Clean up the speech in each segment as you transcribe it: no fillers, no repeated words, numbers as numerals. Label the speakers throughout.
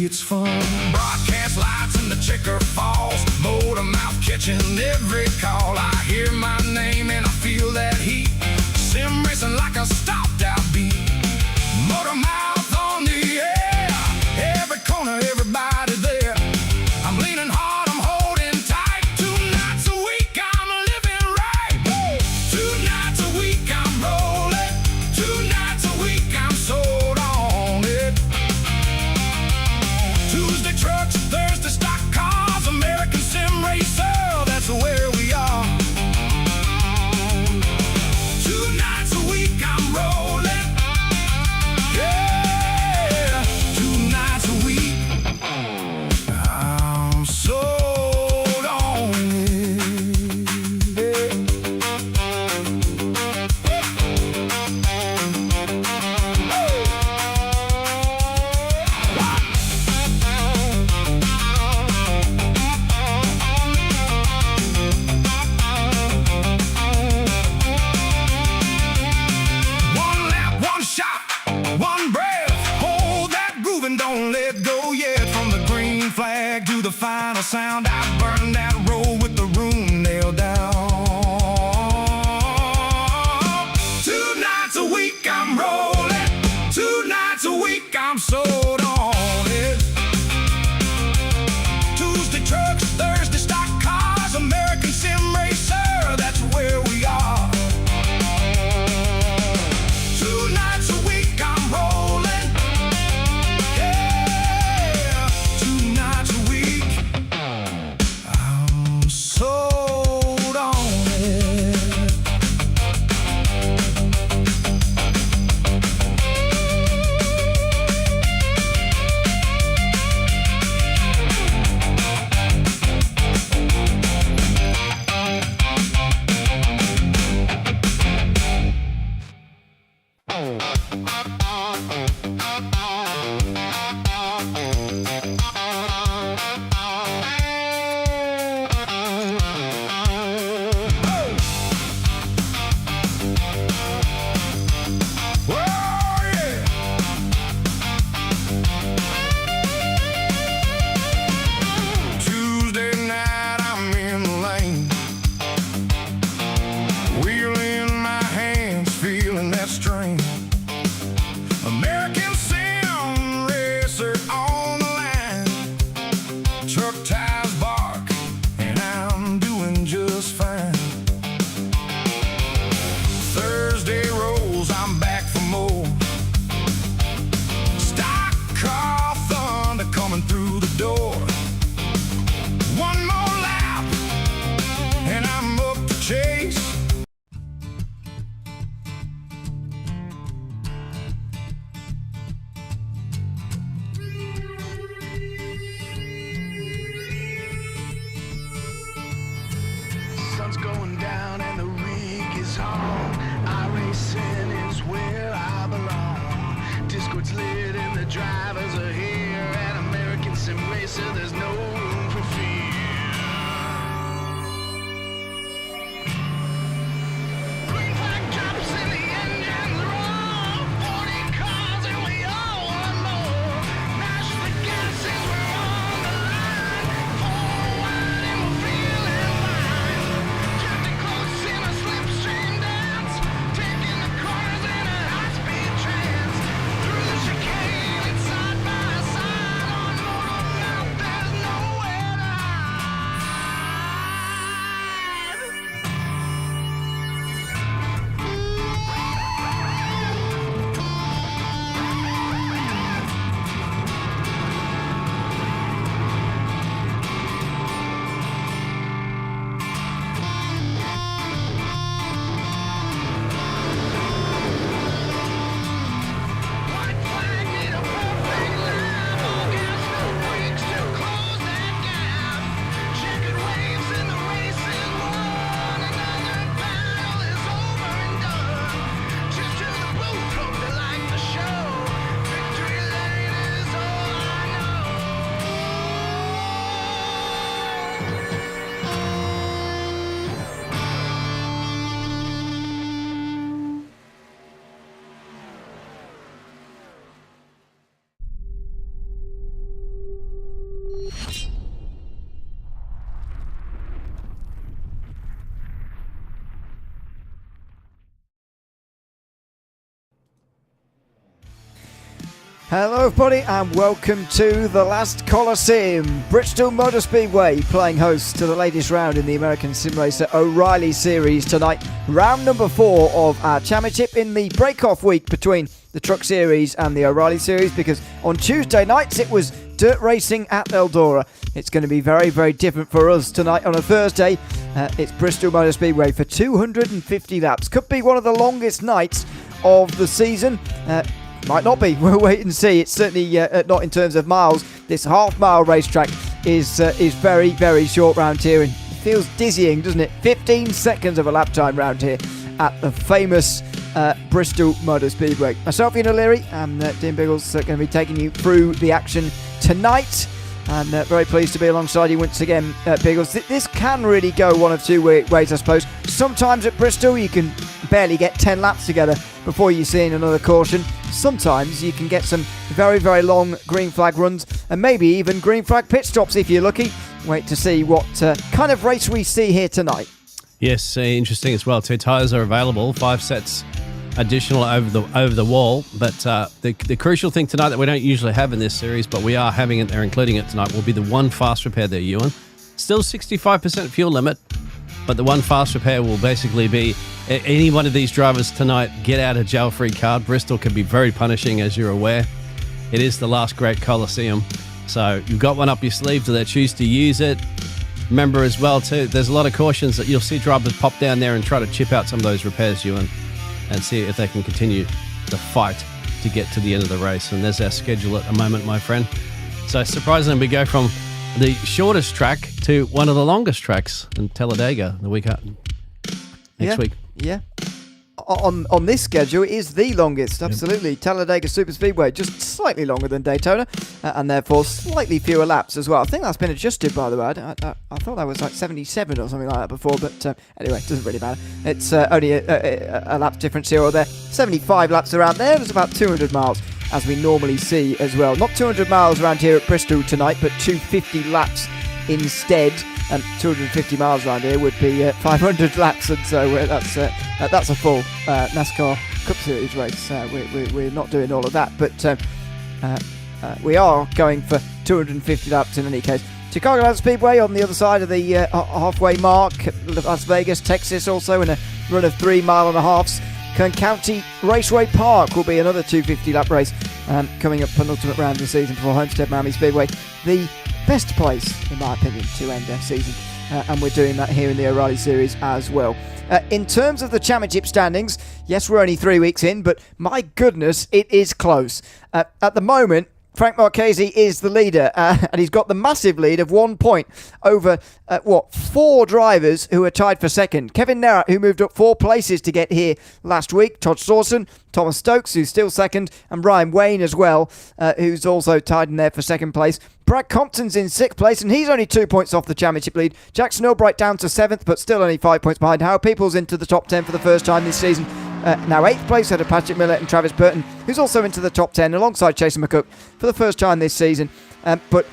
Speaker 1: It's fun. Broadcast lights in the checker falls, motor mouth catching every call. I hear my name and I feel that heat, sim racing like a stopped out beat. Motor mouth on the air, every corner, everybody there. I'm leaning hard, I'm holding tight. 2 nights a week I'm living right. 2 nights a week I'm rolling, 2 nights a week I'm sold on it. Tuesday trucks, Thursday stock cars, American sim racer, that's where we are. 2 nights a week I'm rolling, yeah. 2 nights a week I'm sold on it, yeah. One lap, one shot, one breath, hold that groove and don't let go yet. From the green flag to the final sound, I burn that road with the room nailed down. 2 nights a week I'm rolling, 2 nights a week I'm sold on it. Tuesday trucks, Thursday stock cars, American sim racer, that's where we are. 2 nights a week I'm rolling, yeah. 2 nights a week I'm song. iRacing is where I belong. Discord's lit and the drivers are here. At American Sim Racer, there's no room for fear. Green flag drops and the engines roar. 40 cars and we all want more. Mash the gas as we're on the line. Forward and we're feeling fine. Drifting close in a slipstream dance. Taking the corners in a high-speed trance. Through the chicane and side by side. On motor mouth, there's nowhere to White flag, need a perfect lap. All gas, no brakes to close that gap. Checkered waves in the race is won. Another battle is over and done. Just to the booth, hope they like the show. Victory lane is all I know.
Speaker 2: Hello everybody and welcome to the Last Coliseum. Bristol Motor Speedway playing host to the latest round in the American Sim Racer O'Reilly Series tonight. Round number 4 of our championship in the break-off week between the Truck Series and the O'Reilly Series, because on Tuesday nights it was dirt racing at Eldora. It's going to be very, very different for us tonight on a Thursday. It's Bristol Motor Speedway for 250 laps. Could be one of the longest nights of the season. Might not be. We'll wait and see. It's certainly not in terms of miles. This half-mile racetrack is very, very short round here, and it feels dizzying, doesn't it? 15 seconds of a lap time round here at the famous Bristol Motor Speedway. Myself, Ian O'Leary, and Dean Biggles going to be taking you through the action tonight. And very pleased to be alongside you once again, Biggles. This can really go one of two ways, I suppose. Sometimes at Bristol you can barely get 10 laps together before you see another caution. Sometimes you can get some very, very long green flag runs and maybe even green flag pit stops if you're lucky. Wait to see what kind of race we see here tonight.
Speaker 3: Yes, interesting as well. 2 tyres are available, 5 sets additional over the wall. But the crucial thing tonight that we don't usually have in this series, but we are having it, they're including it tonight, will be the one fast repair there, Ewan. Still 65% fuel limit, but the one fast repair will basically be any one of these drivers tonight get out a jail-free card. Bristol can be very punishing, as you're aware. It is the Last Great Coliseum, so you've got one up your sleeve to they choose to use it. Remember as well too, there's a lot of cautions that you'll see drivers pop down there and try to chip out some of those repairs, Ewan, and see if they can continue the fight to get to the end of the race. And there's our schedule at the moment, my friend. So surprisingly, we go from the shortest track to one of the longest tracks in Talladega the week next week.
Speaker 2: Yeah. On this schedule, it is the longest, absolutely. Yep. Talladega Super Speedway, just slightly longer than Daytona, and therefore slightly fewer laps as well. I think that's been adjusted, by the way. I thought that was like 77 or something like that before, but anyway, it doesn't really matter. It's only a lap difference here or there. 75 laps around there. There's about 200 miles, as we normally see as well. Not 200 miles around here at Bristol tonight, but 250 laps instead. And 250 miles around here would be 500 laps, and so that's a full NASCAR Cup Series race. We're not doing all of that, but we are going for 250 laps in any case. Chicago Speedway on the other side of the halfway mark. Las Vegas, Texas also in a run of 3.5 miles. Kern County Raceway Park will be another 250 lap race coming up penultimate round of the season for Homestead Miami Speedway. The best place, in my opinion, to end their season, and we're doing that here in the O'Reilly Series as well. In terms of the championship standings, yes, we're only 3 weeks in, but my goodness, it is close. At the moment, Frank Marchese is the leader, and he's got the massive lead of 1 point over, 4 drivers who are tied for second. Kevin Nerra, who moved up 4 places to get here last week. Todd Sawson, Thomas Stokes, who's still second, and Brian Wayne as well, who's also tied in there for second place. Brad Compton's in 6th place, and he's only 2 points off the championship lead. Jack Snowbright down to 7th, but still only 5 points behind. Howard Peoples into the top 10 for the first time this season. Now 8th place out of Patrick Millett and Travis Burton, who's also into the top 10 alongside Jason McCook for the first time this season. But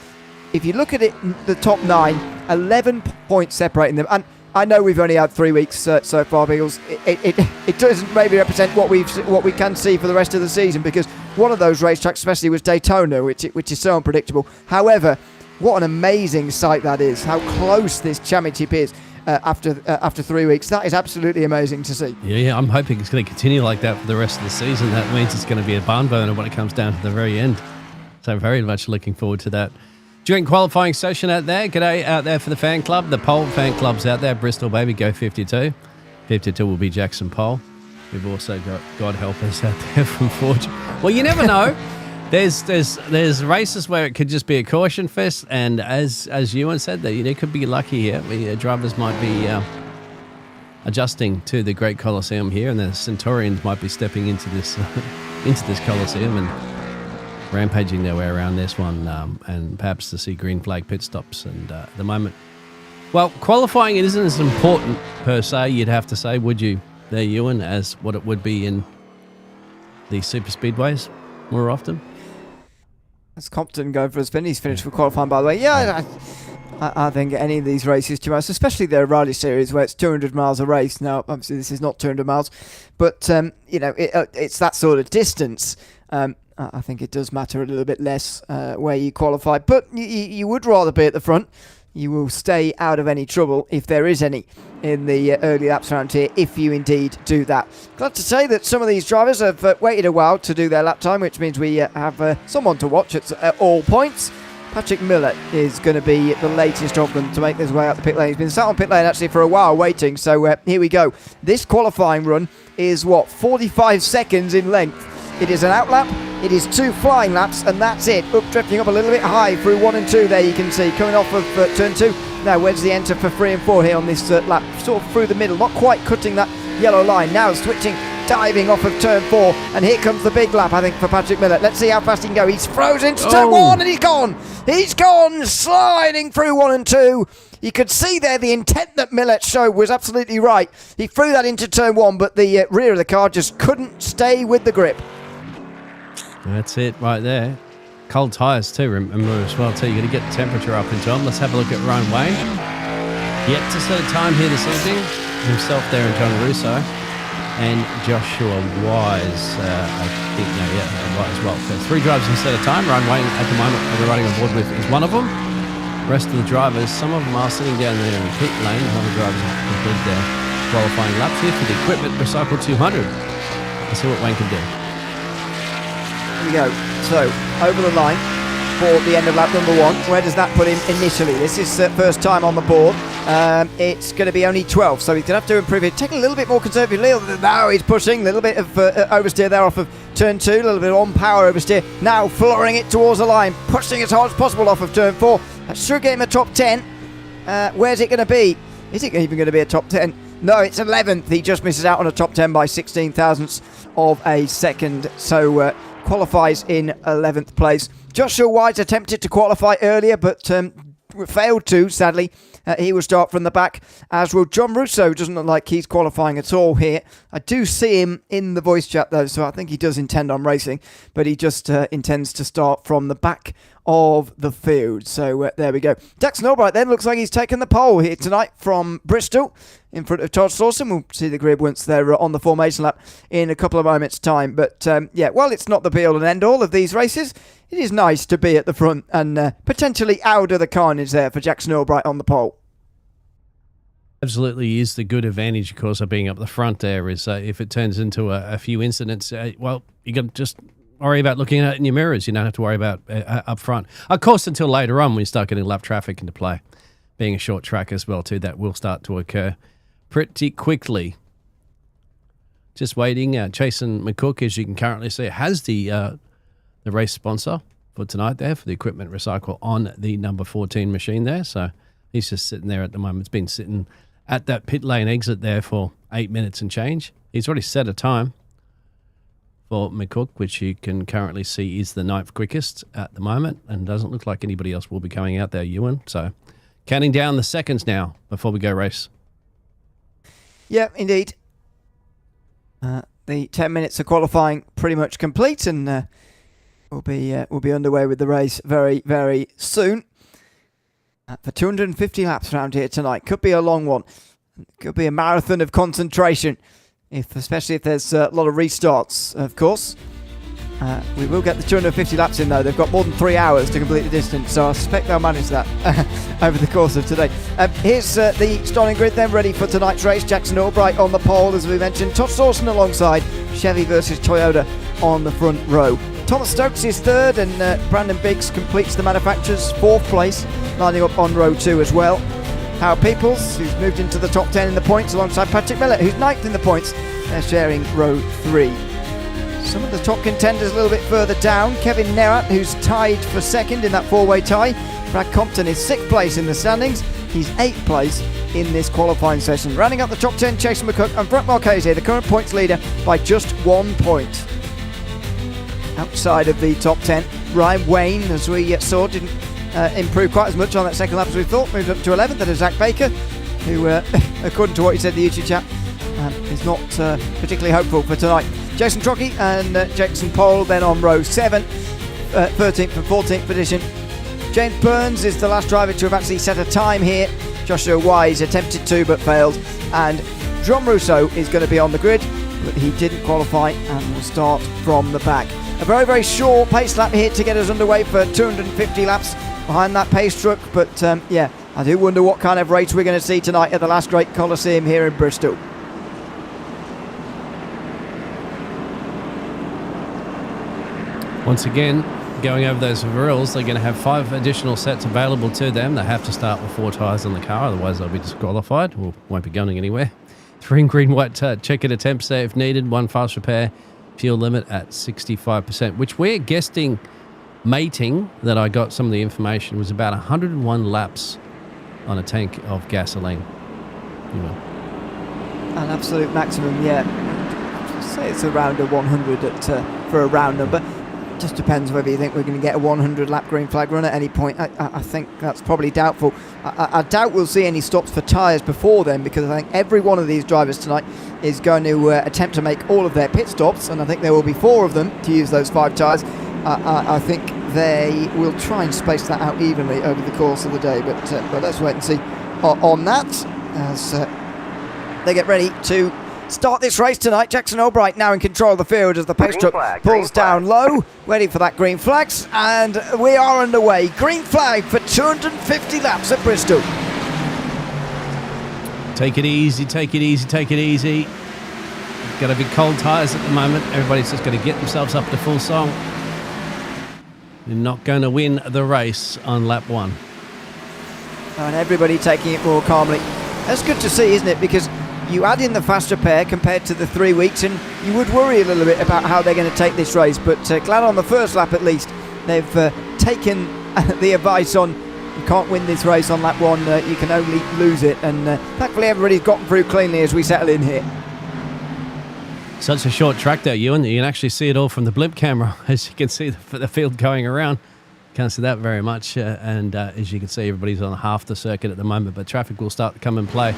Speaker 2: if you look at it, the top 9, 11 points separating them. And I know we've only had 3 weeks so far, Beagles. It doesn't maybe represent what we can see for the rest of the season, because one of those racetracks especially was Daytona, which is so unpredictable. However, what an amazing sight that is, how close this championship is. After 3 weeks, that is absolutely amazing to see.
Speaker 3: Yeah, I'm hoping it's going to continue like that for the rest of the season. That means it's going to be a barn burner when it comes down to the very end. So very much looking forward to that. During qualifying session out there, g'day out there for the fan club. The Pole fan club's out there. Bristol, baby, go 52. 52 will be Jackson Pole. We've also got God help us out there from Forge. Well, you never know. There's races where it could just be a caution fest, and as Ewan said, there could be lucky here. Drivers might be adjusting to the Great Coliseum here, and the Centaurians might be stepping into this Coliseum and rampaging their way around this one, and perhaps to see green flag pit stops. And at the moment, well, qualifying it isn't as important per se. You'd have to say, would you, there, Ewan, as what it would be in the super speedways more often.
Speaker 2: That's Compton going for a spin. He's finished for qualifying, by the way. Yeah, I think any of these races, to us, especially the O'Reilly series where it's 200 miles a race. Now, obviously, this is not 200 miles, but it's that sort of distance. I think it does matter a little bit less where you qualify, but you would rather be at the front. You will stay out of any trouble, if there is any, in the early laps around here, if you indeed do that. Glad to say that some of these drivers have waited a while to do their lap time, which means we have someone to watch at all points. Patrick Millett is going to be the latest of them to make his way out the pit lane. He's been sat on pit lane actually for a while waiting, so here we go. This qualifying run is, 45 seconds in length. It is an outlap, it is 2 flying laps, and that's it. Drifting up a little bit high through 1 and 2 there, you can see, coming off of turn 2. Now, where's the enter for 3 and 4 here on this lap? Sort of through the middle, not quite cutting that yellow line. Now switching, diving off of turn 4, and here comes the big lap, I think, for Patrick Millett. Let's see how fast he can go. He's frozen into turn 1, and he's gone! He's gone, sliding through 1 and 2. You could see there the intent that Millett showed was absolutely right. He threw that into turn 1, but the rear of the car just couldn't stay with the grip.
Speaker 3: That's it right there. Cold tyres too, remember as well too. You're going to get the temperature up into them. Let's have a look at Ryan Wayne. Yet to set a time here this evening. Himself there and John Russo. And Joshua Wise, I think, Wise as well. So 3 drivers can set a time. Ryan Wayne at the moment we're running on board with is one of them. The rest of the drivers, some of them are sitting down there in the pit lane. Other drivers have completed their qualifying laps here for the Equipment Recycle 200. Let's see what Wayne can do.
Speaker 2: Here we go. So, over the line for the end of lap number 1. Where does that put him initially? This is first time on the board. It's going to be only 12, so he's going to have to improve it. Taking a little bit more conservatively. Now he's pushing. A little bit of oversteer there off of turn 2. A little bit of on-power oversteer. Now flooring it towards the line. Pushing as hard as possible off of turn 4. That should get him a top 10. Where's it going to be? Is it even going to be a top 10? No, it's 11th. He just misses out on a top 10 by 16 thousandths of a second. So, qualifies in 11th place. Joshua Wise attempted to qualify earlier, but failed to, sadly. He will start from the back, as will John Russo. Doesn't look like he's qualifying at all here. I do see him in the voice chat, though, so I think he does intend on racing, but he just intends to start from the back of the field. So there we go. Dax Norbright then looks like he's taken the pole here tonight from Bristol in front of Todd Slawson. We'll see the grid once they're on the formation lap in a couple of moments' time. But while it's not the be-all and end-all of these races, it is nice to be at the front and potentially out of the carnage there for Jack Snowbright on the pole.
Speaker 3: Absolutely is the good advantage, of course, of being up the front there is if it turns into a few incidents, you got to just worry about looking at it in your mirrors. You don't have to worry about up front. Of course, until later on when you start getting lap traffic into play. Being a short track as well, too, that will start to occur pretty quickly. Just waiting. Jason McCook, as you can currently see, has the race sponsor for tonight there for the equipment recycle on the number 14 machine there. So he's just sitting there at the moment. It's been sitting at that pit lane exit there for 8 minutes and change. He's already set a time for McCook, which you can currently see is the 9th quickest at the moment, and doesn't look like anybody else will be coming out there, Ewan. So counting down the seconds now before we go race.
Speaker 2: Yeah, indeed. The 10 minutes of qualifying pretty much complete, and we'll be underway with the race very, very soon. For 250 laps around here tonight. Could be a long one. Could be a marathon of concentration, especially if there's a lot of restarts, of course. We will get the 250 laps in, though. They've got more than 3 hours to complete the distance, so I suspect they'll manage that over the course of today. Here's the starting grid then, ready for tonight's race. Jackson Albright on the pole, as we mentioned. Todd Dawson alongside Chevy versus Toyota on the front row. Thomas Stokes is third, and Brandon Biggs completes the manufacturer's 4th place, lining up on row 2 as well. Howard Peoples, who's moved into the top 10 in the points, alongside Patrick Millett, who's 9th in the points. They're sharing row 3. Some of the top contenders a little bit further down. Kevin Nerat, who's tied for 2nd in that 4-way tie. Brad Compton is 6th place in the standings. He's 8th place in this qualifying session. Rounding up the top 10, Chase McCook and Brett Marchese, the current points leader, by just 1 point. Outside of the top 10, Ryan Wayne, as we saw, didn't improve quite as much on that second lap as we thought. Moved up to 11th. That is Zach Baker, who, according to what he said in the YouTube chat, is not particularly hopeful for tonight. Jason Trocchi and Jackson Pole then on row 7, 13th and 14th position. James Burns is the last driver to have actually set a time here. Joshua Wise attempted to but failed, and John Russo is going to be on the grid, but he didn't qualify and will start from the back. A very, very short pace lap here to get us underway for 250 laps behind that pace truck, but yeah, I do wonder what kind of race we're going to see tonight at the Last Great Coliseum here in Bristol.
Speaker 3: Once again, going over those rules, they're going to have 5 additional sets available to them. They have to start with 4 tyres on the car, otherwise they'll be disqualified or won't be going anywhere. 3 green, white checkered attempts there if needed, 1 fast repair, fuel limit at 65%, which we're guessing mating, that I got some of the information, was about 101 laps on a tank of gasoline.
Speaker 2: An absolute maximum, yeah. I'd say it's around a 100 for a round number. Just depends whether you think we're going to get a 100 lap green flag run at any point. I think that's probably doubtful. I doubt we'll see any stops for tyres before then, because I think every one of these drivers tonight is going to attempt to make all of their pit stops, and I think there will be 4 of them to use those 5 tyres. I think they will try and space that out evenly over the course of the day, but let's wait and see on that as they get ready to start this race tonight. Jackson Albright now in control of the field as the pace truck pulls down low, waiting for that green flags, and we are underway. Green flag for 250 laps at Bristol.
Speaker 3: Take it easy, take it easy, take it easy. Got to be cold tyres at the moment. Everybody's just going to get themselves up to full song. You're not going to win the race on lap 1.
Speaker 2: And everybody taking it more calmly. That's good to see, isn't it? Because you add in the fast repair compared to the 3 weeks, and you would worry a little bit about how they're going to take this race. But glad on the first lap at least they've taken the advice on you can't win this race on lap 1, you can only lose it. And thankfully everybody's gotten through cleanly as we settle in here.
Speaker 3: Such a short track there, Ewan, that you can actually see it all from the blimp camera, as you can see the field going around. Can't see that very much, and as you can see, everybody's on half the circuit at the moment, but traffic will start to come and play.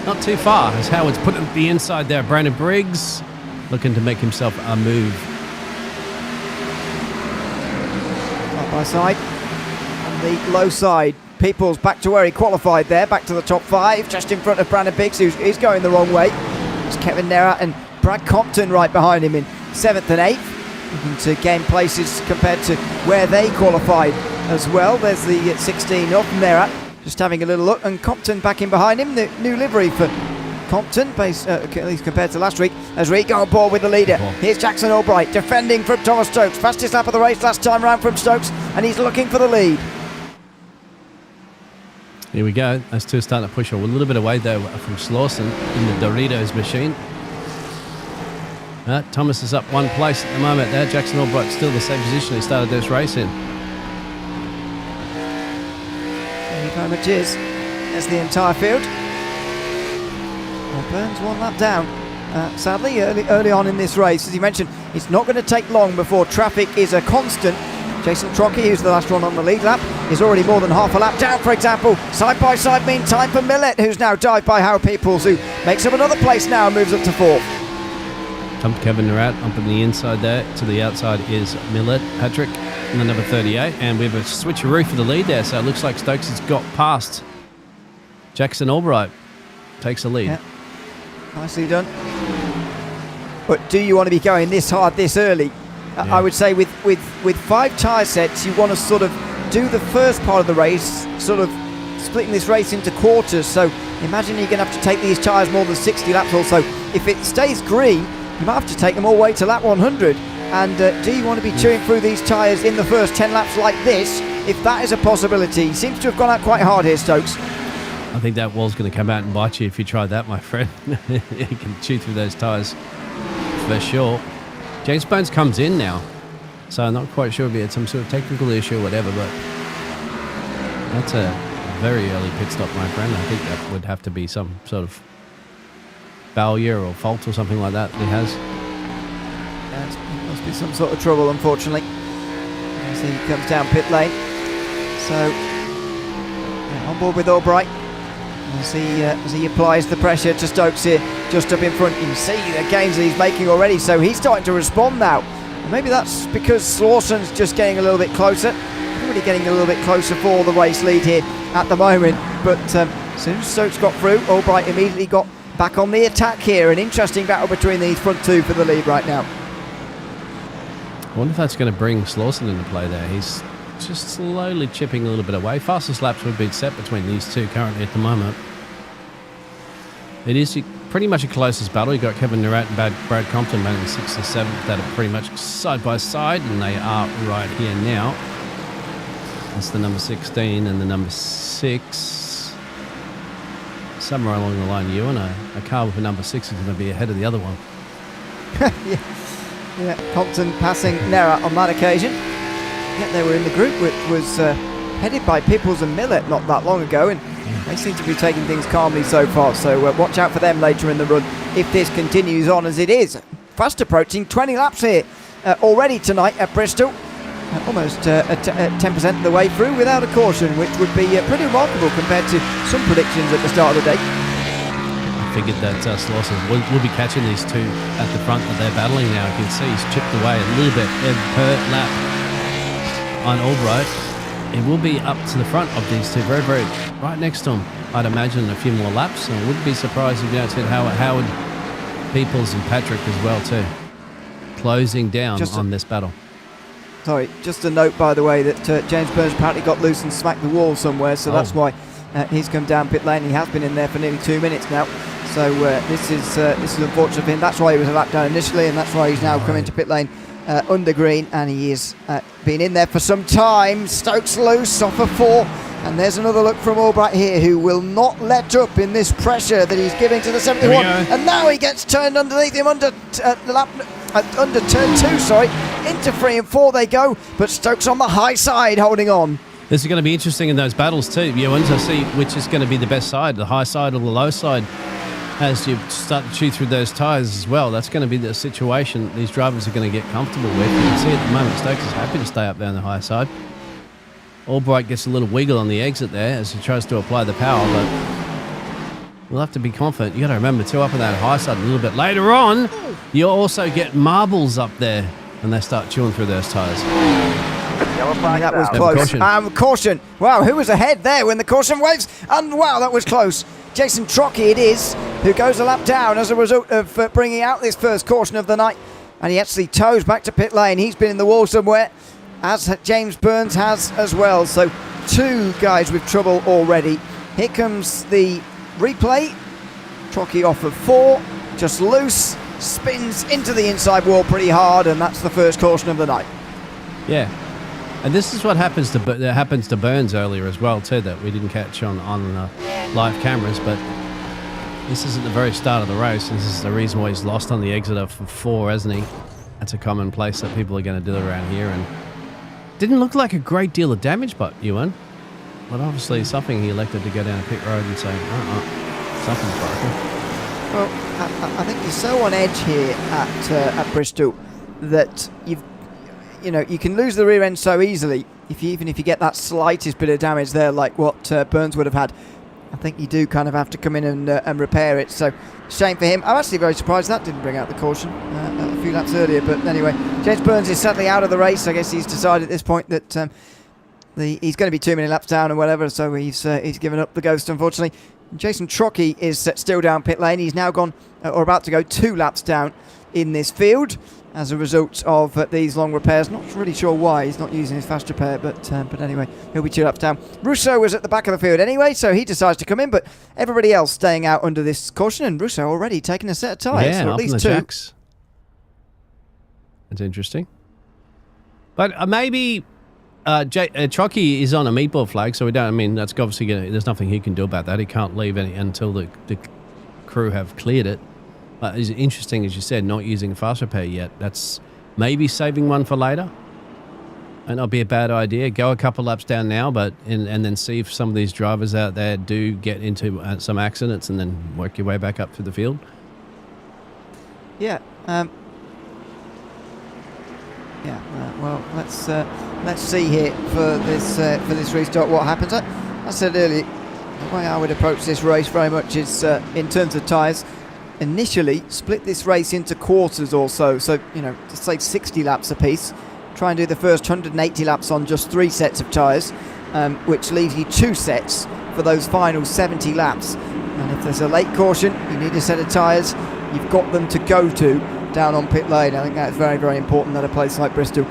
Speaker 3: Not too far, as Howard's putting the inside there. Brandon Briggs looking to make himself a move.
Speaker 2: Side by side, on the low side, Peoples back to where he qualified there, back to the top 5, just in front of Brandon Biggs, who's going the wrong way. It's Kevin Nerat and Brad Compton right behind him in 7th and 8th, looking to gain places compared to where they qualified as well. There's the 16 of Nerat, just having a little look, and Compton back in behind him. The new livery for Compton, at least compared to last week, as we go on board with the leader. Here's Jackson Albright defending from Thomas Stokes. Fastest lap of the race last time round from Stokes, and he's looking for the lead.
Speaker 3: Here we go. Those two are starting to push a little bit away though from Slawson in the Doritos machine. Thomas is up one place at the moment. There, Jackson Albright's still the same position he started this race in.
Speaker 2: There he very much is. There's the entire field. Well, Burns one lap down. Sadly, early on in this race, as you mentioned, it's not going to take long before traffic is a constant. Jason Trocchi, who's the last one on the lead lap, is already more than half a lap down, for example. Side-by-side mean time for Millett, who's now dived by Howard Peoples, who makes up another place now and moves up to 4th.
Speaker 3: Come Kevin Narat up on the inside there. To the outside is Millett, Patrick, and the number 38. And we have a switcheroo for the lead there, so it looks like Stokes has got past Jackson Albright. Takes the lead.
Speaker 2: Yeah. Nicely done. But do you want to be going this hard this early?
Speaker 3: Yeah.
Speaker 2: I would say with 5 tyre sets, you want to sort of do the first part of the race, sort of splitting this race into quarters. So imagine you're going to have to take these tyres more than 60 laps or so. If it stays green, you might have to take them all the way to lap 100. And do you want to be chewing through these tyres in the first 10 laps like this? If that is a possibility, he seems to have gone out quite hard here, Stokes.
Speaker 3: I think that wall's going to come out and bite you if you try that, my friend. You can chew through those tyres for sure. James Burns comes in now, so I'm not quite sure if he had some sort of technical issue or whatever, but that's a very early pit stop, my friend. I think that would have to be some sort of failure or fault or something like that he has.
Speaker 2: There must be some sort of trouble, unfortunately. As he comes down pit lane. So, yeah, on board with Albright. As he applies the pressure to Stokes here, just up in front. You can see the gains that he's making already, so he's starting to respond now. And maybe that's because Slawson's just getting a little bit closer. Really getting a little bit closer for the race lead here at the moment. But as soon as Stokes got through, Albright immediately got back on the attack here. An interesting battle between these front two for the lead right now.
Speaker 3: I wonder if that's going to bring Slawson into play there. He's just slowly chipping a little bit away. Fastest laps would be set between these two currently at the moment. It is pretty much a closest battle. You've got Kevin Narat and Brad Compton running 6th and 7th that are pretty much side by side, and they are right here now. That's the number 16 and the number 6. Somewhere along the line, you and a car with a number 6 is going to be ahead of the other one.
Speaker 2: Yeah, Compton passing Nera on that occasion. Yeah, they were in the group which was headed by Peoples and Millett not that long ago, and they seem to be taking things calmly so far, so watch out for them later in the run if this continues on as it is. Fast approaching 20 laps here already tonight at Bristol, almost 10% of the way through without a caution, which would be pretty remarkable compared to some predictions at the start of the day.
Speaker 3: I figured that Slawson will be catching these two at the front that they're battling now. You can see he's chipped away a little bit per lap on Albright. It will be up to the front of these two, very, very right next to him. I'd imagine a few more laps, and I wouldn't be surprised if you don't see Howard, Peoples and Patrick as well too, closing down on this battle.
Speaker 2: Sorry, just a note, by the way, that James Burns apparently got loose and smacked the wall somewhere, so that's why he's come down pit lane. He has been in there for nearly 2 minutes now, so this is unfortunate for him. That's why he was a lap down initially, and that's why he's now come into pit lane under green, and he is been in there for some time. Stokes loose off of 4, and there's another look from Albright here, who will not let up in this pressure that he's giving to the 71, and now he gets turned underneath him under turn 2, sorry, into 3 and 4 they go, but Stokes on the high side holding on.
Speaker 3: This is going to be interesting in those battles too. You want to see which is going to be the best side, the high side or the low side, as you start to chew through those tyres as well. That's going to be the situation these drivers are going to get comfortable with. You can see at the moment Stokes is happy to stay up there on the high side. Albright gets a little wiggle on the exit there as he tries to apply the power, but we'll have to be confident. You got to remember too, up on that high side a little bit later on, you'll also get marbles up there and they start chewing through those tyres.
Speaker 2: That was close. Caution. Wow, who was ahead there when the caution waves? And wow, that was close. Jason Trocchi it is, who goes a lap down as a result of bringing out this first caution of the night. And he actually toes back to pit lane. He's been in the wall somewhere, as James Burns has as well. So 2 guys with trouble already. Here comes the replay. Trocchi off of 4, just loose, spins into the inside wall pretty hard, and that's the first caution of the night.
Speaker 3: Yeah. And this is what happens to Burns earlier as well too, that we didn't catch on live cameras, but This isn't the very start of the race. This is the reason why he's lost on the exit for 4, hasn't he? That's a commonplace that people are going to do around here. And didn't look like a great deal of damage, but Ewan. But obviously something he elected to go down a pit road and say, something's broken.
Speaker 2: Well, I think you're so on edge here at Bristol that you can lose the rear end so easily. Even if you get that slightest bit of damage there, like what Burns would have had, I think you do kind of have to come in and repair it. So, shame for him. I'm actually very surprised that didn't bring out the caution a few laps earlier. But anyway, James Burns is sadly out of the race. I guess he's decided at this point that he's going to be too many laps down and whatever. So he's given up the ghost, unfortunately. Jason Trocchi is still down pit lane. He's now gone or about to go 2 laps down in this field as a result of these long repairs. Not really sure why he's not using his fast repair, but anyway, he'll be 2 laps down. Russo was at the back of the field anyway, so he decides to come in, but everybody else staying out under this caution, and Russo already taking a set of tyres,
Speaker 3: yeah,
Speaker 2: so at least 2.
Speaker 3: Jacks. That's interesting. But maybe Trocchi is on a meatball flag, so we don't. I mean, that's obviously there's nothing he can do about that. He can't leave until the crew have cleared it. But it's interesting, as you said, not using a fast repair yet. That's maybe saving one for later. Might not be a bad idea. Go a couple laps down now, but and then see if some of these drivers out there do get into some accidents, and then work your way back up through the field.
Speaker 2: Yeah. Well, let's see here for this restart what happens. I said earlier, the way I would approach this race very much is in terms of tyres. Initially, split this race into quarters or so. So just say 60 laps apiece. Try and do the first 180 laps on just 3 sets of tyres, which leaves you 2 sets for those final 70 laps. And if there's a late caution, you need a set of tyres. You've got them to go to down on pit lane. I think that's very, very important at a place like Bristol.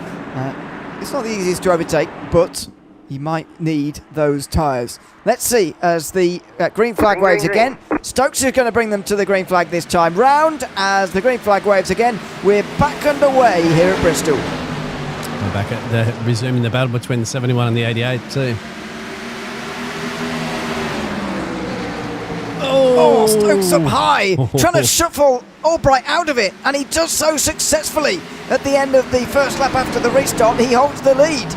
Speaker 2: It's not the easiest to overtake, but you might need those tyres. Let's see as the green flag waves again. Stokes is going to bring them to the green flag this time round. As the green flag waves again, we're back underway here at Bristol.
Speaker 3: We're back at resuming the battle between the 71 and the 88 too.
Speaker 2: Oh, Stokes up high, trying to shuffle Albright out of it, and he does so successfully. At the end of the first lap after the restart, he holds the lead.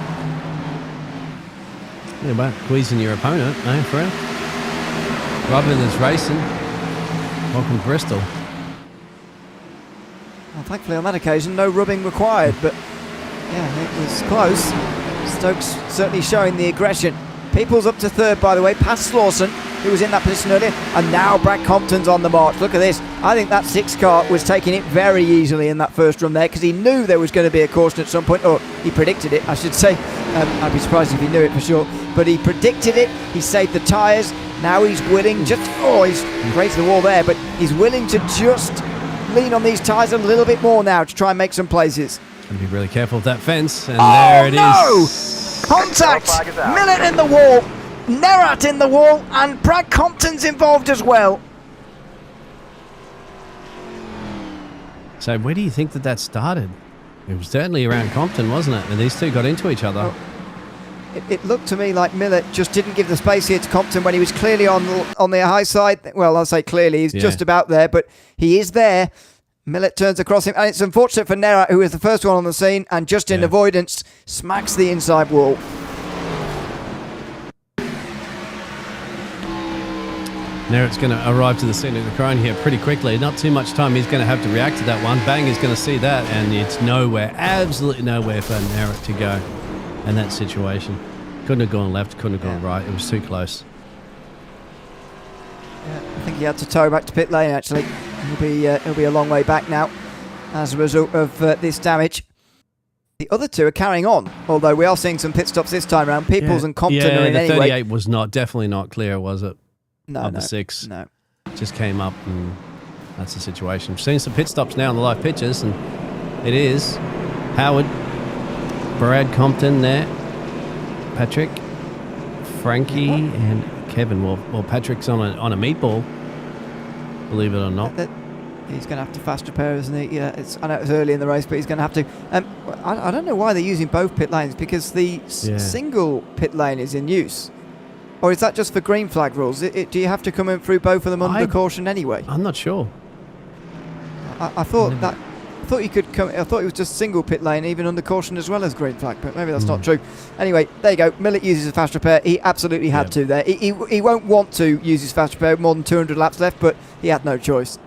Speaker 3: Yeah, about squeezing your opponent, no, for real. Rubbin is racing. Welcome to Bristol.
Speaker 2: Well, thankfully on that occasion, no rubbing required, but yeah, it was close. Stokes certainly showing the aggression. Peoples up to 3rd, by the way, past Slawson, who was in that position earlier, and now Brad Compton's on the march. Look at this. I think that 6 car was taking it very easily in that first run there, because he knew there was going to be a caution at some point, or he predicted it, I should say. I'd be surprised if he knew it for sure, but he predicted it. He saved the tyres. Now he's willing he's raised the wall there, but he's willing to just lean on these tyres a little bit more now to try and make some places.
Speaker 3: And be really careful of that fence, and there it is.
Speaker 2: Contact! Millett in the wall, Nerat in the wall, and Brad Compton's involved as well.
Speaker 3: So where do you think that started? It was certainly around Compton, wasn't it? And these two got into each other.
Speaker 2: Oh, it looked to me like Millett just didn't give the space here to Compton when he was clearly on the high side. Well, I'll say clearly, he's just about there, but he is there. Millett turns across him, and it's unfortunate for Nerat, who is the first one on the scene, and just in avoidance, smacks the inside wall.
Speaker 3: Nerat's going to arrive to the scene of the crime here pretty quickly. Not too much time he's going to have to react to that one. Bang is going to see that, and it's nowhere, absolutely nowhere for Nerat to go in that situation. Couldn't have gone left, couldn't have gone right. It was too close.
Speaker 2: Yeah, I think he had to tow back to pit lane, actually. He'll be a long way back now as a result of this damage. The other two are carrying on, although we are seeing some pit stops this time around. Peoples and Compton are in
Speaker 3: the
Speaker 2: anyway.
Speaker 3: 38 was definitely not clear, was it?
Speaker 2: No,
Speaker 3: the 6.
Speaker 2: No.
Speaker 3: Just came up, and that's the situation. We've seen some pit stops now on the live pitches, and it is Howard, Brad Compton there, Patrick, Frankie, and Kevin. Well, Patrick's on a meatball, believe it or not.
Speaker 2: He's going to have to fast repair, isn't he? Yeah, I know it was early in the race, but he's going to have to. I don't know why they're using both pit lanes, because the single pit lane is in use. Or is that just for green flag rules? Do you have to come in through both of them under caution anyway?
Speaker 3: I'm not sure.
Speaker 2: I thought that. I thought you could come. I thought it was just single pit lane, even under caution as well as green flag. But maybe that's not true. Anyway, there you go. Millett uses a fast repair. He absolutely had to there. He won't want to use his fast repair with more than 200 laps left, but he had no choice.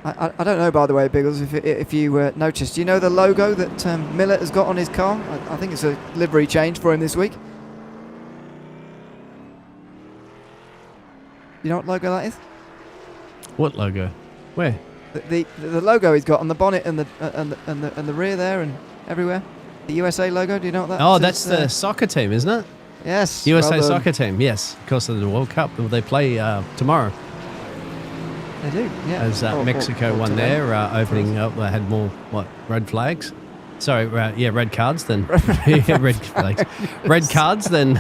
Speaker 2: I don't know, by the way, Biggles, if you noticed. Do you know the logo that Millett has got on his car? I think it's a livery change for him this week. You know what logo that is?
Speaker 3: What logo? Where?
Speaker 2: The logo he's got on the bonnet and the rear there and everywhere. The USA logo. Do you know what that is?
Speaker 3: Oh, that's the soccer team, isn't it?
Speaker 2: Yes.
Speaker 3: USA soccer team. Yes, of course, of the World Cup. They play tomorrow.
Speaker 2: They do, yeah.
Speaker 3: As Mexico won there, opening up, they had more, red flags? Sorry, red cards than red flags. Red cards than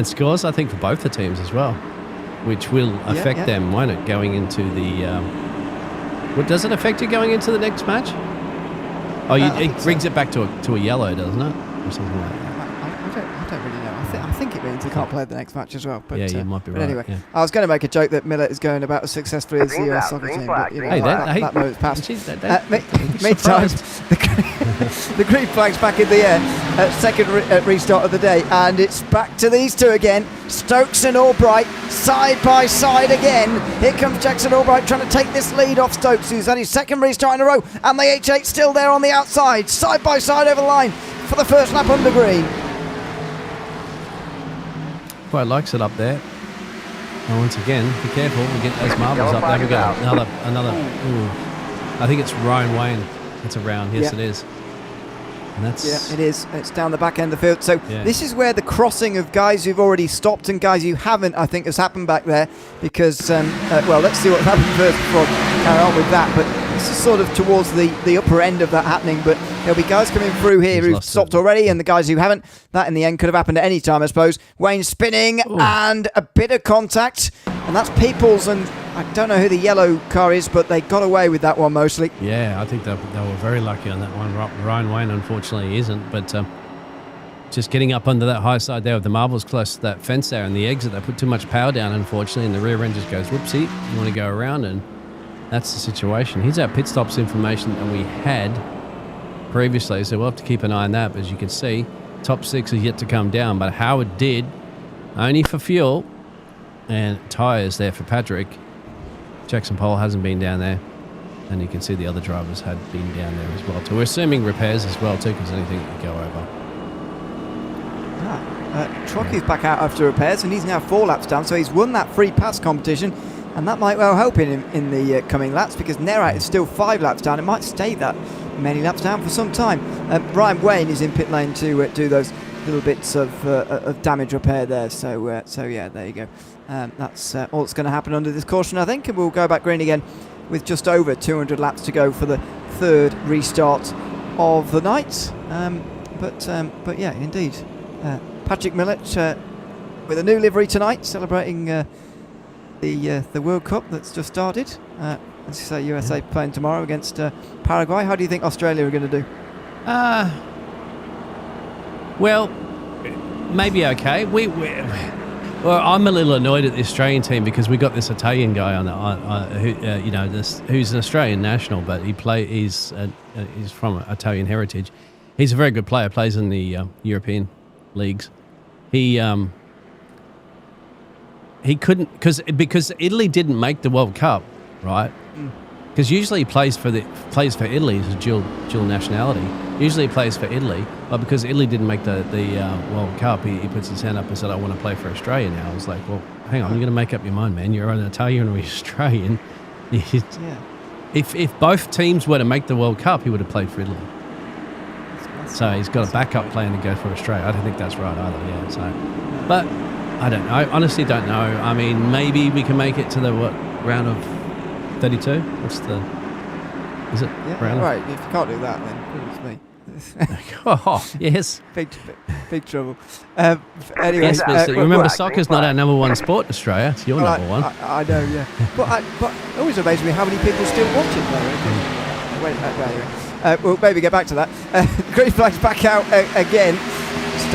Speaker 3: scores, I think, for both the teams as well, which will affect them, won't it, going into the... does it affect you going into the next match? Oh, it brings it back to a yellow, doesn't it? Or something like that.
Speaker 2: I don't really know. I think it means he can't play the next match as well. But,
Speaker 3: you might be right.
Speaker 2: Anyway,
Speaker 3: yeah.
Speaker 2: I was going to make a joke that Millett is going about as successfully as the US soccer team, but that moment's passed. Meantime, the green flag's back in the air at second restart of the day, and it's back to these two again. Stokes and Albright side by side again. Here comes Jackson Albright trying to take this lead off Stokes, who's had his second restart in a row, and the H8 still there on the outside, side by side over the line for the first lap under green.
Speaker 3: Quite likes it up there. And once again, be careful, we get those marbles up there. We got another. Ooh. I think it's Ryan Wayne. It's around. Yes, it is. And that's
Speaker 2: it is. It's down the back end of the field. So this is where the crossing of guys who've already stopped and guys who haven't, I think, has happened back there. Because let's see what happens first before I carry on with that. But this is sort of towards the upper end of that happening. But there'll be guys coming through here who've stopped already, and the guys who haven't. That in the end could have happened at any time, I suppose. Wayne spinning and a bit of contact, and that's Peoples, and I don't know who the yellow car is, but they got away with that one mostly.
Speaker 3: Yeah, I think they were very lucky on that one. Ryan Wayne unfortunately isn't, but just getting up under that high side there with the marbles close to that fence there and the exit, they put too much power down, unfortunately, and the rear end just goes whoopsie. You want to go around, and that's the situation. Here's our pit stops information that we had previously, so we'll have to keep an eye on that. But as you can see, top six is yet to come down, but Howard did, only for fuel and tyres there for Patrick. Jackson Pole hasn't been down there, and you can see the other drivers had been down there as well too. We're assuming repairs as well too, because anything could go over.
Speaker 2: Trocky's back out after repairs, and he's now 4 laps down, so he's won that free pass competition, and that might well help him in the coming laps, because Nerat is still 5 laps down. It might stay that many laps down for some time. Ryan Wayne is in pit lane to do those little bits of damage repair there, so yeah, there you go. That's all that's going to happen under this caution, I think, and we'll go back green again with just over 200 laps to go for the third restart of the night. But yeah, indeed, Patrick Millett with a new livery tonight, celebrating the World Cup that's just started. As you say, USA playing tomorrow against Paraguay. How do you think Australia are going to do?
Speaker 3: Well, maybe okay. Well, I'm a little annoyed at the Australian team because we got this Italian guy who's an Australian national, but he's from Italian heritage. He's a very good player. Plays in the European leagues. He couldn't because Italy didn't make the World Cup, right? Because usually he plays for Italy as a dual nationality. Usually he plays for Italy, but because Italy didn't make the World Cup, he puts his hand up and said, "I want to play for Australia now." I was like, "Well, hang on, you're going to make up your mind, man. You're an Italian or Australian." If both teams were to make the World Cup, he would have played for Italy. So he's got a backup plan to go for Australia. I don't think that's right either. Yeah. So, but I don't know. I honestly don't know. I mean, maybe we can make it to the round of 32? Is it?
Speaker 2: Yeah,
Speaker 3: round
Speaker 2: right. If you can't do that, then goodness me.
Speaker 3: Oh, yes.
Speaker 2: Big trouble. Anyway,
Speaker 3: yes, but remember, soccer's not our number one sport in Australia. It's your number one.
Speaker 2: I know, yeah. but it always amazes me how many people still watch it, though. We'll maybe get back to that. Green flag's back out again.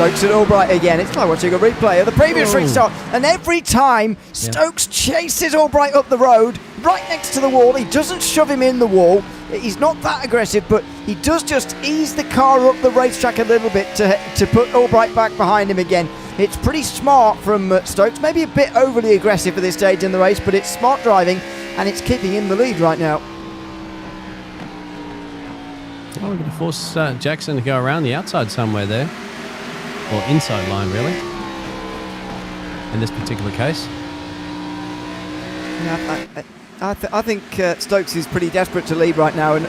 Speaker 2: Stokes and Albright again. It's like watching a replay of the previous
Speaker 3: Oh.
Speaker 2: restart. And every time, Stokes chases Albright up the road, right next to the wall. He doesn't shove him in the wall. He's not that aggressive, but he does just ease the car up the racetrack a little bit to put Albright back behind him again. It's pretty smart from Stokes. Maybe a bit overly aggressive at this stage in the race, but it's smart driving, and it's keeping him the lead right now.
Speaker 3: Oh, we're going to force Jackson to go around the outside somewhere there. Or inside line, really. In this particular case.
Speaker 2: Yeah, I think Stokes is pretty desperate to lead right now, and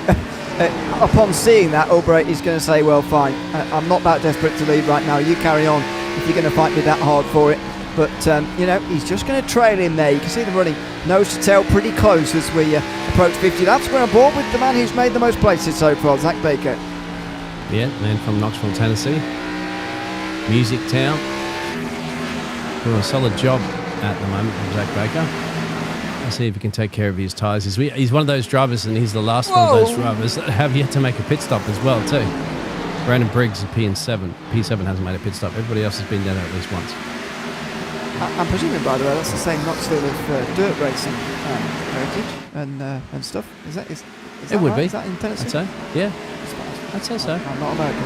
Speaker 2: upon seeing that, Albright is going to say, well, fine, I'm not that desperate to lead right now. You carry on if you're going to fight me that hard for it. But, you know, he's just going to trail him there. You can see them running nose to tail pretty close as we approach 50 laps. We're on board with the man who's made the most places so far, Zach Baker.
Speaker 3: Yeah, man from Knoxville, Tennessee. Music Town. Doing a solid job at the moment from Zach Baker. Let's see if he can take care of his tyres. He's one of those drivers, and he's the last one of those drivers that have yet to make a pit stop as well, too. Brandon Briggs is P7. P7 hasn't made a pit stop. Everybody else has been down there at least once.
Speaker 2: I'm presuming, by the way, that's the same Knoxville of dirt racing heritage and stuff. Is that
Speaker 3: It would
Speaker 2: right?
Speaker 3: be.
Speaker 2: Is that in Tennessee?
Speaker 3: I'd say. Yeah, I'd say so.
Speaker 2: I'm not American.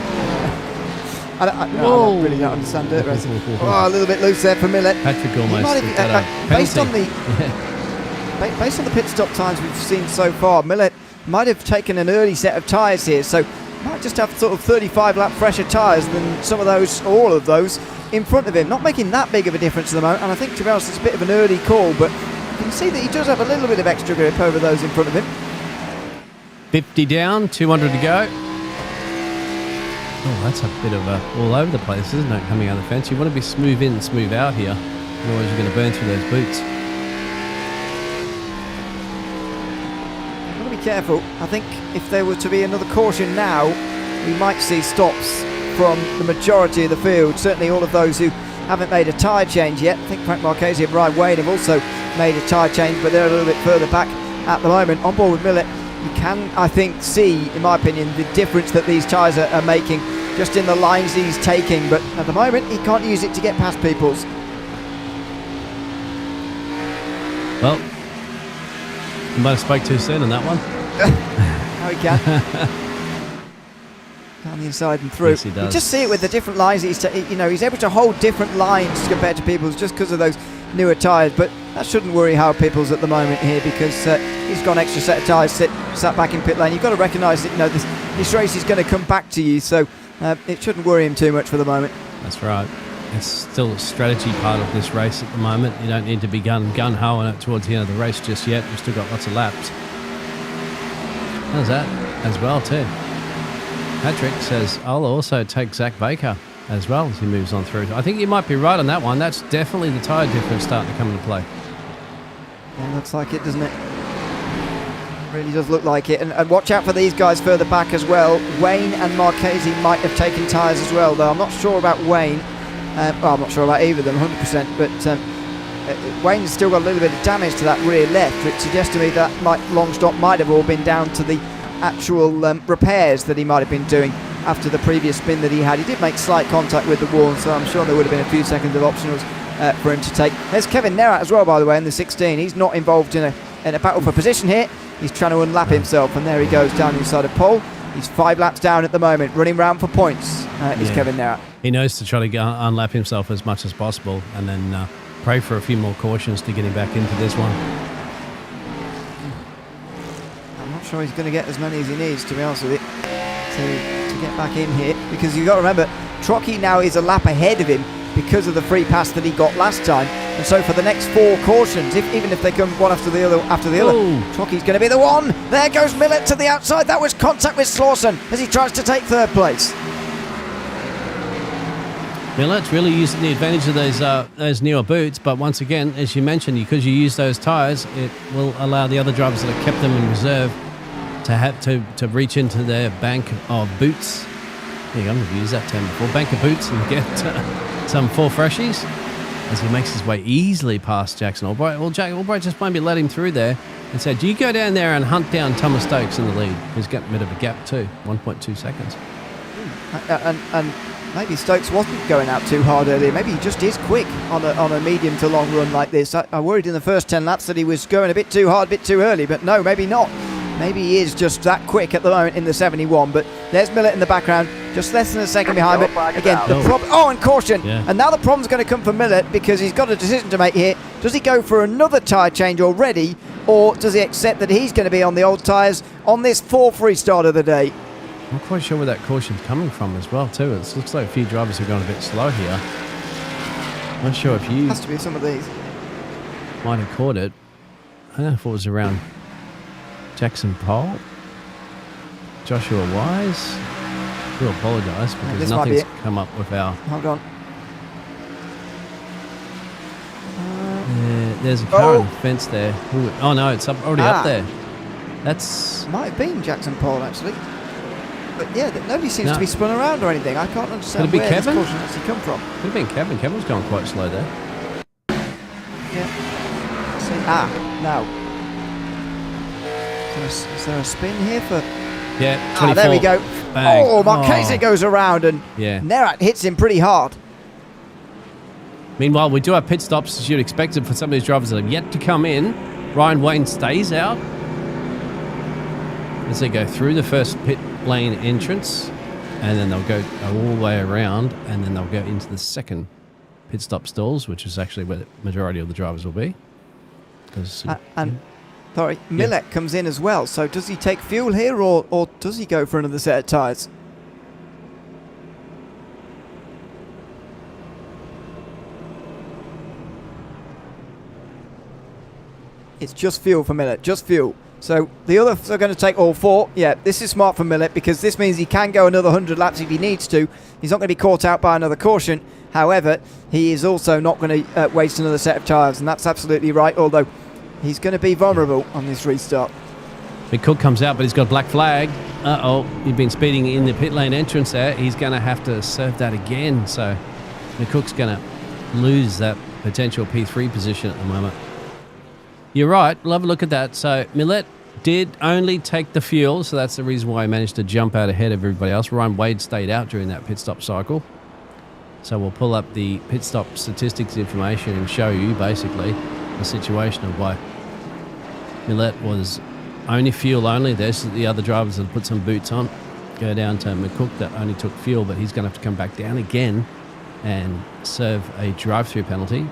Speaker 2: I don't really don't understand dirt racing. Oh, a little bit loose there for Millett.
Speaker 3: Patrick almost.
Speaker 2: Based on the pit stop times we've seen so far, Millett might have taken an early set of tyres here, so might just have sort of 35 lap fresher tyres than some of those, or all of those, in front of him. Not making that big of a difference at the moment, and I think, to be honest, it's a bit of an early call, but you can see that he does have a little bit of extra grip over those in front of him.
Speaker 3: 50 down, 200 to go. Oh, that's a bit of a all over the place, isn't it, coming out of the fence? You want to be smooth in, smooth out here, otherwise you're going to burn through those boots.
Speaker 2: Got to be careful. I think if there were to be another caution now, we might see stops from the majority of the field. Certainly all of those who haven't made a tyre change yet. I think Frank Marchese and Brian Wayne have also made a tyre change, but they're a little bit further back at the moment. On board with Millett, you can, I think, see, in my opinion, the difference that these tyres are making just in the lines he's taking, but at the moment he can't use it to get past people's.
Speaker 3: Well, you might have spoke too soon on that one.
Speaker 2: How he can. Down the inside and through.
Speaker 3: Yes, he does.
Speaker 2: You just see it with the different lines he's he's able to hold different lines compared to Peoples just because of those newer tyres, but that shouldn't worry Howard Peoples at the moment here, because he's got an extra set of tyres sat back in pit lane. You've got to recognise that this race is going to come back to you, so it shouldn't worry him too much for the moment.
Speaker 3: That's right. It's still a strategy part of this race at the moment. You don't need to be gun-ho on it towards the end of the race just yet. We've still got lots of laps. How's that as well too? Patrick says, I'll also take Zach Baker as well as he moves on through. I think you might be right on that one. That's definitely the tyre difference starting to come into play.
Speaker 2: Yeah, looks like it, doesn't it? Really does look like it. And watch out for these guys further back as well. Wayne and Marchese might have taken tyres as well, though I'm not sure about Wayne. I'm not sure about either of them 100%, but Wayne's still got a little bit of damage to that rear left, which suggests to me that long stop might have all been down to the actual repairs that he might have been doing after the previous spin that he had. He did make slight contact with the wall, so I'm sure there would have been a few seconds of optionals for him to take. There's Kevin Nerat as well, by the way, in the 16. He's not involved in a battle for position here. He's trying to unlap himself, and there he goes down inside of pole. He's 5 laps down at the moment, running round for points, is Kevin Nerat.
Speaker 3: He knows to try to unlap himself as much as possible, and then pray for a few more cautions to get him back into this one.
Speaker 2: I'm not sure he's going to get as many as he needs, to be honest with you, to get back in here, because you've got to remember, Trocky now is a lap ahead of him because of the free pass that he got last time, and so for the next 4 cautions, even if they come one after the other, Trocky's going to be the one. There goes Millett to the outside. That was contact with Slauson as he tries to take 3rd place.
Speaker 3: Millett's really using the advantage of those newer boots, but once again, as you mentioned, because you use those tyres, it will allow the other drivers that have kept them in reserve to have to reach into their bank of boots. There you go, I've used that term before. Bank of boots, and get some 4 freshies as he makes his way easily past Jackson Albright. Well, Jack Albright just maybe let him through there and said, you go down there and hunt down Thomas Stokes in the lead. He's got a bit of a gap too, 1.2 seconds.
Speaker 2: And maybe Stokes wasn't going out too hard earlier. Maybe he just is quick on a medium to long run like this. I worried in the first 10 laps that he was going a bit too hard, a bit too early, but no, maybe not. Maybe he is just that quick at the moment in the 71, but there's Millett in the background, just less than a second behind. But again, the problem. Oh, and caution!
Speaker 3: Yeah.
Speaker 2: And now the problem's going to come for Millett because he's got a decision to make here. Does he go for another tyre change already, or does he accept that he's going to be on the old tyres on this fourth restart of the day?
Speaker 3: I'm not quite sure where that caution's coming from as well, too. It looks like a few drivers have gone a bit slow here. Not sure if you
Speaker 2: Has to be some of these.
Speaker 3: might have caught it. I don't know if it was around Jackson Pole, Joshua Wise. I do apologise because
Speaker 2: this might be
Speaker 3: nothing's
Speaker 2: it.
Speaker 3: come up with our.
Speaker 2: Hold on.
Speaker 3: There's a car on the fence there. Ooh, oh no, it's already up there. That's
Speaker 2: Might have been Jackson Pole actually. But yeah, nobody seems
Speaker 3: No.
Speaker 2: to be spun around or anything. I can't understand
Speaker 3: Could it be
Speaker 2: where
Speaker 3: Kevin?
Speaker 2: this caution actually come from.
Speaker 3: could have been Kevin. Kevin was going quite slow there.
Speaker 2: Yeah. Now. Is there a spin here for...
Speaker 3: Yeah, 24.
Speaker 2: there we go.
Speaker 3: Bang.
Speaker 2: Oh, Marchese goes around and
Speaker 3: Yeah.
Speaker 2: Nerat hits him pretty hard.
Speaker 3: Meanwhile, we do have pit stops as you'd expect it for some of these drivers that have yet to come in. Ryan Wayne stays out as they go through the first pit lane entrance, and then they'll go all the way around, and then they'll go into the second pit stop stalls, which is actually where the majority of the drivers will be.
Speaker 2: Sorry, Millett comes in as well. So does he take fuel here or does he go for another set of tyres? It's just fuel for Millett, just fuel. So the others are going to take all four. Yeah, this is smart for Millett because this means he can go another 100 laps if he needs to. He's not going to be caught out by another caution. However, he is also not going to waste another set of tyres, and that's absolutely right, although he's going to be vulnerable on this restart.
Speaker 3: McCook comes out, but he's got a black flag. Uh-oh, he'd been speeding in the pit lane entrance there. He's going to have to serve that again, so McCook's going to lose that potential P3 position at the moment. You're right. We'll have a look at that. So Millett did only take the fuel, so that's the reason why he managed to jump out ahead of everybody else. Ryan Wade stayed out during that pit stop cycle. So we'll pull up the pit stop statistics information and show you basically the situation of why Millett was only fuel only. There's the other drivers that put some boots on. Go down to McCook that only took fuel, but he's going to have to come back down again and serve a drive-through penalty.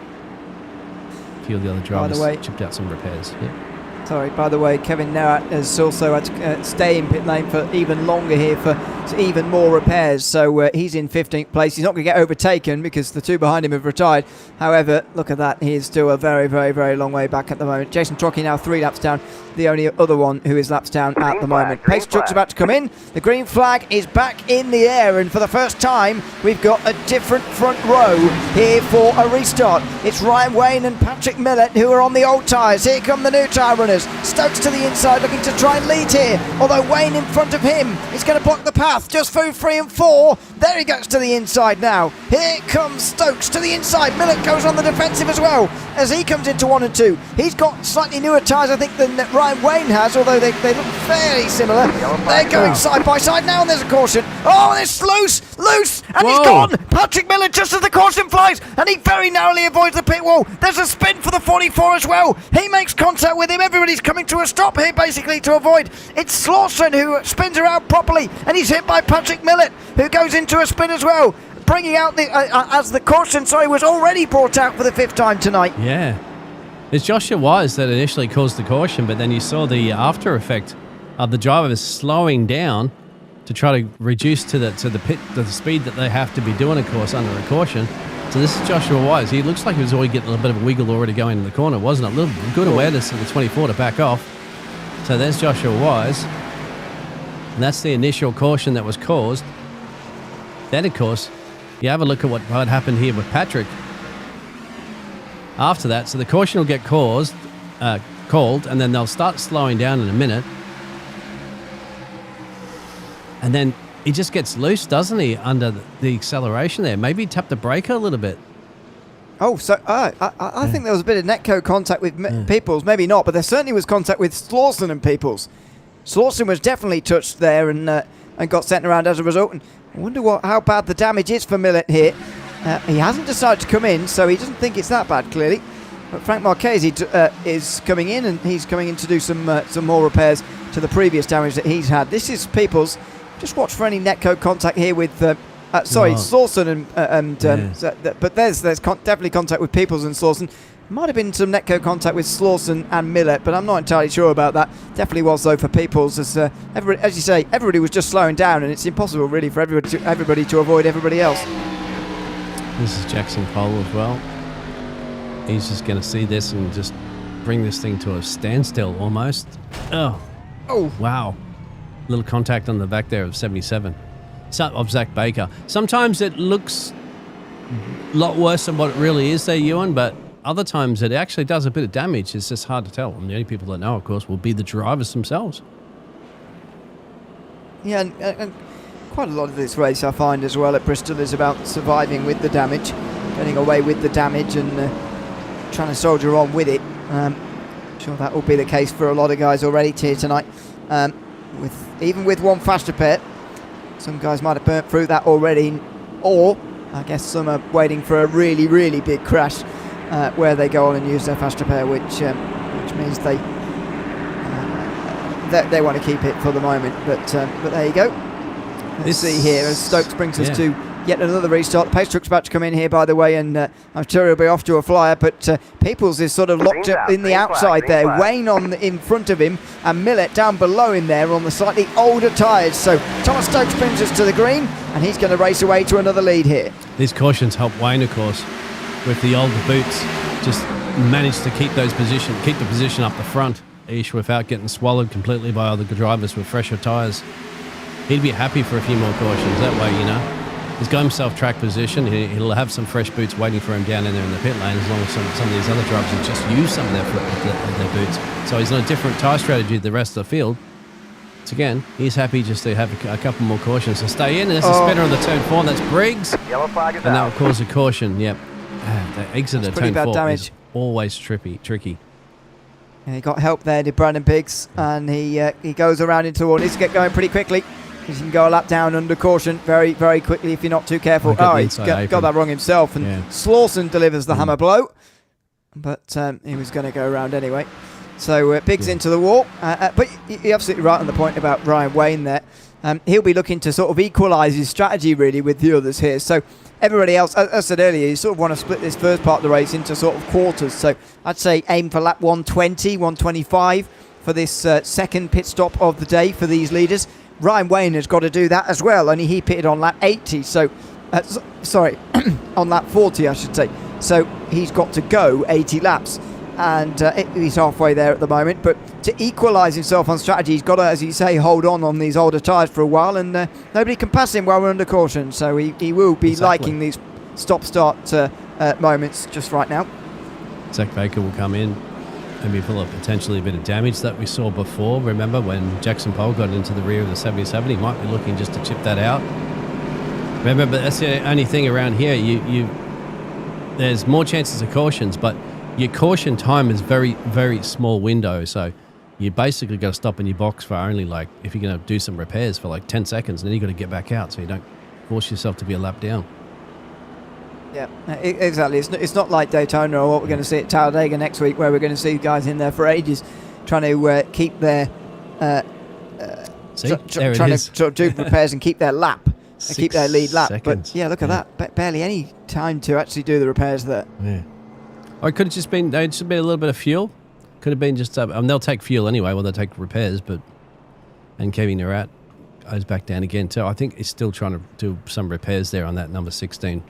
Speaker 3: A few of the other drivers chipped out some repairs. Yeah.
Speaker 2: Sorry, by the way, Kevin Nerat has also had to stay in pit lane for even longer here for even more repairs. So he's in 15th place. He's not going to get overtaken because the two behind him have retired. However, look at that. He is still a very, very, very long way back at the moment. Jason Trocchi now 3 laps down. The only other one who is laps down at the moment. Pace truck's about to come in. The green flag is back in the air, and for the first time, we've got a different front row here for a restart. It's Ryan Wayne and Patrick Millett who are on the old tyres. Here come the new tyre runners. Stokes to the inside looking to try and lead here, although Wayne in front of him is going to block the path just through 3 and 4. There he goes to the inside now. Here comes Stokes to the inside. Millett goes on the defensive as well as he comes into 1 and 2. He's got slightly newer tyres, I think, than Ryan Wayne has, although they look fairly similar. They're going side by side now, and there's a caution. Oh, it's loose, and he's gone. Patrick Millett just as the caution flies, and he very narrowly avoids the pit wall. There's a spin for the 44 as well. He makes contact with him. Everybody's coming to a stop here, basically, to avoid. It's Slauson who spins around properly, and he's hit by Patrick Millett, who goes into a spin as well, bringing out the as the caution was already brought out for the 5th time tonight.
Speaker 3: Yeah. It's Joshua Wise that initially caused the caution, but then you saw the after effect of the drivers slowing down to try to reduce to the speed that they have to be doing, of course, under a caution. So this is Joshua Wise. He looks like he was already getting a little bit of a wiggle already going in the corner, wasn't it? A little good awareness of the 24 to back off. So there's Joshua Wise. And that's the initial caution that was caused. Then, of course, you have a look at what happened here with Patrick. After that, so the caution will get called, and then they'll start slowing down in a minute. And then he just gets loose, doesn't he, under the acceleration there? Maybe he tapped the brake a little bit.
Speaker 2: Oh, so I think there was a bit of netco contact with Peoples. Maybe not, but there certainly was contact with Slauson and Peoples. Slauson was definitely touched there, and and got sent around as a result. And I wonder how bad the damage is for Millet here. He hasn't decided to come in, so he doesn't think it's that bad, clearly. But Frank Marchese is coming in, and he's coming in to do some more repairs to the previous damage that he's had. This is Peoples. Just watch for any netcode contact here with Slawson but there's definitely contact with Peoples and Slawson. Might have been some netcode contact with Slawson and Millet, but I'm not entirely sure about that. Definitely was though for Peoples, as you say, everybody was just slowing down, and it's impossible really for everybody to avoid everybody else.
Speaker 3: This is Jackson Cole as well. He's just going to see this and just bring this thing to a standstill almost. Oh, wow. Little contact on the back there of 77. Of Zach Baker. Sometimes it looks a lot worse than what it really is there, Ewan, but other times it actually does a bit of damage. It's just hard to tell. And the only people that know, of course, will be the drivers themselves.
Speaker 2: Yeah, and quite a lot of this race I find as well at Bristol is about surviving with the damage, getting away with the damage and trying to soldier on with it. I'm sure that will be the case for a lot of guys already here tonight. Even with one fast repair, some guys might have burnt through that already, or I guess some are waiting for a really, really big crash where they go on and use their fast repair, which means they want to keep it for the moment. But there you go. Let's see here as Stokes brings us to yet another restart. The pace truck's about to come in here, by the way, and I'm sure he'll be off to a flyer, but Peoples is sort of locked up in the outside there. Wayne in front of him, and Millet down below him there on the slightly older tyres. So Thomas Stokes brings us to the green, and he's going to race away to another lead here.
Speaker 3: These cautions help Wayne, of course, with the older boots. Just managed to keep the position up the front, without getting swallowed completely by other drivers with fresher tyres. He'd be happy for a few more cautions. That way, he's got himself track position. He'll have some fresh boots waiting for him down in there in the pit lane, as long as some of these other drivers have just used some of their boots. So he's on a different tyre strategy to the rest of the field. So again, he's happy just to have a couple more cautions to stay in. There's a spinner on the turn 4, and that's Briggs.
Speaker 4: Yellow flag is
Speaker 3: and that will cause a caution. Yep. The exit of turn 4
Speaker 2: damage.
Speaker 3: is always tricky.
Speaker 2: Yeah, he got help there, did Brandon Biggs, and he goes around into the wall. Needs to get going pretty quickly. He can go a lap down under caution very, very quickly if you're not too careful. He's got that wrong himself, and Slawson delivers the hammer blow, but he was going to go around anyway. So Biggs into the wall, but you're absolutely right on the point about Brian Wayne there. He'll be looking to sort of equalise his strategy really with the others here. So everybody else, as I said earlier, you sort of want to split this first part of the race into sort of quarters. So I'd say aim for lap 120, 125 for this second pit stop of the day for these leaders. Ryan Wayne has got to do that as well, only he pitted on lap 80, so on lap 40 I should say. So he's got to go 80 laps, and he's halfway there at the moment. But to equalise himself on strategy, he's got to, as you say, hold on these older tyres for a while, and nobody can pass him while we're under caution, so he will be liking these stop-start moments just right now.
Speaker 3: Zach Baker will come in. Maybe full of potentially a bit of damage that we saw before. Remember when Jackson Pole got into the rear of the 77, he might be looking just to chip that out. Remember, but that's the only thing around here. There's more chances of cautions, but your caution time is very, very small window. So you basically got to stop in your box for only if you're going to do some repairs for 10 seconds, and then you got to get back out so you don't force yourself to be a lap down.
Speaker 2: Yeah, exactly. It's not like Daytona or what we're going to see at Talladega next week, where we're going to see guys in there for ages trying to keep their trying to sort of do repairs and keep their lap, keep their lead lap.
Speaker 3: Seconds.
Speaker 2: But yeah, look at that. Barely any time to actually do the repairs there.
Speaker 3: Yeah. Or it could have just been a little bit of fuel. Could have been just they'll take fuel anyway when they take repairs, and Kevin Nerat goes back down again too. I think he's still trying to do some repairs there on that number 16.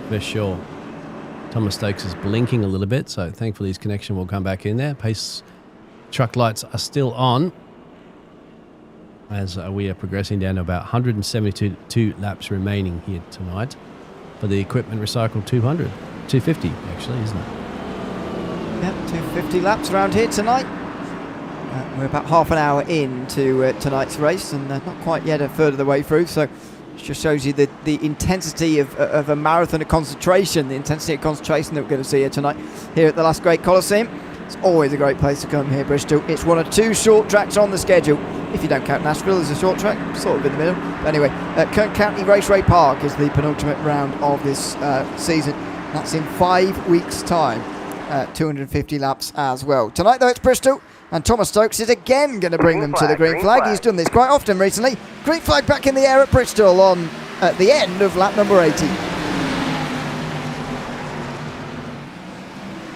Speaker 3: For sure. Thomas Stokes is blinking a little bit, so thankfully his connection will come back in there. Pace truck lights are still on as we are progressing down to about 172 laps remaining here tonight for the equipment recycled 250 actually, isn't it?
Speaker 2: Yeah, 250 laps around here tonight. We're about half an hour into tonight's race, and not quite yet a third of the way through, so it just shows you the intensity of a marathon of concentration, the intensity of concentration that we're going to see here tonight, here at the Last Great Coliseum. It's always a great place to come here, Bristol. It's one of two short tracks on the schedule. if you don't count Nashville as a short track, sort of in the middle. But anyway, Kern County Raceway Park is the penultimate round of this season. That's in 5 weeks' time. 250 laps as well. Tonight, though, it's Bristol, and Thomas Stokes is again going to bring them to the green flag. He's done this quite often recently. Green flag back in the air at Bristol at the end of lap number 80.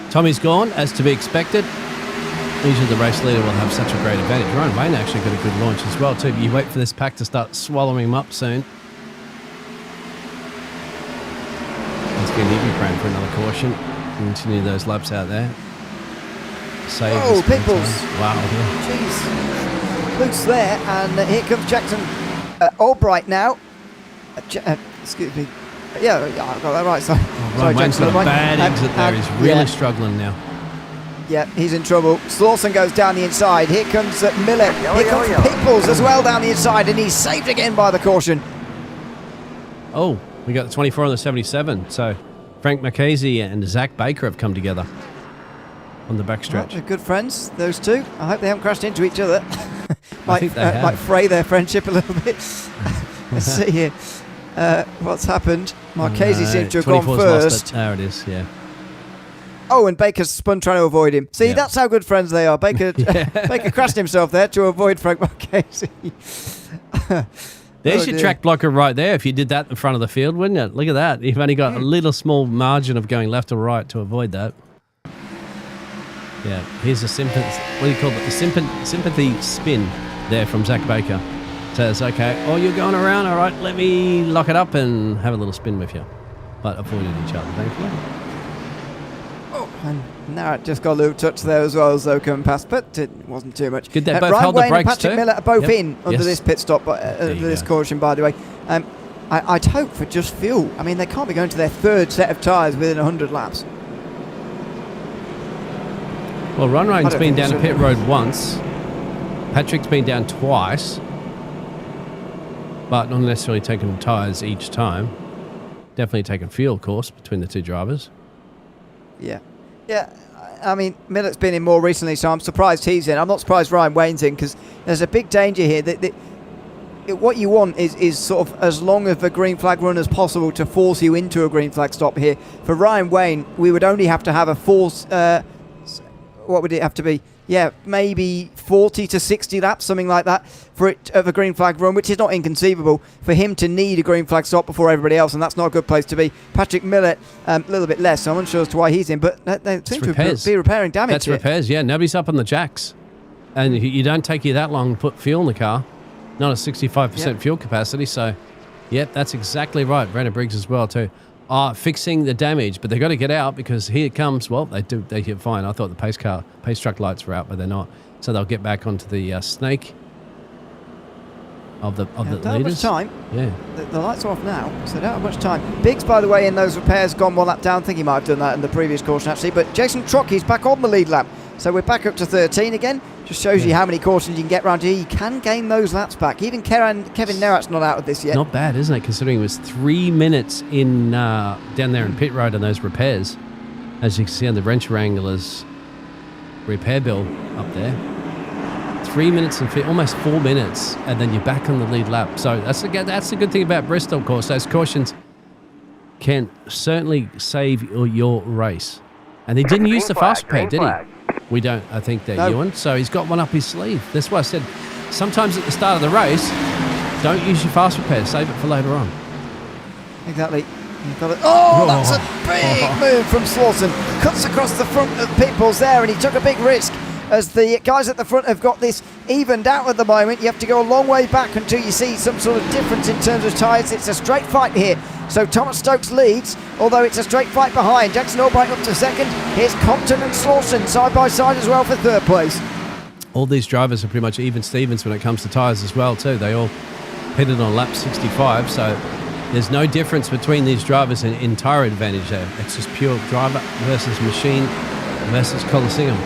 Speaker 3: Tommy's gone, as to be expected. Usually the race leader will have such a great advantage. Ryan Wayne actually got a good launch as well, too. But you wait for this pack to start swallowing him up soon. Let's get Evie praying for another caution. Continue those laps out there. Save.
Speaker 2: Oh, Peoples.
Speaker 3: Wow.
Speaker 2: Jeez. Loose there, and here comes Jackson Albright now. Excuse me. Yeah, I got that right. Sorry,
Speaker 3: Ryan Wayne's got a bad exit there. He's really struggling now.
Speaker 2: Yeah, he's in trouble. Slawson goes down the inside. Here comes Miller. Here comes Peoples as well down the inside, and he's saved again by the caution.
Speaker 3: Oh, we got the 24 on the 77. So Frank Marchese and Zach Baker have come together on the backstretch.
Speaker 2: Well, they're good friends, those two. I hope they haven't crashed into each other.
Speaker 3: I think they have.
Speaker 2: Might fray their friendship a little bit. Let's see here. What's happened? Marchese seems to have gone first.
Speaker 3: There it is, yeah.
Speaker 2: Oh, and Baker's spun trying to avoid him. See, that's how good friends they are. Baker crashed himself there to avoid Frank Marchese.
Speaker 3: There's your track blocker right there. If you did that in front of the field, wouldn't it? Look at that. You've only got a little small margin of going left or right to avoid that. Yeah, here's a sympathy. What do you call it? The sympathy spin there from Zach Baker. Says, okay, oh, you're going around. All right, let me lock it up and have a little spin with you. But avoided each other, thankfully.
Speaker 2: And now it just got a little touch there as well as though coming past, but it wasn't too much.
Speaker 3: Good, they both
Speaker 2: Ryan
Speaker 3: held the
Speaker 2: Wayne and
Speaker 3: brakes
Speaker 2: Patrick
Speaker 3: too.
Speaker 2: Miller are both in under this pit stop, under this caution, by the way. I'd hope for just fuel. I mean, they can't be going to their third set of tyres within 100 laps.
Speaker 3: Well, Ron Ryan's been down a pit road once. Patrick's been down twice, but not necessarily taking tyres each time. Definitely taking fuel, of course, between the two drivers.
Speaker 2: Yeah. Yeah, I mean, Millet's been in more recently, so I'm surprised he's in. I'm not surprised Ryan Wayne's in, because there's a big danger here. What you want is sort of as long of a green flag run as possible to force you into a green flag stop here. For Ryan Wayne, we would only have to have a force... what would it have to be? Yeah, maybe 40 to 60 laps, something like that, for it of a green flag run, which is not inconceivable for him to need a green flag stop before everybody else, and that's not a good place to be. Patrick Millett, a little bit less, so I'm unsure as to why he's in, but they seem to be repairing damage.
Speaker 3: That's repairs, yeah. Nobody's up on the jacks, and you don't take you that long to put fuel in the car, not a 65% fuel capacity, so, yep, that's exactly right. Brendan Briggs as well, too. Fixing the damage, but they've got to get out because here it comes. Well, they hit fine. I thought the pace truck lights were out, but they're not. So they'll get back onto the snake of the leaders.
Speaker 2: Don't have much time.
Speaker 3: Yeah.
Speaker 2: The lights are off now, so don't have much time. Biggs, by the way, in those repairs, gone one lap down. I think he might have done that in the previous caution, actually. But Jason Trocky's back on the lead lap. So we're back up to 13 again. Just shows you how many cautions you can get around here. You can gain those laps back. Even Kevin Nerat's not out of this yet.
Speaker 3: Not bad, isn't it? Considering it was 3 minutes in down there in pit road on those repairs. As you can see on the wrench wrangler's repair bill up there. 3 minutes and almost 4 minutes, and then you're back on the lead lap. So that's the good thing about Bristol, of course. Those cautions can certainly save your race. And he didn't use the fast repair, did he? We don't, I think, Ewan. So he's got one up his sleeve. That's why I said sometimes at the start of the race, don't use your fast repair. Save it for later on.
Speaker 2: Exactly. You've got it. Oh, that's a big move from Slawson. Cuts across the front of Peoples there, and he took a big risk. As the guys at the front have got this evened out at the moment, you have to go a long way back until you see some sort of difference in terms of tyres. It's a straight fight here. So Thomas Stokes leads, although it's a straight fight behind. Jackson Albright up to second. Here's Compton and Slawson side by side as well for third place.
Speaker 3: All these drivers are pretty much even Stevens when it comes to tyres as well too. They all pitted on lap 65, so there's no difference between these drivers in tyre advantage there. It's just pure driver versus machine versus Coliseum.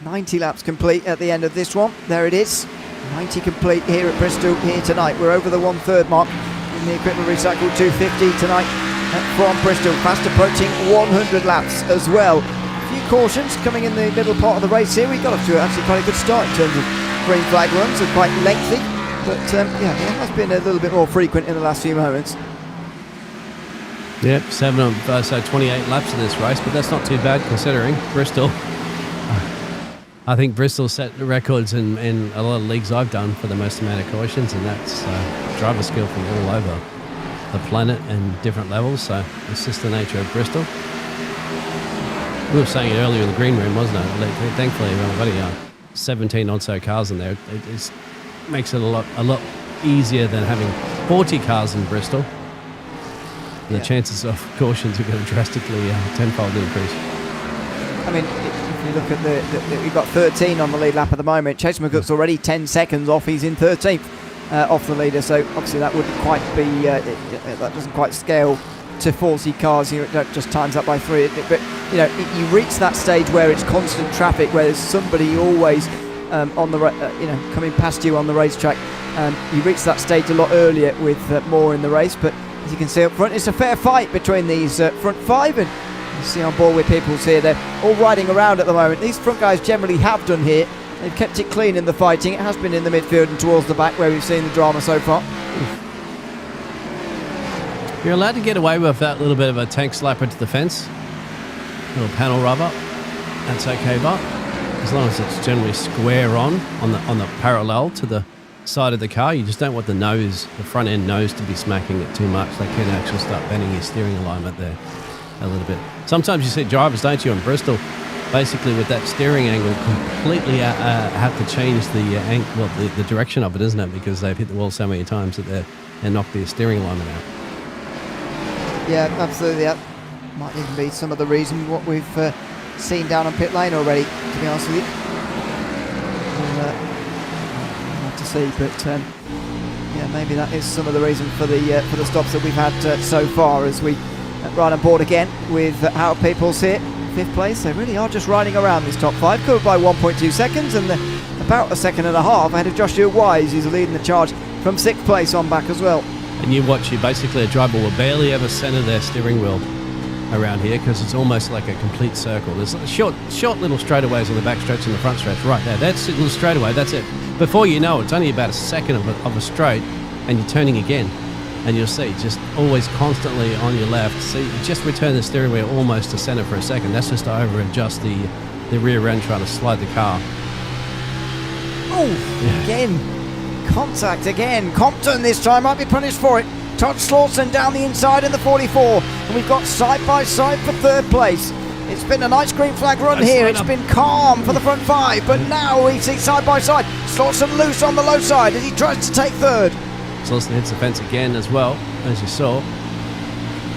Speaker 2: 90 laps complete at the end of this one. There it is. 90 complete here at Bristol here tonight. We're over the 1/3 mark in the equipment recycle 250 tonight from Bristol. Fast approaching 100 laps as well. A few cautions coming in the middle part of the race here. We got off to actually quite a good start in terms of green flag runs. They're quite lengthy, but yeah, it has been a little bit more frequent in the last few moments.
Speaker 3: Yep, 28 laps of this race, but that's not too bad considering Bristol. I think Bristol set the records in a lot of leagues I've done for the most amount of cautions, and that's driver skill from all over the planet and different levels, so it's just the nature of Bristol. We were saying it earlier in the green room, wasn't it? Thankfully, we've only 17 odd so cars in there. It makes it a lot easier than having 40 cars in Bristol. The chances of cautions are going to drastically tenfold increase.
Speaker 2: I mean, if you look at we've got 13 on the lead lap at the moment. Chase McCook's already 10 seconds off. He's in 13th off the leader, so obviously that wouldn't quite be, that doesn't quite scale to 40 cars. That just times up by 3. But you reach that stage where it's constant traffic, where there's somebody always on the coming past you on the racetrack. You reach that stage a lot earlier with more in the race, but as you can see up front, it's a fair fight between these front 5, and you see on board with people's here, they're all riding around at the moment. These front guys generally have done here. They've kept it clean in the fighting. It has been in the midfield and towards the back where we've seen the drama so far.
Speaker 3: You're allowed to get away with that little bit of a tank slapper to the fence, little panel rubber. That's okay, but as long as it's generally square on the parallel to the side of the car, you just don't want the front end nose to be smacking it too much. They can actually start bending your steering alignment there a little bit. Sometimes you see drivers, don't you, in Bristol, basically with that steering angle completely have to change the direction of it, isn't it? Because they've hit the wall so many times that they knock their steering alignment out.
Speaker 2: Yeah, absolutely. That might even be some of the reason what we've seen down on pit lane already, to be honest with you. We'll have to see, but yeah, maybe that is some of the reason for the stops that we've had so far, as we ride on board again with Howard Peoples here, 5th place. They really are just riding around this top 5, covered by 1.2 seconds, and about a second and a half ahead of Joshua Wise, who's leading the charge from 6th place on back as well. And
Speaker 3: basically a driver will barely ever centre their steering wheel around here, because it's almost like a complete circle. There's short little straightaways on the back stretch and the front stretch right there. That's a little straightaway, that's it. Before you know it, it's only about a second of a straight, and you're turning again. And you'll see, just always constantly on your left. See, just return the steering wheel almost to centre for a second. That's just to over-adjust the rear end, trying to slide the car.
Speaker 2: Oh, yeah. Again. Contact again. Compton this time might be punished for it. Todd Slauson down the inside in the 44. And we've got side by side for 3rd place. It's been a nice green flag run here. It's been calm for the front 5, but now we see side by side. Slauson loose on the low side as he tries to take 3rd.
Speaker 3: Slauson hits the fence again as well, as you saw,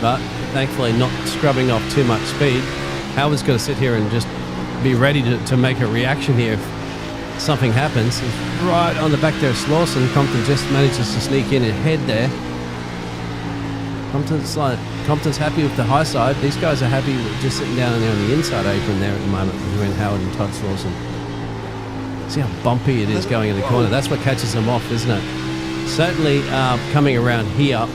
Speaker 3: but thankfully not scrubbing off too much speed. Howard's got to sit here and just be ready to make a reaction here if something happens. He's right on the back there of Slauson. Compton just manages to sneak in ahead there. Compton's happy with the high side. These guys are happy with just sitting down there on the inside apron there at the moment between Howard and Todd Slauson. See how bumpy it is going in the corner. That's what catches them off, isn't it? Certainly coming around here out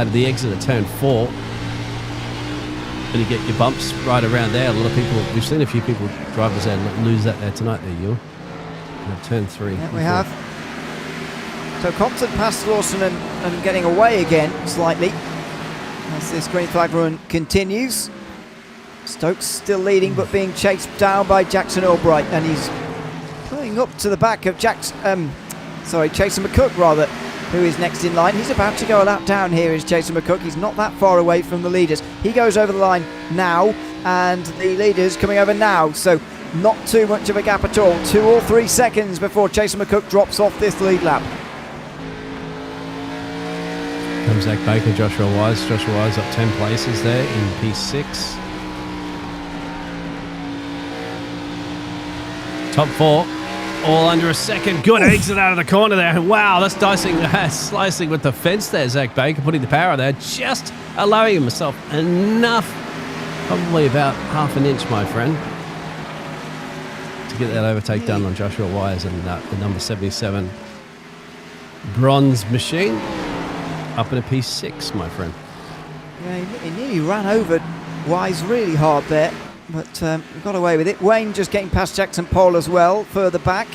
Speaker 3: of the exit of turn 4, and you get your bumps right around there. A lot of people, we've seen a few drivers there lose that there tonight there, you. Turn 3.
Speaker 2: Yeah, we have. So Compton past Slauson and getting away again slightly as this green flag run continues. Stokes still leading but being chased down by Jackson Albright, and he's pulling up to the back of Jason McCook rather, who is next in line. He's about to go a lap down here is Jason McCook. He's not that far away from the leaders. He goes over the line now, and the leaders coming over now, so not too much of a gap at all. 2 or 3 seconds before Jason McCook drops off this lead lap.
Speaker 3: Comes Zach Baker, Joshua Wise. Joshua Wise up 10 places there in P6. Top 4. All under a second. Good exit out of the corner there. Wow, that's slicing with the fence there, Zach Baker, putting the power there, just allowing himself enough, probably about half an inch, my friend, to get that overtake done on Joshua Wise and the number 77 bronze machine up in a P6, my friend.
Speaker 2: Yeah, he nearly ran over Wise really hard there, but we got away with it. Wayne just getting past Jackson Pole as well, further back.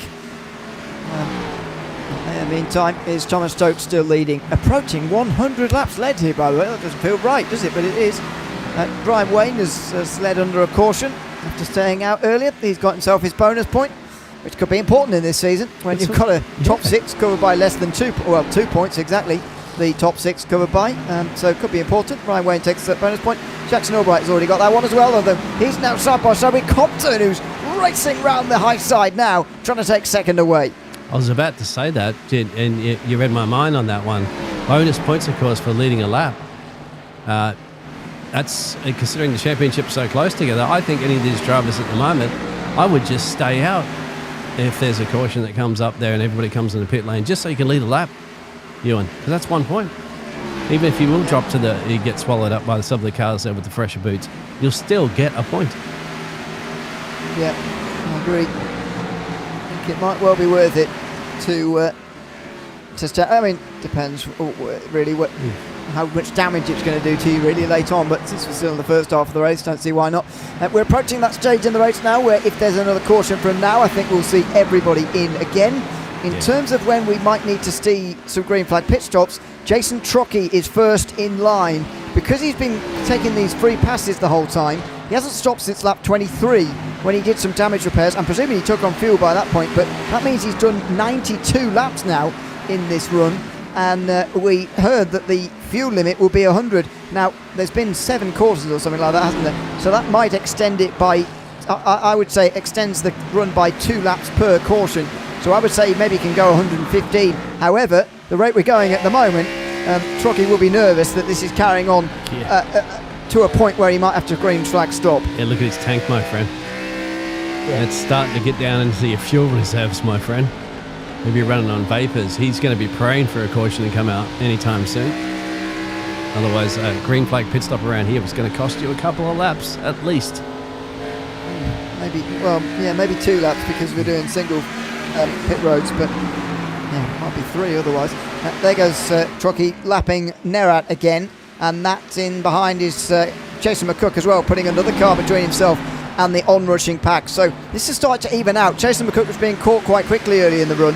Speaker 2: In the meantime, is Thomas Stokes still leading. Approaching 100 laps led here, by the way. That doesn't feel right, does it? But it is. Brian Wayne has led under a caution after staying out earlier. He's got himself his bonus point, which could be important in this season when you've got a top 6 covered by less than 2 points exactly. The top 6 covered by, so it could be important. Brian Wayne takes that bonus point. Jackson Albright's already got that one as well, although he's now side by side with Compton, who's racing round the high side now, trying to take second away.
Speaker 3: I was about to say that, and you read my mind on that one. Bonus points, of course, for leading a lap. That's considering the championship's so close together. I think any of these drivers at the moment, I would just stay out if there's a caution that comes up there and everybody comes in the pit lane, just so you can lead a lap, Ewan, because that's 1 point. Even if you will drop you get swallowed up by some of the cars there with the fresher boots, you'll still get a point.
Speaker 2: Yeah, I agree. I think it might well be worth it to stay. I mean, depends really how much damage it's going to do to you really late on, but since we're still in the first half of the race, don't see why not. We're approaching that stage in the race now where if there's another caution from now, I think we'll see everybody in again. In terms of when we might need to see some green flag pit stops, Jason Trocchi is first in line. Because he's been taking these free passes the whole time, he hasn't stopped since lap 23 when he did some damage repairs. I'm presuming he took on fuel by that point, but that means he's done 92 laps now in this run. And we heard that the fuel limit will be 100. Now, there's been 7 courses or something like that, hasn't there? So that might extend it by, I would say, extends the run by 2 laps per caution. So I would say maybe he can go 115. However, the rate we're going at the moment, Trocchi will be nervous that this is carrying on to a point where he might have to green flag stop.
Speaker 3: Yeah, look at his tank, my friend. Yeah. It's starting to get down into your fuel reserves, my friend. Maybe you're running on vapors. He's going to be praying for a caution to come out anytime soon. Otherwise, a green flag pit stop around here was going to cost you a couple of laps at least.
Speaker 2: Maybe 2 laps because we're doing single pit roads, but yeah, might be 3 otherwise. There goes Trocchi lapping Nerat again, and that in behind is Jason McCook as well, putting another car between himself and the onrushing pack. So this is starting to even out. Jason McCook was being caught quite quickly early in the run,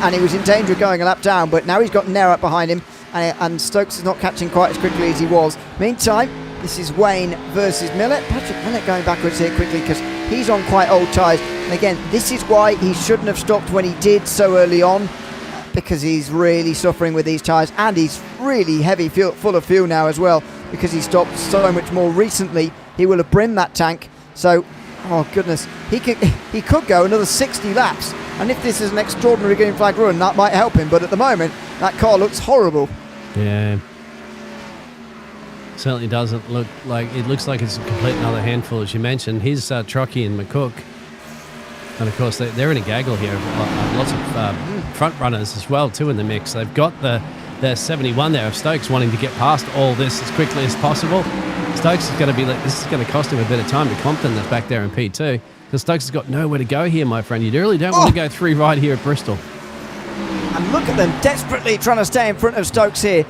Speaker 2: and he was in danger of going a lap down, but now he's got Nerat behind him, and Stokes is not catching quite as quickly as he was. Meantime, this is Wayne versus Millett. Patrick Millett going backwards here quickly because he's on quite old tyres. And again, this is why he shouldn't have stopped when he did so early on, because he's really suffering with these tyres, and he's really heavy full of fuel now as well, because he stopped so much more recently. He will have brimmed that tank. So, oh goodness, he could go another 60 laps. And if this is an extraordinary green flag run, that might help him. But at the moment, that car looks horrible.
Speaker 3: Yeah. Certainly doesn't look like, it looks like it's a complete another handful, as you mentioned. Here's Trocchi and McCook. And of course, they're in a gaggle here. Lots of front runners as well, too, in the mix. They've got the 71 there of Stokes wanting to get past all this as quickly as possible. Stokes is going to be like, this is going to cost him a bit of time to Compton that's back there in P2, because Stokes has got nowhere to go here, my friend. You really don't want to go 3 right here at Bristol.
Speaker 2: And look at them desperately trying to stay in front of Stokes here.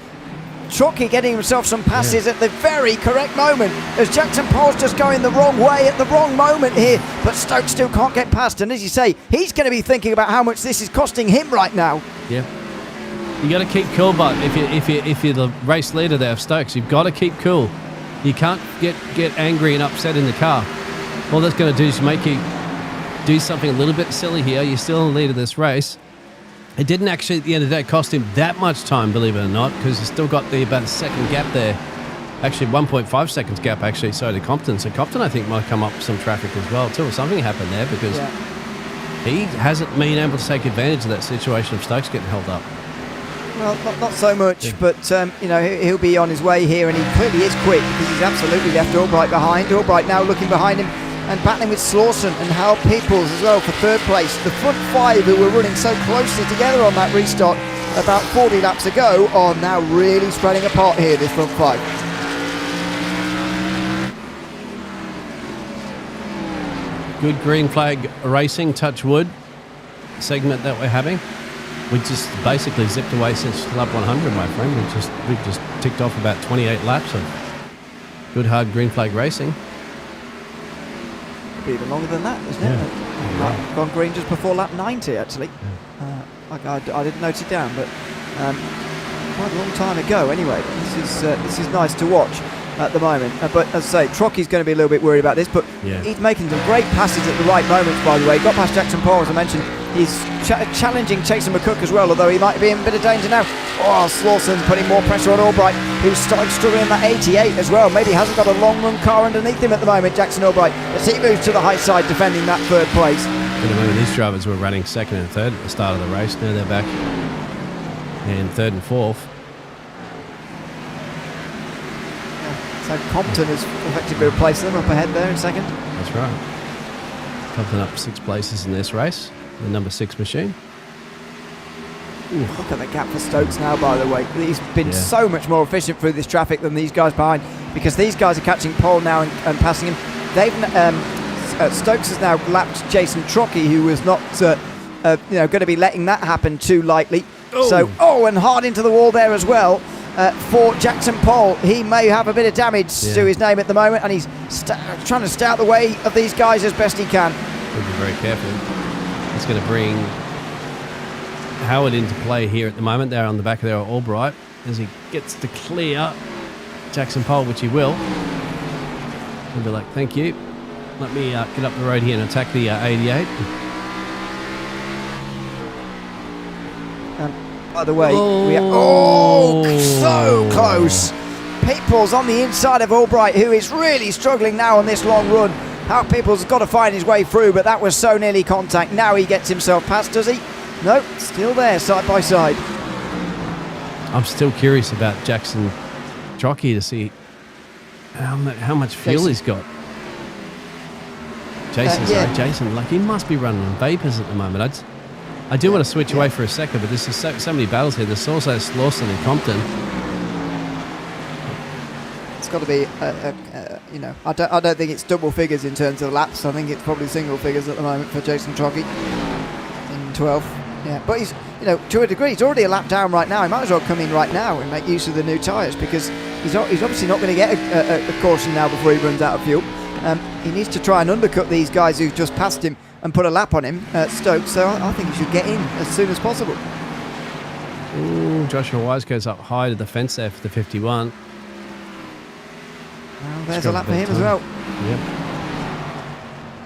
Speaker 2: Trocchi getting himself some passes at the very correct moment, as Jackson Pole's just going the wrong way at the wrong moment here, but Stokes still can't get past. And as you say, he's going to be thinking about how much this is costing him right now. Yeah.
Speaker 3: You got to keep cool, but if you're the race leader there of Stokes, you've got to keep cool. You can't get angry and upset in the car. All that's going to do is make you do something a little bit silly here. You're still in the lead of this race. It didn't actually, at the end of the day, cost him that much time, believe it or not, because he's still got about a second gap there. Actually, 1.5 seconds gap, actually, so to Compton. So Compton, I think, might come up with some traffic as well, too, or something happened there, because he hasn't been able to take advantage of that situation of Stokes getting held up.
Speaker 2: Well, not so much, but he'll be on his way here, and he clearly is quick, because he's absolutely left Albright behind. Albright now looking behind him and battling with Slawson and Hal Peoples as well for 3rd place. The front 5 who were running so closely together on that restart about 40 laps ago are now really spreading apart here, this front 5.
Speaker 3: Good green flag racing, touch wood segment that we're having. We just basically zipped away since lap 100, my friend. We've just ticked off about 28 laps of Good hard green flag racing.
Speaker 2: Could be even longer than that, isn't
Speaker 3: Yeah.
Speaker 2: it? Gone green just before lap 90, actually. I didn't note it down, but quite a long time ago. Anyway, this is nice to watch at the moment. But as I say, Trocky's going to be a little bit worried about this, but he's making some great passes at the right moments, by the way. Got past Jackson Paul, as I mentioned. He's challenging Chasen McCook as well, although he might be in a bit of danger now. Oh, Slawson putting more pressure on Albright, who's starting struggling in that 88 as well. Maybe hasn't got a long run car underneath him at the moment, Jackson Albright, as he moves to the high side defending that third place.
Speaker 3: At the moment, these drivers were running second and third at the start of the race. Now they're back in third and fourth.
Speaker 2: So Compton has effectively replaced them up ahead there in second.
Speaker 3: That's right. Compton up 6 places in this race. The number 6 machine.
Speaker 2: Look at the gap for Stokes now, by the way. He's been so much more efficient through this traffic than these guys behind, because these guys are catching pole now and passing him. They've Stokes has now lapped Jason Trockey, who was not going to be letting that happen too lightly. So, and hard into the wall there as well. For Jackson Paul, he may have a bit of damage to his name at the moment, and he's trying to stay out the way of these guys as best he can.
Speaker 3: We'll be very careful. It's going to bring Howard into play here at the moment. They're on the back of their Albright as he gets to clear Jackson Paul, which he will. He'll be like, thank you. Let me get up the road here and attack the 88.
Speaker 2: By the way, we are so close. Peoples on the inside of Albright, who is really struggling now on this long run. How Peoples has got to find his way through, but that was so nearly contact. Now he gets himself past, does he? No, still there, side by side.
Speaker 3: I'm still curious about Jackson Trockey to see how much fuel he's got. Jason, like he must be running on vapors at the moment. I do want to switch away for a second, but there's so many battles here. There's also Slawson and Compton.
Speaker 2: It's got to be, I don't think it's double figures in terms of laps. I think it's probably single figures at the moment for Jason Trockey in 12. Yeah, but he's, to a degree, he's already a lap down right now. He might as well come in right now and make use of the new tyres, because he's obviously not going to get a caution now before he runs out of fuel. He needs to try and undercut these guys who've just passed him and put a lap on him, Stokes. So I think he should get in as soon as possible.
Speaker 3: Ooh, Joshua Wise goes up high to the fence there for the 51.
Speaker 2: Well, there's a lap for him as well.
Speaker 3: Yep.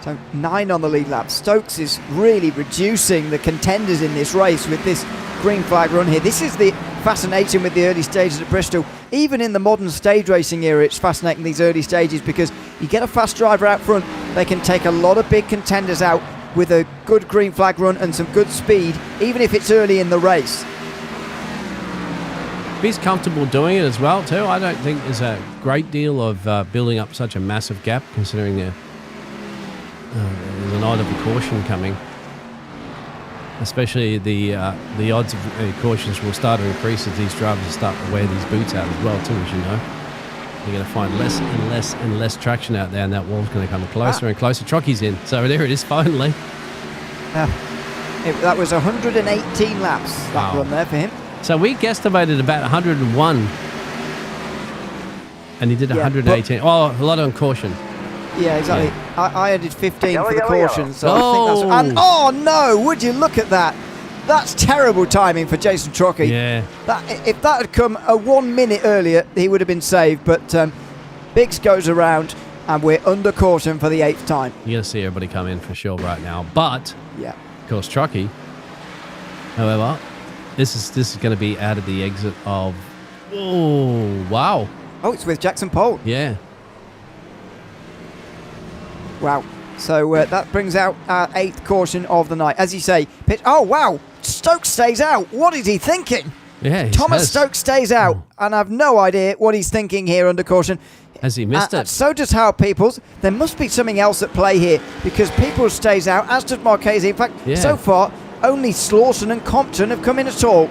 Speaker 2: So 9 on the lead lap. Stokes is really reducing the contenders in this race with this green flag run here. This is the fascinating with the early stages at Bristol. Even in the modern stage racing era, it's fascinating, these early stages, because you get a fast driver out front, they can take a lot of big contenders out with a good green flag run and some good speed, even if it's early in the race.
Speaker 3: He's comfortable doing it as well too. I don't think there's a great deal of building up such a massive gap, considering there's an odd of a caution coming. Especially the odds of cautions will start to increase as these drivers start to wear these boots out as well too, as you know. You're going to find less and less and less traction out there, and that wall's going to come closer and closer. Trockey's in, so there it is finally.
Speaker 2: That was 118 laps, that run there for him.
Speaker 3: So we guesstimated about 101, and he did 118. A lot on caution.
Speaker 2: Yeah, exactly. Yeah. I added 15 for the caution, so I think that's... And, no! Would you look at that? That's terrible timing for Jason Trockey.
Speaker 3: Yeah.
Speaker 2: If that had come 1 minute earlier, he would have been saved. But Biggs goes around, and we're under caution for the 8th time.
Speaker 3: You're going to see everybody come in for sure right now. But,
Speaker 2: yeah,
Speaker 3: of course, Trockey, however, this is going to be out of the exit of... Oh, wow.
Speaker 2: Oh, it's with Jackson Paul.
Speaker 3: Yeah.
Speaker 2: Wow. So that brings out our 8th caution of the night. As you say, pitch. Oh, wow. Stokes stays out. What is he thinking?
Speaker 3: Yeah,
Speaker 2: Thomas Stokes stays out. And I've no idea what he's thinking here under caution.
Speaker 3: Has he missed it?
Speaker 2: So does Howard Peoples. There must be something else at play here, because Peoples stays out, as does Marchese. In fact, so far, only Slawson and Compton have come in at all.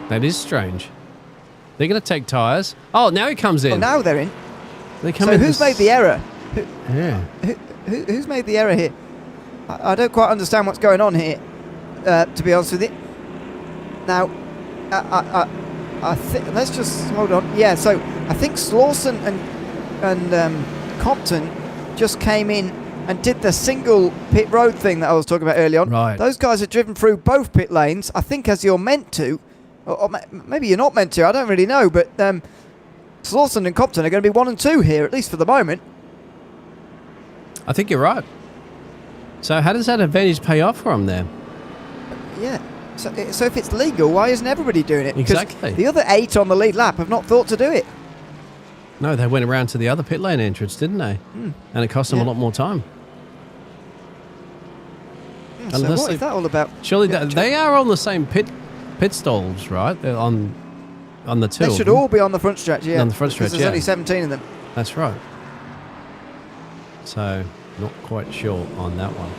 Speaker 3: That is strange. They're going to take tyres. Oh, now he comes in.
Speaker 2: Oh, now they're in.
Speaker 3: They come
Speaker 2: so
Speaker 3: in
Speaker 2: who's made the error? Who's made the error here? I don't quite understand what's going on here, to be honest with you. Now, I think let's just hold on. Yeah, so I think Slawson and Compton just came in and did the single pit road thing that I was talking about earlier on.
Speaker 3: Right.
Speaker 2: Those guys have driven through both pit lanes, I think, as you're meant to. Or maybe you're not meant to, I don't really know. But Slauson and Compton are going to be 1 and 2 here, at least for the moment.
Speaker 3: I think you're right. So how does that advantage pay off for them there?
Speaker 2: Yeah. So if it's legal, why isn't everybody doing it?
Speaker 3: Exactly.
Speaker 2: Because the other 8 on the lead lap have not thought to do it.
Speaker 3: No, they went around to the other pit lane entrance, didn't they? And it cost them a lot more time.
Speaker 2: Yeah, so what is that all about?
Speaker 3: Surely they are on the same pit stalls, right? They're on the two.
Speaker 2: They should all be on the front stretch, yeah.
Speaker 3: On the front stretch,
Speaker 2: there's only 17 of them.
Speaker 3: That's right. So, not quite sure on that one.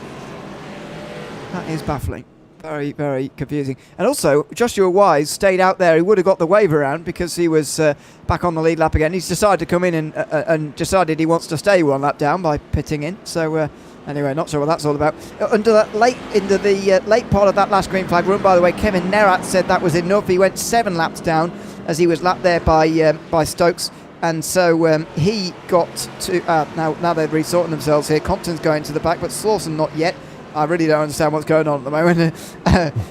Speaker 2: That is baffling. Very, very confusing. And also, Joshua Wise stayed out there. He would have got the wave around because he was back on the lead lap again. He's decided to come in and decided he wants to stay 1 lap down by pitting in. So, anyway, not sure what that's all about. Into the late part of that last green flag run, by the way, Kevin Nerat said that was enough. He went 7 laps down as he was lapped there by Stokes. And so he got to... now they're resorting themselves here. Compton's going to the back, but Slauson not yet. I really don't understand what's going on at the moment.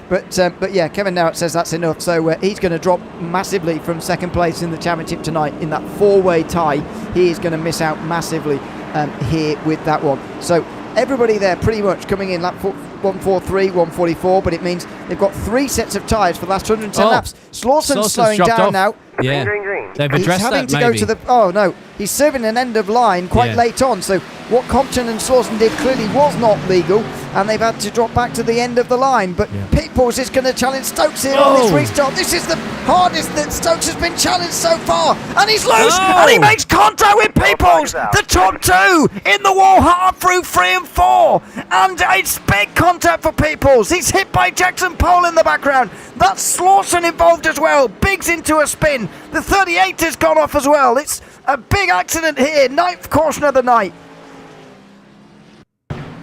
Speaker 2: But yeah, Kevin Nerat says that's enough. So he's going to drop massively from second place in the championship tonight in that 4-way tie. He is going to miss out massively here with that one. So everybody there pretty much coming in lap 143, 144, but it means they've got 3 sets of tyres for the last 110 laps. Slauson's slowing down
Speaker 3: off
Speaker 2: now.
Speaker 3: Yeah, they've addressed
Speaker 2: having
Speaker 3: that
Speaker 2: to
Speaker 3: maybe.
Speaker 2: go to the... Oh, no. He's serving an end of line quite late on. So what Compton and Slauson did clearly was not legal, and they've had to drop back to the end of the line. But Pitbulls is going to challenge Stokes here on this restart. This is the hardest that Stokes has been challenged so far. And he's loose, and he makes contact with Pitbulls. The top 2 in the wall, hard through 3 and 4. And it's big contact for Pitbulls. He's hit by Jackson Pole in the background. That's Slauson involved as well. Biggs into a spin. The 38 has gone off as well. It's a big accident here. 9th caution of the night.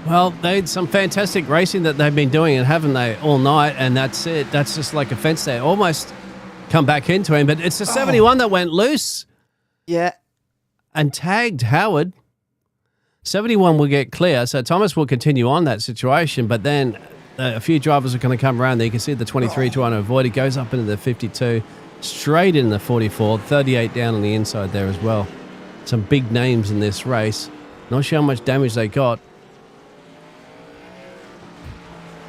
Speaker 3: Well, they had some fantastic racing that they've been doing, and haven't they, all night? And that's it. That's just like a fence there. Almost come back into him, but it's the 71 that went loose.
Speaker 2: Yeah.
Speaker 3: And tagged Howard. 71 will get clear, so Thomas will continue on that situation, but then a few drivers are going to come around there. You can see the 23 trying to avoid it. Goes up into the 52, straight in the 44, 38 down on the inside there as well. Some big names in this race. Not sure how much damage they got.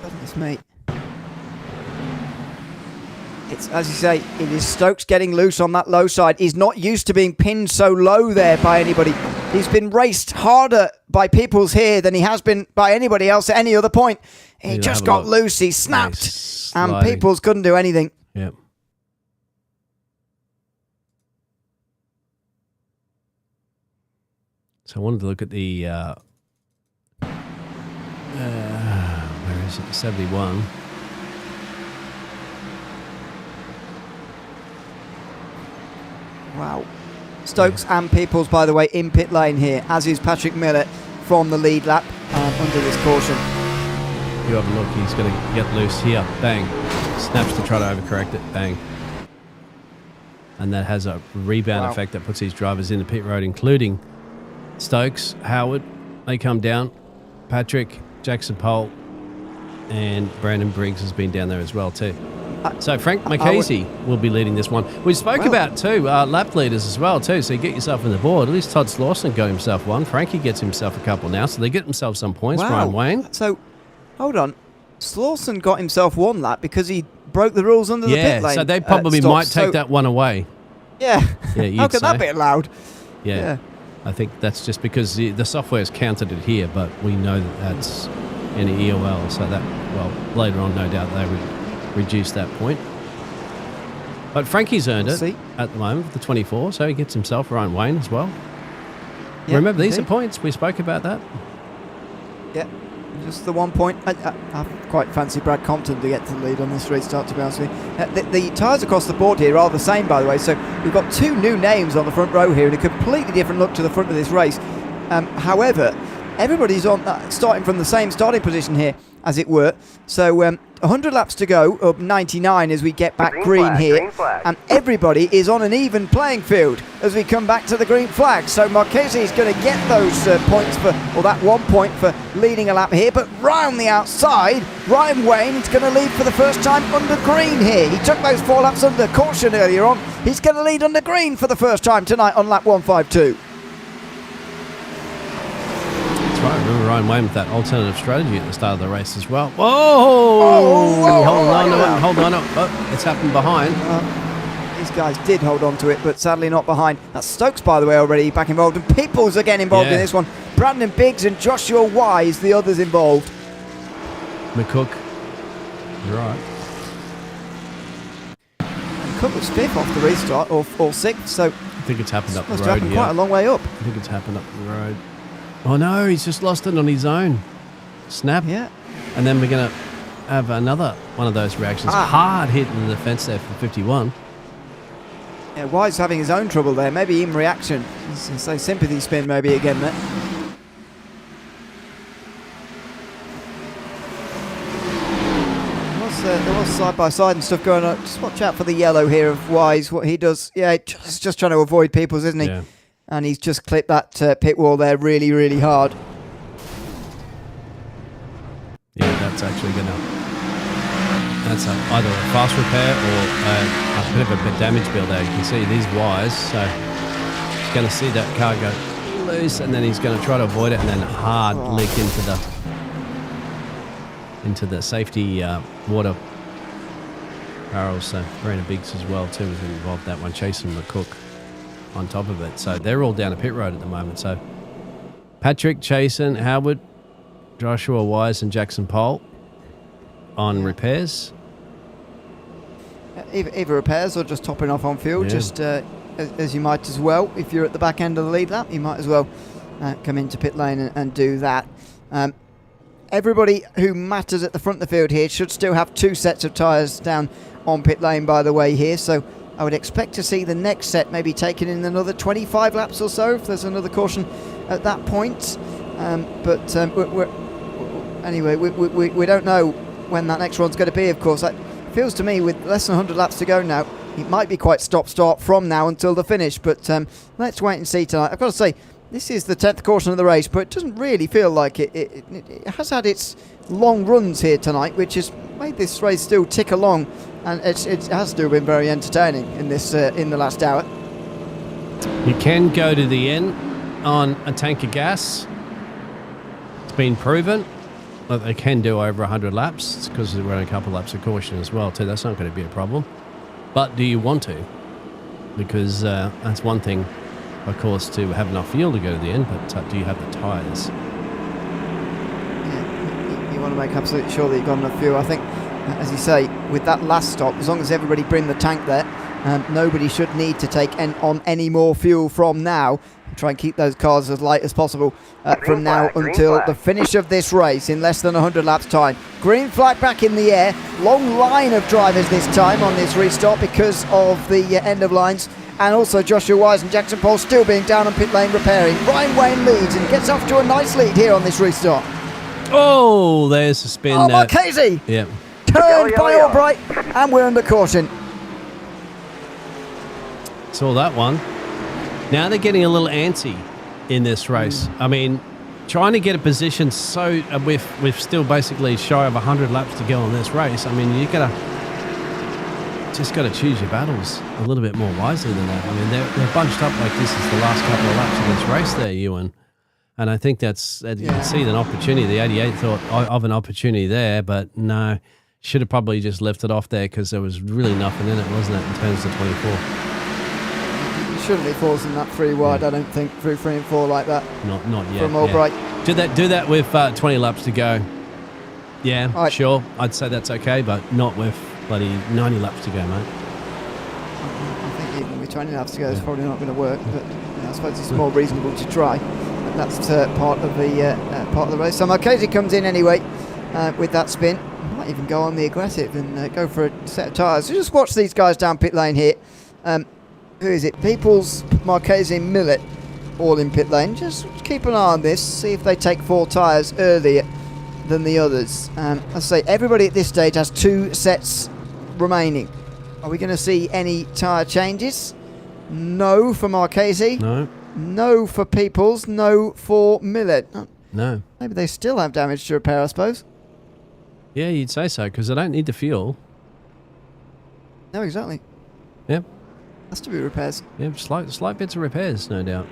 Speaker 2: Goodness me. It's, as you say, it is Stokes getting loose on that low side. He's not used to being pinned so low there by anybody. He's been raced harder by Peoples here than he has been by anybody else at any other point. He just got loose. He snapped.
Speaker 3: Nice
Speaker 2: and Peoples couldn't do anything.
Speaker 3: Yep. So I wanted to look at the... where is it? 71.
Speaker 2: Wow. Stokes and Peoples, by the way, in pit lane here, as is Patrick Miller from the lead lap under this caution.
Speaker 3: You have a look. He's going to get loose here. Bang. Snaps to try to overcorrect it. Bang. And that has a rebound effect that puts these drivers in the pit road, including Stokes, Howard. They come down. Patrick, Jackson Pole, and Brandon Briggs has been down there as well too. So Frank McKasey will be leading this one. We spoke about too lap leaders as well too. So you get yourself on the board. At least Todd Slauson got himself one. Frankie gets himself a couple now, so they get themselves some points. Ryan Wayne.
Speaker 2: So hold on, Slauson got himself 1 lap because he broke the rules under the pit lane.
Speaker 3: So they probably might take that one away.
Speaker 2: Yeah.
Speaker 3: Yeah.
Speaker 2: How could that be allowed?
Speaker 3: Yeah. I think that's just because the software's counted it here, but we know that that's in the EOL. So that, well, later on, no doubt they would reduce that point. But Frankie's earned it at the moment, the 24, so he gets himself Ryan Wayne as well. Yeah, remember, these are points. We spoke about that.
Speaker 2: Yeah, just the 1 point. I quite fancy Brad Compton to get to the lead on this restart, to be honest with you. The tyres across the board here are the same, by the way, so we've got 2 new names on the front row here and a completely different look to the front of this race. However, everybody's on starting from the same starting position here, as it were. So 100 laps to go, up 99 as we get back green here, and everybody is on an even playing field as we come back to the green flag. So Marchese is going to get those points for, or that 1 point for leading a lap here, but round the outside, Ryan Wayne is going to lead for the first time under green here. He took those 4 laps under caution earlier on. He's going to lead under green for the first time tonight on lap 152.
Speaker 3: Right, remember Ryan Wayne with that alternative strategy at the start of the race as well. Whoa! Hold on. Oh, it's happened behind.
Speaker 2: These guys did hold on to it, but sadly not behind. That's Stokes, by the way, already back involved, and Peoples again involved in this one. Brandon Biggs and Joshua Wise, the others involved.
Speaker 3: McCook, you're right.
Speaker 2: And Cook was 5th off the restart, or 6th, so
Speaker 3: I think it's happened up the road.
Speaker 2: Must have happened quite a long way up.
Speaker 3: I think it's happened up the road. Oh no, he's just lost it on his own. Snap.
Speaker 2: Yeah.
Speaker 3: And then we're going to have another one of those reactions. Hard hit in the fence there for 51.
Speaker 2: Yeah, Wise having his own trouble there. Maybe in reaction. So sympathy spin maybe again there. There was side by side and stuff going on. Just watch out for the yellow here of Wise, what he does. Yeah, just trying to avoid Peoples, isn't he?
Speaker 3: Yeah.
Speaker 2: And he's just clipped that pit wall there really, really hard.
Speaker 3: Yeah, that's actually going to... That's either a fast repair or a bit of a damage build there. You can see these wires. So he's going to see that car go loose, and then he's going to try to avoid it, and then hard lick into the safety water barrels. So Brandon Biggs as well too was involved that one, chasing McCook on top of it. So they're all down a pit road at the moment. So Patrick, Chasen, Howard, Joshua Wise and Jackson Pole on repairs.
Speaker 2: Either repairs or just topping off on fuel, just as you might as well. If you're at the back end of the lead lap, you might as well come into pit lane and do that. Everybody who matters at the front of the field here should still have 2 sets of tyres down on pit lane, by the way, here. So I would expect to see the next set maybe taken in another 25 laps or so if there's another caution at that point. Anyway, we don't know when that next one's going to be, of course. It feels to me with less than 100 laps to go now, it might be quite stop-start from now until the finish. But let's wait and see tonight. I've got to say, this is the 10th caution of the race, but it doesn't really feel like it. It has had its long runs here tonight, which has made this race still tick along. And it has still been very entertaining in this in the last hour.
Speaker 3: You can go to the end on a tank of gas. It's been proven that they can do over 100 laps. It's because they're running a couple of laps of caution as well too. That's not going to be a problem. But do you want to? Because that's one thing, of course, to have enough fuel to go to the end, but do you have the tyres?
Speaker 2: Yeah, you want to make absolutely sure that you've got enough fuel. I think, as you say, with that last stop, as long as everybody bring the tank there, nobody should need to take on any more fuel from now. Try and keep those cars as light as possible from now until the finish of this race in less than 100 laps time. Green flag back in the air. Long line of drivers this time on this restart because of the end of lines. And also Joshua Wise and Jackson Pole still being down on pit lane repairing. Ryan Wayne leads and gets off to a nice lead here on this restart.
Speaker 3: Oh, there's a spin.
Speaker 2: Oh, Marchese!
Speaker 3: Yeah.
Speaker 2: Turned by Albright, and we're under caution.
Speaker 3: Saw that one. Now they're getting a little antsy in this race. I mean, trying to get a position so with still basically shy of 100 laps to go on this race. I mean, you just got to choose your battles a little bit more wisely than that. I mean, they're bunched up like this is the last couple of laps of this race there, Ewan. And I think you can see an opportunity. The 88 thought of an opportunity there, but no, should have probably just left it off there because there was really nothing in it, wasn't it, in terms of 24.
Speaker 2: Shouldn't be forcing that 3 wide, I don't think, through 3 and 4 like that.
Speaker 3: Not yet.
Speaker 2: From Albright.
Speaker 3: Yeah. Do that with 20 laps to go. Yeah,
Speaker 2: right.
Speaker 3: Sure. I'd say that's okay, but not with bloody 90 laps to go, mate.
Speaker 2: I think even with 20 laps to go, it's probably not going to work. But I suppose it's more reasonable to try. But that's part of the race. So Marchese comes in anyway with that spin. Might even go on the aggressive and go for a set of tyres. So just watch these guys down pit lane here. Who is it? Peoples, Marchese, Millett. all in pit lane. Just keep an eye on this, see if they take 4 tyres earlier than the others. As I say, everybody at this stage has 2 sets remaining. Are we going to see any tyre changes? No for Marchese.
Speaker 3: No.
Speaker 2: No for Peoples. No for Millet.
Speaker 3: No.
Speaker 2: Maybe they still have damage to repair, I suppose.
Speaker 3: Yeah, you'd say so, because they don't need the fuel.
Speaker 2: No, exactly.
Speaker 3: Yep.
Speaker 2: Has to be repairs.
Speaker 3: Yep, slight bits of repairs, no doubt.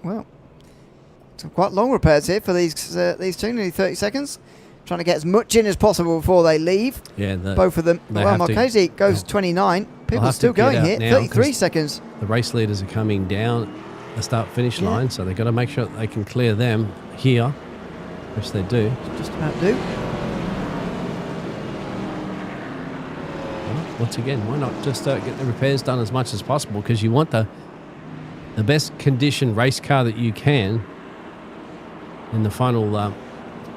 Speaker 2: Well, some quite long repairs here for these two, nearly 30 seconds. Trying to get as much in as possible before they leave.
Speaker 3: Yeah,
Speaker 2: both of them. Well, Marchese goes 29. People still going here. 33 seconds.
Speaker 3: The race leaders are coming down the start-finish line, so they've got to make sure that they can clear them here, which they do.
Speaker 2: Just about do.
Speaker 3: Once again, why not just get the repairs done as much as possible, because you want the best conditioned race car that you can in the final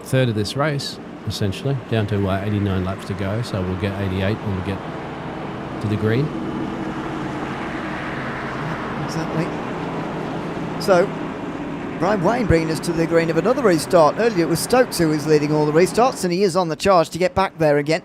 Speaker 3: third of this race, essentially, down to 89 laps to go, so we'll get 88 when we get to the green.
Speaker 2: Exactly. So, Ryan Wayne bringing us to the green of another restart. Earlier it was Stokes who was leading all the restarts, and he is on the charge to get back there again.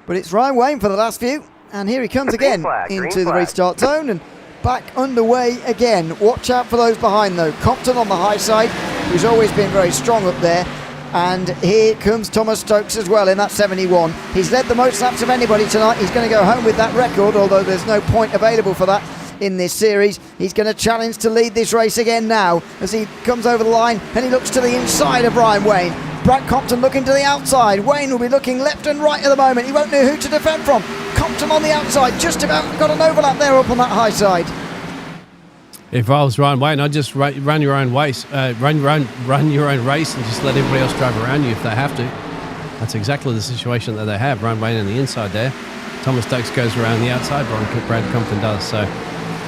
Speaker 2: But it's Ryan Wayne for the last few. And here he comes again into the restart zone and back underway again. Watch out for those behind though. Compton on the high side, who's always been very strong up there. And here comes Thomas Stokes as well in that 71. He's led the most laps of anybody tonight. He's going to go home with that record, although there's no point available for that in this series. He's going to challenge to lead this race again now as he comes over the line and he looks to the inside of Ryan Wayne. Brad Compton looking to the outside. Wayne will be looking left and right at the moment. He won't know who to defend from. Compton on the outside, just about got an overlap there up on that high side.
Speaker 3: If I was Ryan Wayne, I'd just run your own race, run your own race, and just let everybody else drive around you if they have to. That's exactly the situation that they have. Ryan Wayne on the inside there. Thomas Stokes goes around the outside. Brad Compton does. So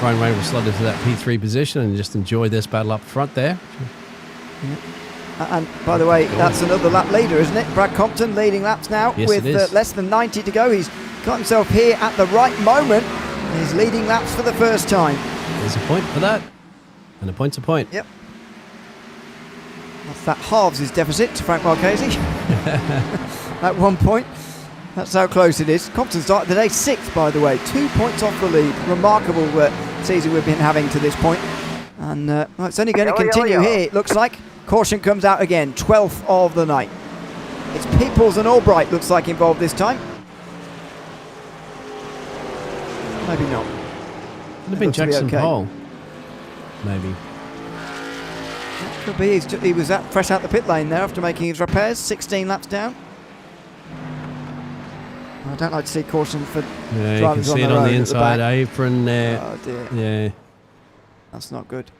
Speaker 3: Ryan Wayne will slot into that P3 position and just enjoy this battle up front there.
Speaker 2: Yeah. And by the way, that's another lap leader, isn't it? Brad Compton leading laps now with less than 90 to go. He's got himself here at the right moment. He's leading laps for the first time.
Speaker 3: There's a point for that. And a point's a point.
Speaker 2: Yep. That halves his deficit to Frank Marchese at 1 point. That's how close it is. Compton started the day 6th, by the way. 2 points off the lead. Remarkable season we've been having to this point. And well, it's only going to continue here, it looks like. Caution comes out again, 12th of the night. It's Peoples and Albright looks like involved this time. Maybe not.
Speaker 3: Could have been Jackson Pole. Maybe.
Speaker 2: That could be. He was fresh out the pit lane there after making his repairs, 16 laps down. I don't like to see caution for drivers on the road. You can see it on the inside
Speaker 3: apron there.
Speaker 2: Oh dear.
Speaker 3: Yeah.
Speaker 2: That's not good.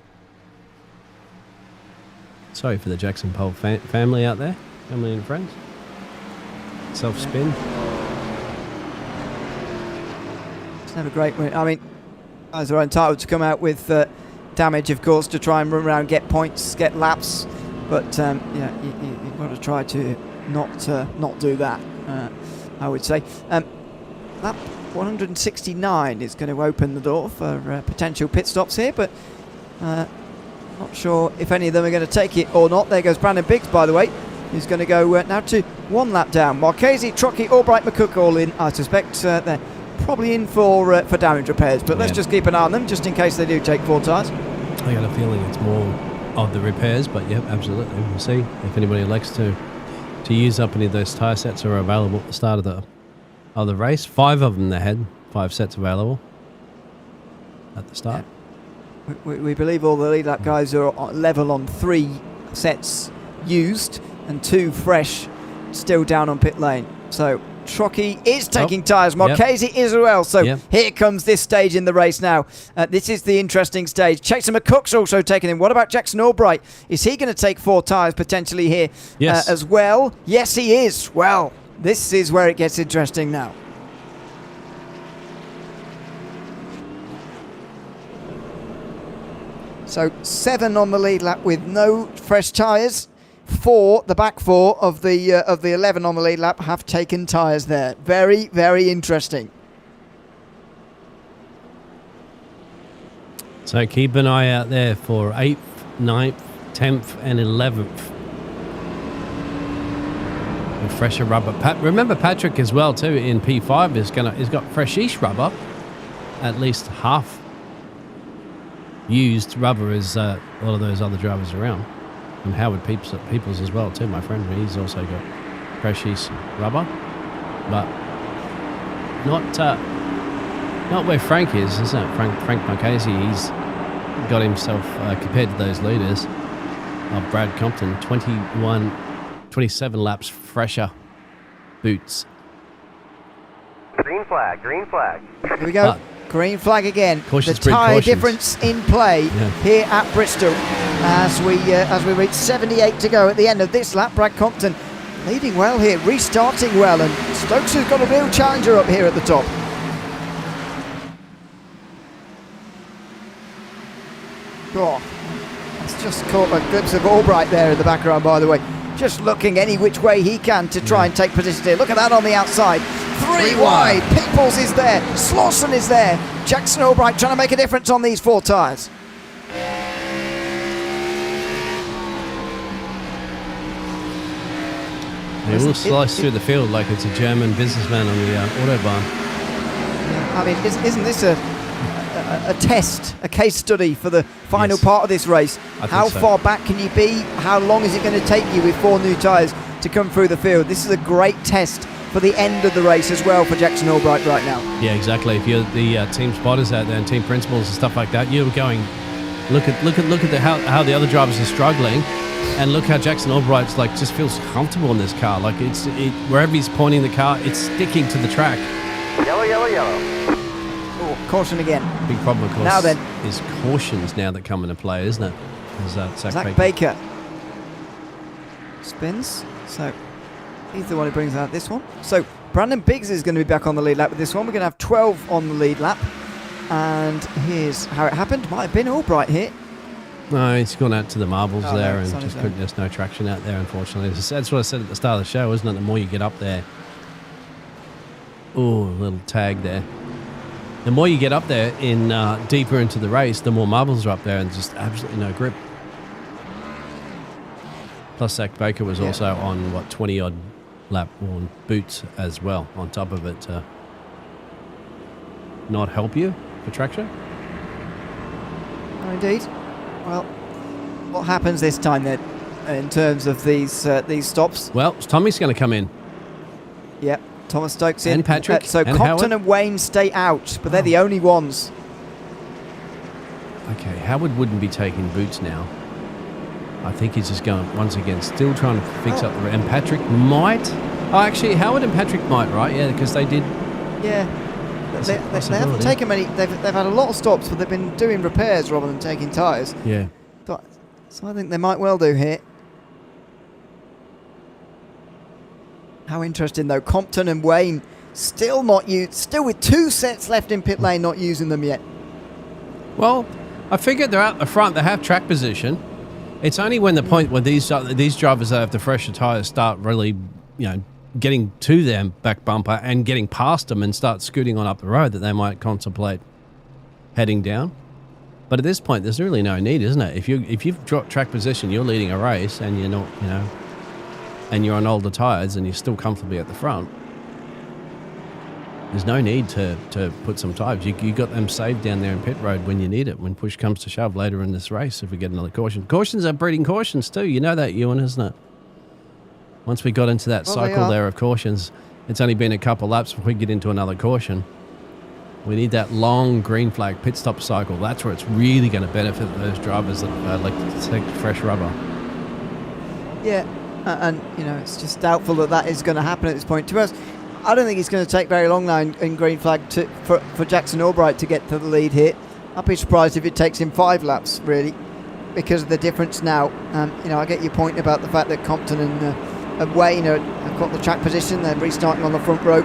Speaker 3: Sorry for the Jackson Pole family out there. Family and friends. Self-spin.
Speaker 2: It's never great when, I mean, guys are entitled to come out with damage, of course, to try and run around, get points, get laps. But yeah, you've got to try to not do that, I would say. Lap 169 is going to open the door for potential pit stops here, but not sure if any of them are going to take it or not. There goes Brandon Biggs, by the way, who's going to go now to 1 lap down. Marchese, Trocchi, Albright, McCook all in. I suspect they're probably in for damage repairs, but let's just keep an eye on them just in case they do take 4 tyres.
Speaker 3: I got a feeling it's more of the repairs, but yeah, absolutely. We'll see if anybody likes to use up any of those tyre sets that are available at the start of the race. 5 of them they had 5 sets available at the start.
Speaker 2: Yeah. We believe all the lead lap guys are level on 3 sets used and 2 fresh still down on pit lane. So Trocchi is taking tyres. Marchese is as well. So here comes this stage in the race now. This is the interesting stage. Chaser McCook's also taking him. What about Jackson Albright? Is he going to take 4 tyres potentially here as well? Yes, he is. Well, this is where it gets interesting now. So 7 on the lead lap with no fresh tyres. 4, the back 4 of the 11 on the lead lap have taken tyres there. Very, very interesting.
Speaker 3: So keep an eye out there for 8th, 9th, 10th and 11th. With fresher rubber. Remember Patrick as well too in P5 he's got freshish rubber. At least half used rubber as a lot of those other drivers around. And Howard Peoples as well too, my friend. He's also got freshish rubber. But not where Frank is it? Frank Marchese, he's got himself, compared to those leaders of Brad Compton, 27 laps fresher boots.
Speaker 4: Green flag, green flag.
Speaker 2: Here we go. Green flag again.
Speaker 3: Cautions
Speaker 2: The
Speaker 3: breed
Speaker 2: tyre
Speaker 3: cautions.
Speaker 2: difference in play here at Bristol as we reach 78 to go at the end of this lap. Brad Compton leading well here, restarting well, and Stokes has got a real challenger up here at the top. Oh, it's just caught a glimpse of Albright there in the background, by the way. Just looking any which way he can to try and take position here. Look at that on the outside. Three wide. Peoples is there. Slauson is there. Jackson Albright trying to make a difference on these 4 tyres.
Speaker 3: He will slice through the field like it's a German businessman on the Autobahn.
Speaker 2: I mean, isn't this a test, a case study for the final part of this race? How far back can you be? How long is it going to take you with 4 new tyres to come through the field? This is a great test for the end of the race as well for Jackson Albright right now.
Speaker 3: Yeah, exactly. If you're the team spotters out there and team principals and stuff like that, you're going, look at how the other drivers are struggling, and look how Jackson Albright's like just feels comfortable in this car. Like wherever he's pointing the car, it's sticking to the track.
Speaker 4: Yellow, yellow, yellow.
Speaker 2: Oh, caution again.
Speaker 3: Big problem, of course,
Speaker 2: now then,
Speaker 3: is cautions now that come into play, isn't it?
Speaker 2: Zach Baker spins. So he's the one who brings out this one. So Brandon Biggs is going to be back on the lead lap with this one. We're going to have 12 on the lead lap. And here's how it happened. Might have been Albright here.
Speaker 3: No, he's gone out to the marbles there,
Speaker 2: no,
Speaker 3: and just there's no traction out there, unfortunately. That's what I said at the start of the show, isn't it? The more you get up there. Oh, a little tag there. The more you get up there in deeper into the race, the more marbles are up there and just absolutely no grip. Plus, Zach Baker was also on, 20-odd lap worn boots as well, on top of it to not help you for traction.
Speaker 2: Oh, indeed. Well, what happens this time then in terms of these stops?
Speaker 3: Well, Tommy's going to come in.
Speaker 2: Yep, Thomas Stokes in.
Speaker 3: And Patrick.
Speaker 2: So
Speaker 3: and
Speaker 2: Compton
Speaker 3: Howard.
Speaker 2: and Wayne stay out, but they're the only ones.
Speaker 3: Okay, Howard wouldn't be taking boots now. I think he's just going, once again, still trying to fix up the... And Patrick might... Oh, actually, Howard and Patrick might, right? Yeah, because they did...
Speaker 2: Yeah. They haven't taken many... They've had a lot of stops, but they've been doing repairs rather than taking tyres.
Speaker 3: Yeah.
Speaker 2: So I think they might well do here. How interesting, though. Compton and Wayne still not used... Still with 2 sets left in pit lane, not using them yet.
Speaker 3: Well, I figured they're out the front. They have track position. It's only when the point where these drivers that have the fresher tyres start really, getting to their back bumper and getting past them and start scooting on up the road that they might contemplate heading down. But at this point, there's really no need, isn't it? If you've dropped track position, you're leading a race and you're not, and you're on older tyres and you're still comfortably at the front. There's no need to put some tyres. You got them saved down there in pit road when you need it, when push comes to shove later in this race if we get another caution. Cautions are breeding cautions too. You know that, Ewan, isn't it? Once we got into that cycle there of cautions, it's only been a couple laps before we get into another caution. We need that long green flag pit stop cycle. That's where it's really going to benefit those drivers that like to take fresh rubber.
Speaker 2: Yeah, and it's just doubtful that is going to happen at this point. To us, I don't think it's going to take very long now in green flag for Jackson Albright to get to the lead here. I'd be surprised if it takes him 5 laps, really, because of the difference now. I get your point about the fact that Compton and Wayne have got the track position. They're restarting on the front row,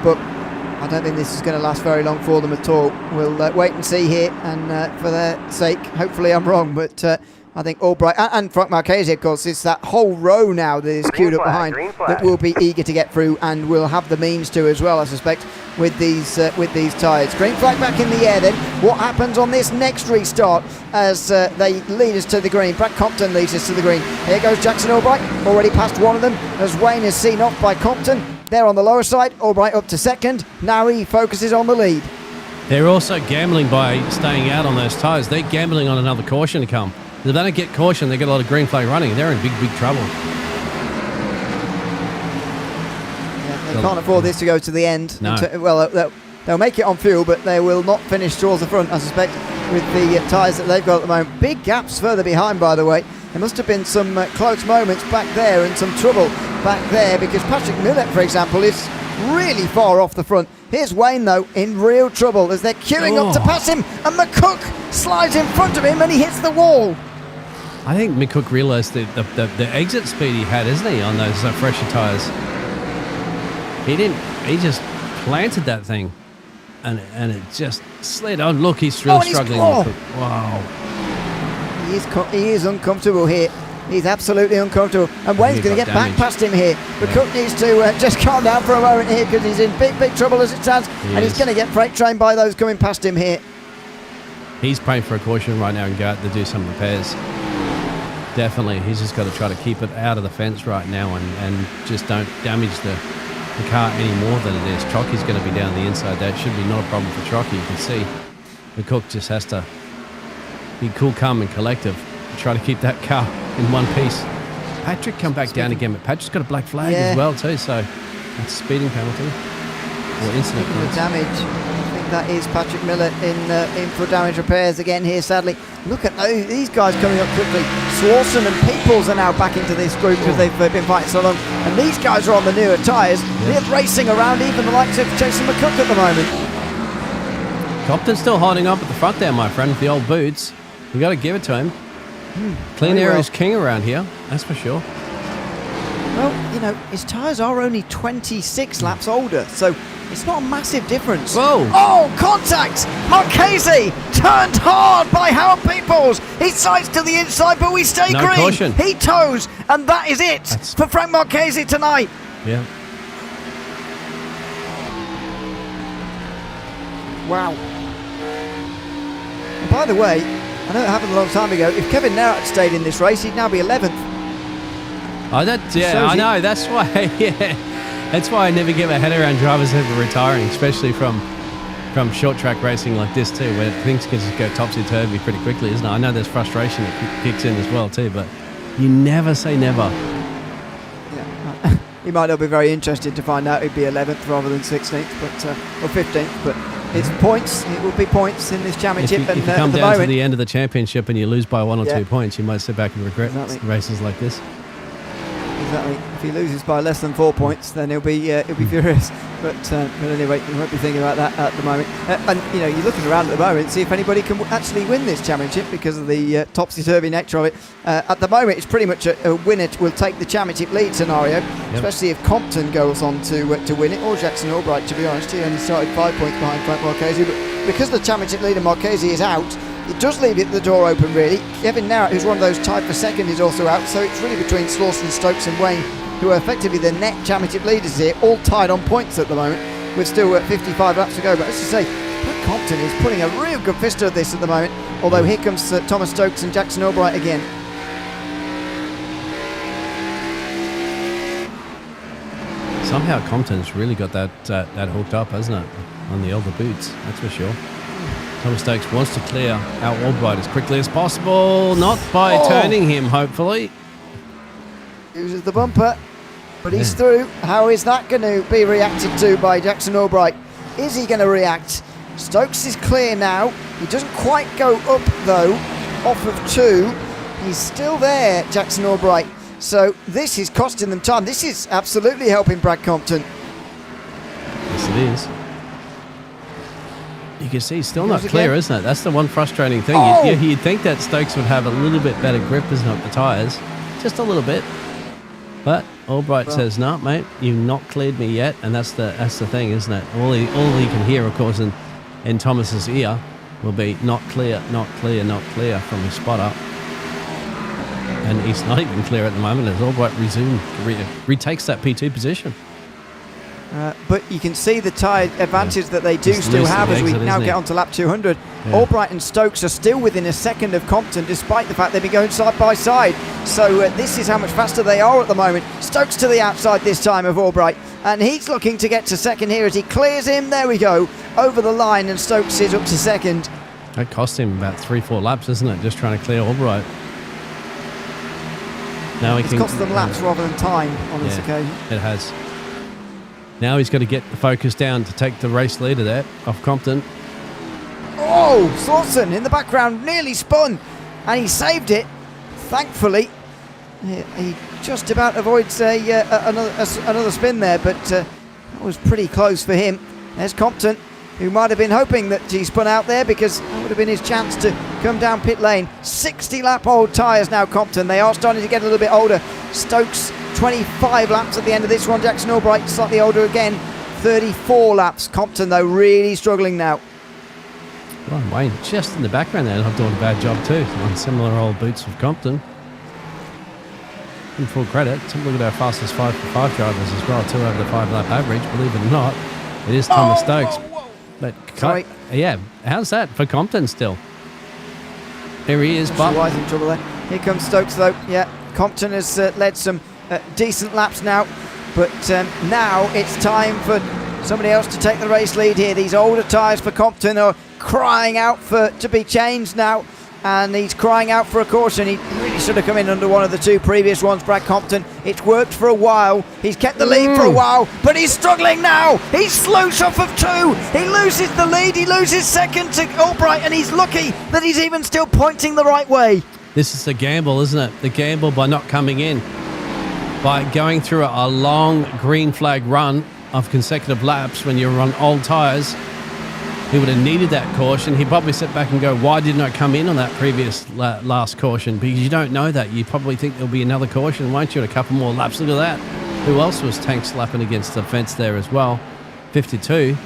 Speaker 2: but I don't think this is going to last very long for them at all. We'll wait and see here, and for their sake, hopefully I'm wrong, but I think Albright and Frank Marchese, of course, it's that whole row now that is queued up behind that will be eager to get through and will have the means to as well, I suspect, with these tyres. Green flag back in the air then. What happens on this next restart as they lead us to the green? Brad Compton leads us to the green. Here goes Jackson Albright, already past one of them as Wayne is seen off by Compton. They're on the lower side, Albright up to second. Now he focuses on the lead.
Speaker 3: They're also gambling by staying out on those tyres. They're gambling on another caution to come. If they don't get caution, they get a lot of green flag running. They're in big trouble.
Speaker 2: Yeah, they can't afford this to go to the end.
Speaker 3: No.
Speaker 2: They'll make it on fuel, but they will not finish towards the front, I suspect, with the tyres that they've got at the moment. Big gaps further behind, by the way. There must have been some close moments back there and some trouble back there, because Patrick Millett, for example, is really far off the front. Here's Wayne, though, in real trouble as they're queuing up to pass him, and McCook slides in front of him and he hits the wall.
Speaker 3: I think McCook realised the exit speed he had, isn't he, on those fresher tyres? He just planted that thing, and it just slid. Oh, look, he's really struggling. Wow.
Speaker 2: He is uncomfortable here. He's absolutely uncomfortable. And Wayne's going to get back past him here. But Cook needs to just calm down for a moment here, because he's in big trouble as it stands. He's going to get freight trained by those coming past him here.
Speaker 3: He's praying for a caution right now and go out to do some repairs. Definitely. He's just got to try to keep it out of the fence right now and just don't damage the car any more than it is. Trocky's going to be down the inside. That should be not a problem for Trocky. You can see the Cook just has to be cool, calm and collective and try to keep that car in one piece. Patrick come back down again, but Patrick's got a black flag as well too, so that's a speeding penalty or incident points.
Speaker 2: Damage. I think that is Patrick Millett in for damage repairs again here, sadly. Look at these guys coming up quickly. Swanson and Peoples are now back into this group because they've been fighting so long, and these guys are on the newer tyres. They're racing around even the likes of Jason McCook at the moment.
Speaker 3: Compton's still holding up at the front there, my friend, with the old boots. You got to give it to him. Clean air is king around here, that's for sure.
Speaker 2: Well, you know, his tyres are only 26 laps older, so it's not a massive difference.
Speaker 3: Whoa!
Speaker 2: Oh, contact! Marchese turned hard by Howard Peoples. He sides to the inside, but we stay green.
Speaker 3: Caution.
Speaker 2: He toes, and that is it for Frank Marchese tonight.
Speaker 3: Yeah.
Speaker 2: Wow. And by the way, I know it happened a long time ago. If Kevin Narrett had stayed in this race, he'd now be 11th.
Speaker 3: Oh, I know. That's why. Yeah, that's why I never get my head around drivers ever retiring, especially from short track racing like this too, where things can just go topsy turvy pretty quickly, isn't it? I know there's frustration that kicks in as well too, but you never say never.
Speaker 2: Yeah. He might not be very interested to find out he'd be 11th rather than 16th, or 15th, but. It's points. It will be points in this championship.
Speaker 3: If you come down to the end of the championship and you lose by 1 or 2 points, you might sit back and regret races like this.
Speaker 2: Exactly. If he loses by less than 4 points, then he'll be furious. But anyway, you won't be thinking about that at the moment. And you know, you're looking around at the moment, see if anybody can actually win this championship because of the topsy-turvy nature of it. At the moment, it's pretty much a winner will take the championship lead scenario, especially if Compton goes on to win it, or Jackson Albright. To be honest, he only started 5 points behind Frank Marchese, but because the championship leader Marchese is out, it does leave the door open really. Kevin Narrett, who's one of those tied for second, is also out, so it's really between Slauson, Stokes and Wayne, who are effectively the net championship leaders here, all tied on points at the moment, with still 55 laps to go. But as I say, Brad Compton is putting a real good fist at this at the moment, although here comes Thomas Stokes and Jackson Albright again.
Speaker 3: Somehow Compton's really got that hooked up, hasn't it, on the elder boots, that's for sure. Thomas Stokes wants to clear out Albright as quickly as possible, not by turning him, hopefully.
Speaker 2: Uses the bumper, but he's through. How is that going to be reacted to by Jackson Albright? Is he going to react? Stokes is clear now. He doesn't quite go up, though, off of 2. He's still there, Jackson Albright. So this is costing them time. This is absolutely helping Brad Compton.
Speaker 3: Yes, it is. You can see he's still not clear, isn't it? That's the one frustrating thing. You'd think that Stokes would have a little bit better grip, isn't it, the tyres? Just a little bit. But Albright says, no, mate, you've not cleared me yet. And that's the thing, isn't it? All he can hear, of course, in Thomas's ear will be not clear, not clear, not clear from his spot up. and he's not even clear at the moment as Albright retakes that P2 position.
Speaker 2: But you can see the tyre advantage that they do still have as we now get onto lap 200. Yeah. Albright and Stokes are still within a second of Compton, despite the fact they've been going side by side. So this is how much faster they are at the moment. Stokes to the outside this time of Albright, and he's looking to get to second here as he clears him. There we go, over the line, and Stokes is up to second.
Speaker 3: That cost him about 3-4 laps, isn't it? Just trying to clear Albright. Now
Speaker 2: it's cost them laps rather than time on this occasion.
Speaker 3: It has. Now he's got to get the focus down to take the race leader there off Compton.
Speaker 2: Oh, Slauson in the background nearly spun, and he saved it, thankfully. He just about avoids another spin there, but that was pretty close for him. There's Compton, who might have been hoping that he spun out there, because that would have been his chance to come down pit lane. 60-lap-old tyres now, Compton. They are starting to get a little bit older. Stokes, 25 laps at the end of this one. Jackson Albright, slightly older again, 34 laps. Compton, though, really struggling now.
Speaker 3: Ron Wayne, just in the background there, I'm doing a bad job too, on similar old boots of Compton. In full credit, take a look at our fastest 5x5 drivers as well, 2 over the 5-lap average, believe it or not. It is Thomas Stokes. But
Speaker 2: Sorry.
Speaker 3: Yeah, how's that for Compton still? Here he is, but
Speaker 2: Wise in trouble there. Here comes Stokes, though. Yeah, Compton has led some decent laps now, but now it's time for somebody else to take the race lead here. These older tyres for Compton are crying out to be changed now, and he's crying out for a caution. He really should have come in under one of the 2 previous ones, Brad Compton. It's worked for a while. He's kept the lead for a while, but he's struggling now. He's sloosh off of 2. He loses the lead. He loses second to Albright, and he's lucky that he's even still pointing the right way.
Speaker 3: This is the gamble, isn't it? The gamble by not coming in, by going through a long green flag run of consecutive laps when you're on old tyres. He would have needed that caution. He'd probably sit back and go, why didn't I come in on that previous last caution? Because you don't know that. You probably think there'll be another caution, won't you, in a couple more laps. Look at that. Who else was tank slapping against the fence there as well? 52.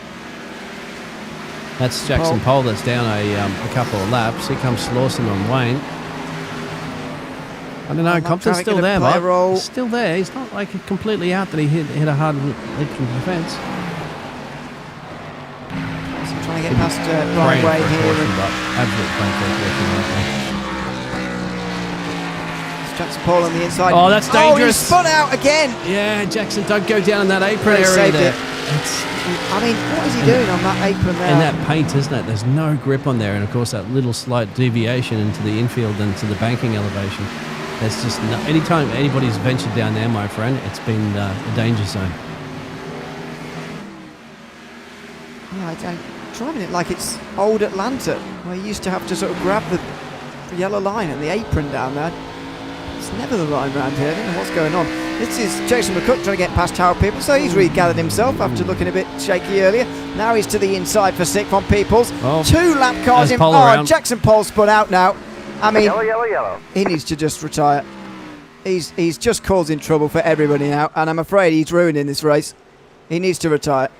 Speaker 3: That's Jackson Pole that's down a couple of laps. Here comes Slauson on Wayne. I don't know, Compton's still there, Mark. He's still there. He's not like completely out that he hit a hard lead from the fence.
Speaker 2: Trying to get past Brian Way here. It's Jackson Paul on the inside.
Speaker 3: Oh, that's dangerous.
Speaker 2: Oh, he spun out again.
Speaker 3: Yeah, Jackson, don't go down in that apron area there.
Speaker 2: I mean, what is he doing on that apron there?
Speaker 3: And that paint, isn't it? There's no grip on there. And, of course, that little slight deviation into the infield and to the banking elevation. There's just no... Anytime anybody's ventured down there, my friend, it's been a danger zone.
Speaker 2: Yeah, driving it like it's old Atlanta, where you used to have to sort of grab the yellow line and the apron down there. It's never the line round here. I don't know what's going on. This is Jason McCook trying to get past Howard Peoples, so he's regathered himself after looking a bit shaky earlier. Now he's to the inside for 6th on Peoples. Oh, 2 lap cars in. Oh, Jackson Pole spun out now. I mean,
Speaker 4: yellow.
Speaker 2: He needs to just retire. He's just causing trouble for everybody now, and I'm afraid he's ruining this race. He needs to retire.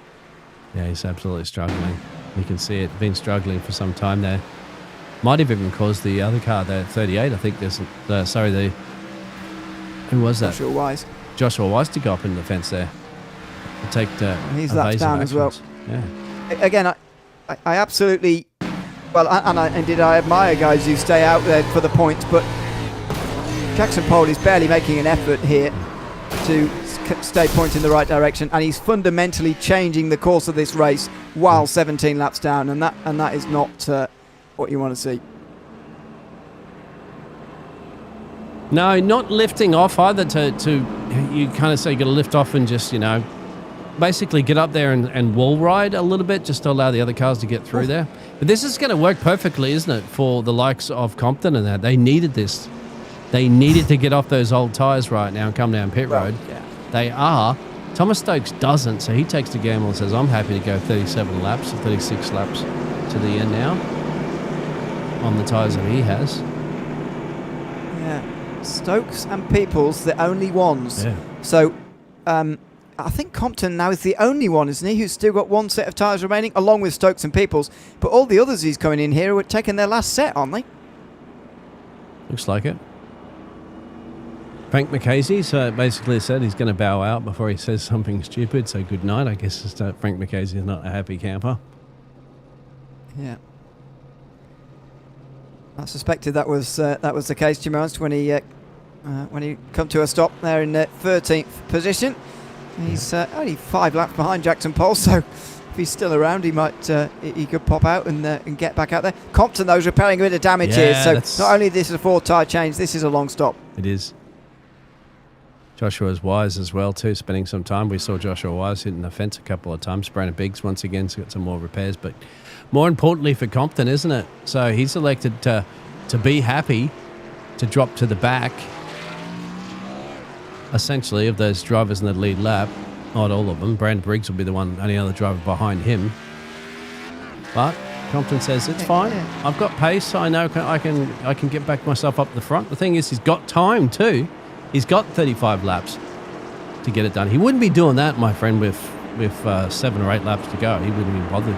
Speaker 3: Yeah, he's absolutely struggling. You can see it, been struggling for some time there. Might have even caused the other car there, 38, I think there's, who was that? Joshua Wise to go up in the fence there. To take the
Speaker 2: he's lapped down
Speaker 3: actions.
Speaker 2: as well.
Speaker 3: Yeah.
Speaker 2: Again, I absolutely, well, indeed I admire guys who stay out there for the points, but Jackson Pole is barely making an effort here to stay pointing in the right direction, and he's fundamentally changing the course of this race while 17 laps down, and that is not what you want to see.
Speaker 3: No, not lifting off either. To you kind of say you got to lift off and just basically get up there and wall ride a little bit just to allow the other cars to get through there. But this is going to work perfectly, isn't it, for the likes of Compton and that. They needed this. They needed to get off those old tyres right now and come down pit road.
Speaker 2: Yeah.
Speaker 3: They are. Thomas Stokes doesn't, so he takes the gamble and says, I'm happy to go 37 laps or 36 laps to the end now on the tyres that he has.
Speaker 2: Yeah. Stokes and Peoples, the only ones.
Speaker 3: Yeah.
Speaker 2: So, I think Compton now is the only one, isn't he, who's still got 1 set of tyres remaining, along with Stokes and Peoples. But all the others he's coming in here are taking their last set, aren't they?
Speaker 3: Looks like it. Frank McCasey, so basically said he's going to bow out before he says something stupid, so good night. I guess Frank McCasey is not a happy camper.
Speaker 2: Yeah. I suspected that was the case, Jim Ernst, when he come to a stop there in 13th position. He's only 5 laps behind Jackson Pole, so if he's still around, he might he could pop out and get back out there. Compton, though, is repairing a bit of damage here, so not only this is a 4 tyre change, this is a long stop.
Speaker 3: It is. Joshua's Wise as well too, spending some time. We saw Joshua Wise hitting the fence a couple of times. Brandon Biggs once again has got some more repairs, but more importantly for Compton, isn't it? So he's elected to be happy, to drop to the back, essentially, of those drivers in the lead lap. Not all of them. Brandon Briggs will be the only other driver behind him. But Compton says it's fine. Yeah. I've got pace. I know I can get back myself up the front. The thing is, he's got time too. He's got 35 laps to get it done. He wouldn't be doing that, my friend, with 7 or 8 laps to go. He wouldn't be bothered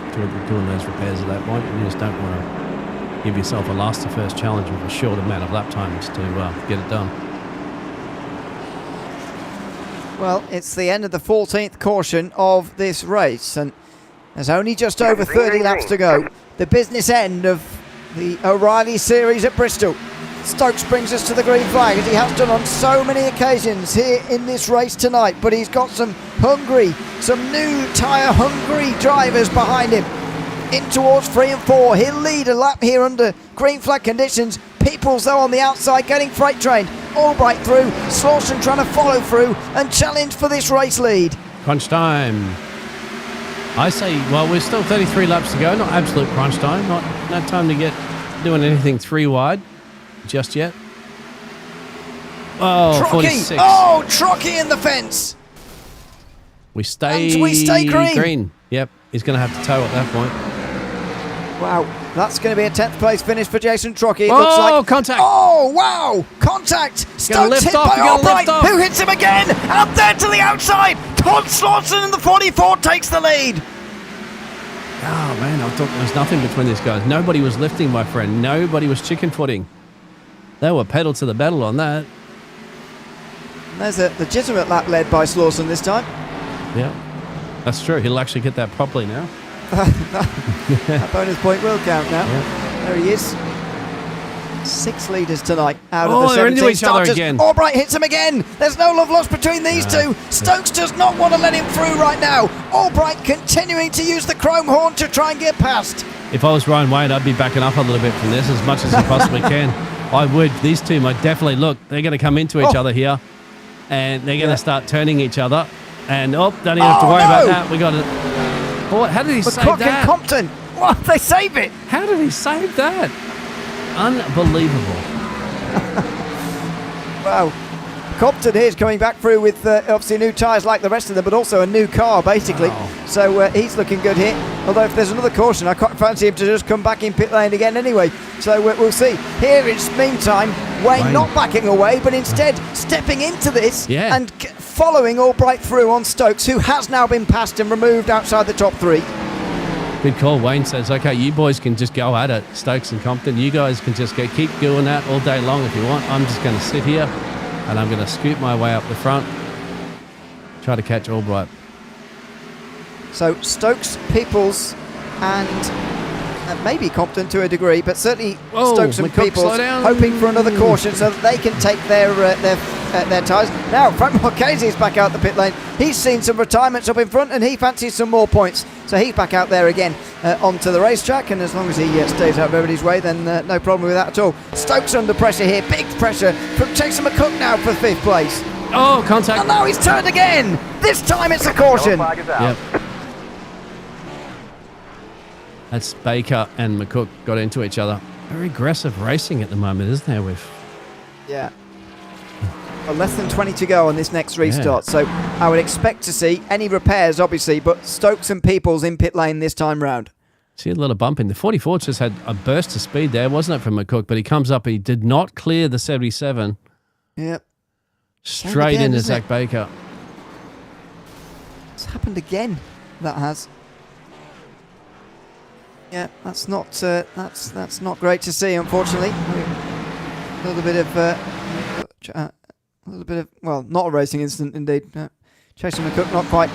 Speaker 3: doing those repairs at that point. You just don't want to give yourself a last to first challenge with a short amount of lap times to get it done.
Speaker 2: Well, it's the end of the 14th caution of this race, and there's only just over 30 laps to go. The business end of the O'Reilly Series at Bristol. Stokes brings us to the green flag, as he has done on so many occasions here in this race tonight, but he's got some new tyre hungry drivers behind him. In towards 3 and 4, he'll lead a lap here under green flag conditions. Peoples, though, on the outside getting freight trained. Albright through, Slauson trying to follow through and challenge for this race lead.
Speaker 3: Crunch time. I say, well, we're still 33 laps to go, not absolute crunch time, no time to get doing anything 3 wide just yet. Oh,
Speaker 2: Trocky.
Speaker 3: 46.
Speaker 2: Oh, Trocky in the fence.
Speaker 3: We stay green. Yep, he's going to have to tow at that point.
Speaker 2: Wow, that's going to be a 10th place finish for Jason Trocky.
Speaker 3: Looks like contact.
Speaker 2: Oh, wow, contact. Stokes hit by Albright, who hits him again. Out there to the outside. Todd Slauson in the 44 takes the lead.
Speaker 3: Oh, man, I thought there was nothing between these guys. Nobody was lifting, my friend. Nobody was chicken footing. They were pedal to the metal on that.
Speaker 2: There's a legitimate lap led by Slauson this time.
Speaker 3: Yeah, that's true. He'll actually get that properly now.
Speaker 2: That bonus point will count now. Yeah. There he is. 6 leaders tonight out of the 17 starters.
Speaker 3: Again.
Speaker 2: Albright hits him again. There's no love lost between these two. Stokes does not want to let him through right now. Albright continuing to use the chrome horn to try and get past.
Speaker 3: If I was Ryan Wade, I'd be backing up a little bit from this as much as I possibly can. I would. These two might definitely look. They're going to come into each other here, and they're going to start turning each other. And don't even have to worry about that. We got it. Oh, how did he save
Speaker 2: McCook
Speaker 3: that?
Speaker 2: and Compton. What? They save it.
Speaker 3: How did he save that? Unbelievable.
Speaker 2: Wow. Compton here is coming back through with obviously new tyres like the rest of them, but also a new car basically.
Speaker 3: Wow.
Speaker 2: So he's looking good here. Although if there's another caution, I quite fancy him to just come back in pit lane again anyway. So we'll see. Here it's meantime Wayne not backing away, but instead stepping into this and following Albright through on Stokes, who has now been passed and removed outside the top 3.
Speaker 3: Good call. Wayne says, okay, you boys can just go at it, Stokes and Compton. You guys can just keep doing that all day long if you want. I'm just going to sit here and I'm going to scoot my way up the front, try to catch Albright.
Speaker 2: So Stokes, Peoples and maybe Compton to a degree, but certainly Stokes and
Speaker 3: McCook,
Speaker 2: Peoples hoping for another caution so that they can take their tyres. Now Frank Marchese is back out the pit lane. He's seen some retirements up in front and he fancies some more points, so he's back out there again onto the racetrack, and as long as he stays out of everybody's way, then no problem with that at all. Stokes under pressure here, big pressure from Jason McCook now for 5th place.
Speaker 3: Oh, contact.
Speaker 2: And now he's turned again. This time it's a caution.
Speaker 3: Yep. That's Baker and McCook got into each other. Very aggressive racing at the moment, isn't there?
Speaker 2: Yeah. Well, less than 20 to go on this next restart, so I would expect to see any repairs, obviously, but Stokes and Peoples in pit lane this time round.
Speaker 3: See a little bump in. The 44 just had a burst of speed there, wasn't it, from McCook? But he comes up, he did not clear the 77.
Speaker 2: Yep.
Speaker 3: Straight into Zach Baker.
Speaker 2: It's happened again, that has. Yeah, that's not great to see, unfortunately. A little bit of A little bit of, well, not a racing incident indeed. Jason McCook not quite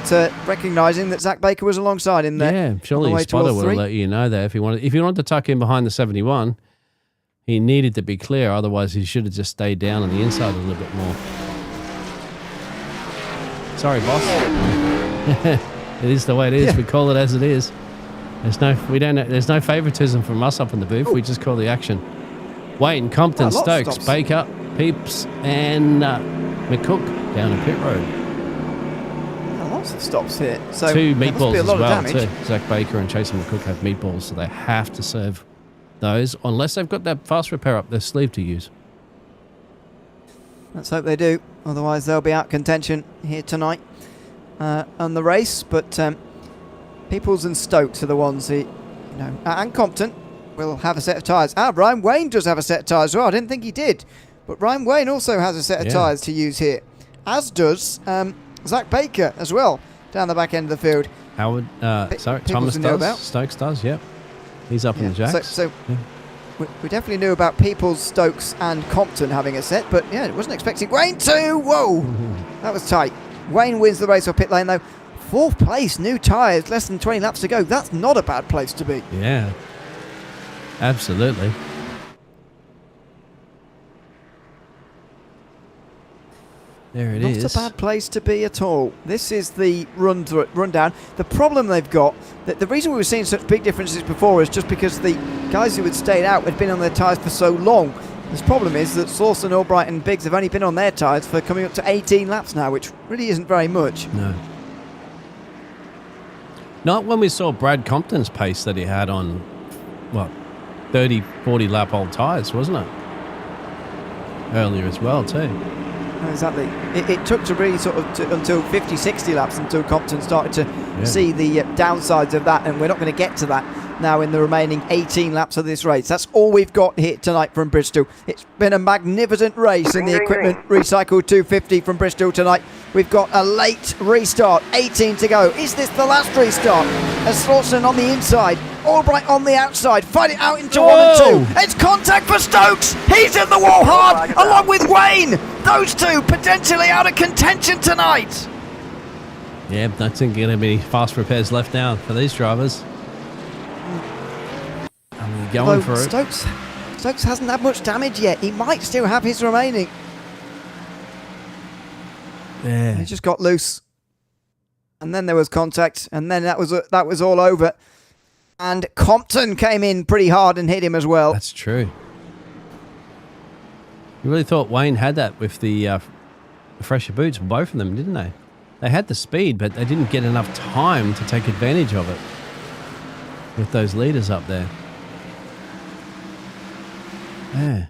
Speaker 2: recognising that Zach Baker was alongside him there.
Speaker 3: Yeah, surely his spotter would have let you know that if he wanted to tuck in behind the 71, he needed to be clear. Otherwise, he should have just stayed down on the inside a little bit more. Sorry, boss. It is the way it is. Yeah. We call it as it is. There's no favouritism from us up in the booth. Ooh. We just call the action. Wayne, Compton, Stokes, Baker, Peeps, and McCook down a pit road.
Speaker 2: Lots of stops here. So
Speaker 3: 2 meatballs as well too. Zach Baker and Chaser McCook have meatballs, so they have to serve those unless they've got that fast repair up their sleeve to use.
Speaker 2: Let's hope they do. Otherwise, they'll be out contention here tonight on the race. But Peoples and Stokes are the ones who, and Compton will have a set of tyres. Ryan Wayne does have a set of tyres as well. I didn't think he did, but Ryan Wayne also has a set of tyres to use here, as does Zach Baker as well down the back end of the field.
Speaker 3: Howard, Thomas does. Stokes does. Yep, he's up in the jacks.
Speaker 2: So we definitely knew about Peoples, Stokes, and Compton having a set, but yeah, it wasn't expecting Wayne too. Whoa, that was tight. Wayne wins the race off pit lane though. 4th place, new tyres, less than 20 laps to go. That's not a bad place to be.
Speaker 3: Yeah, absolutely. There it is.
Speaker 2: Not a bad place to be at all. This is the rundown. The problem they've got, the reason we were seeing such big differences before is just because the guys who had stayed out had been on their tyres for so long. The problem is that Slauson, Albright and Biggs have only been on their tyres for coming up to 18 laps now, which really isn't very much.
Speaker 3: No. Not when we saw Brad Compton's pace that he had on, 30, 40 lap old tyres, wasn't it? Earlier as well, too.
Speaker 2: Exactly. It took to really sort of until 50, 60 laps until Compton started to see the downsides of that, and we're not going to get to that now in the remaining 18 laps of this race. That's all we've got here tonight from Bristol. It's been a magnificent race in the Equipment Recycled 250 from Bristol tonight. We've got a late restart, 18 to go. Is this the last restart? As Slauson on the inside, Albright on the outside, fight it out into 1 and 2. It's contact for Stokes. He's in the wall hard, along with Wayne. Those two potentially out of contention tonight.
Speaker 3: Yeah, that's not going to be fast repairs left now for these drivers. And they're going for it.
Speaker 2: Stokes hasn't had much damage yet. He might still have his remaining.
Speaker 3: Yeah.
Speaker 2: He just got loose. And then there was contact, and then that was all over. And Compton came in pretty hard and hit him as well.
Speaker 3: That's true. You really thought Wayne had that with the fresher boots, both of them, didn't they? They had the speed, but they didn't get enough time to take advantage of it with those leaders up there. Yeah.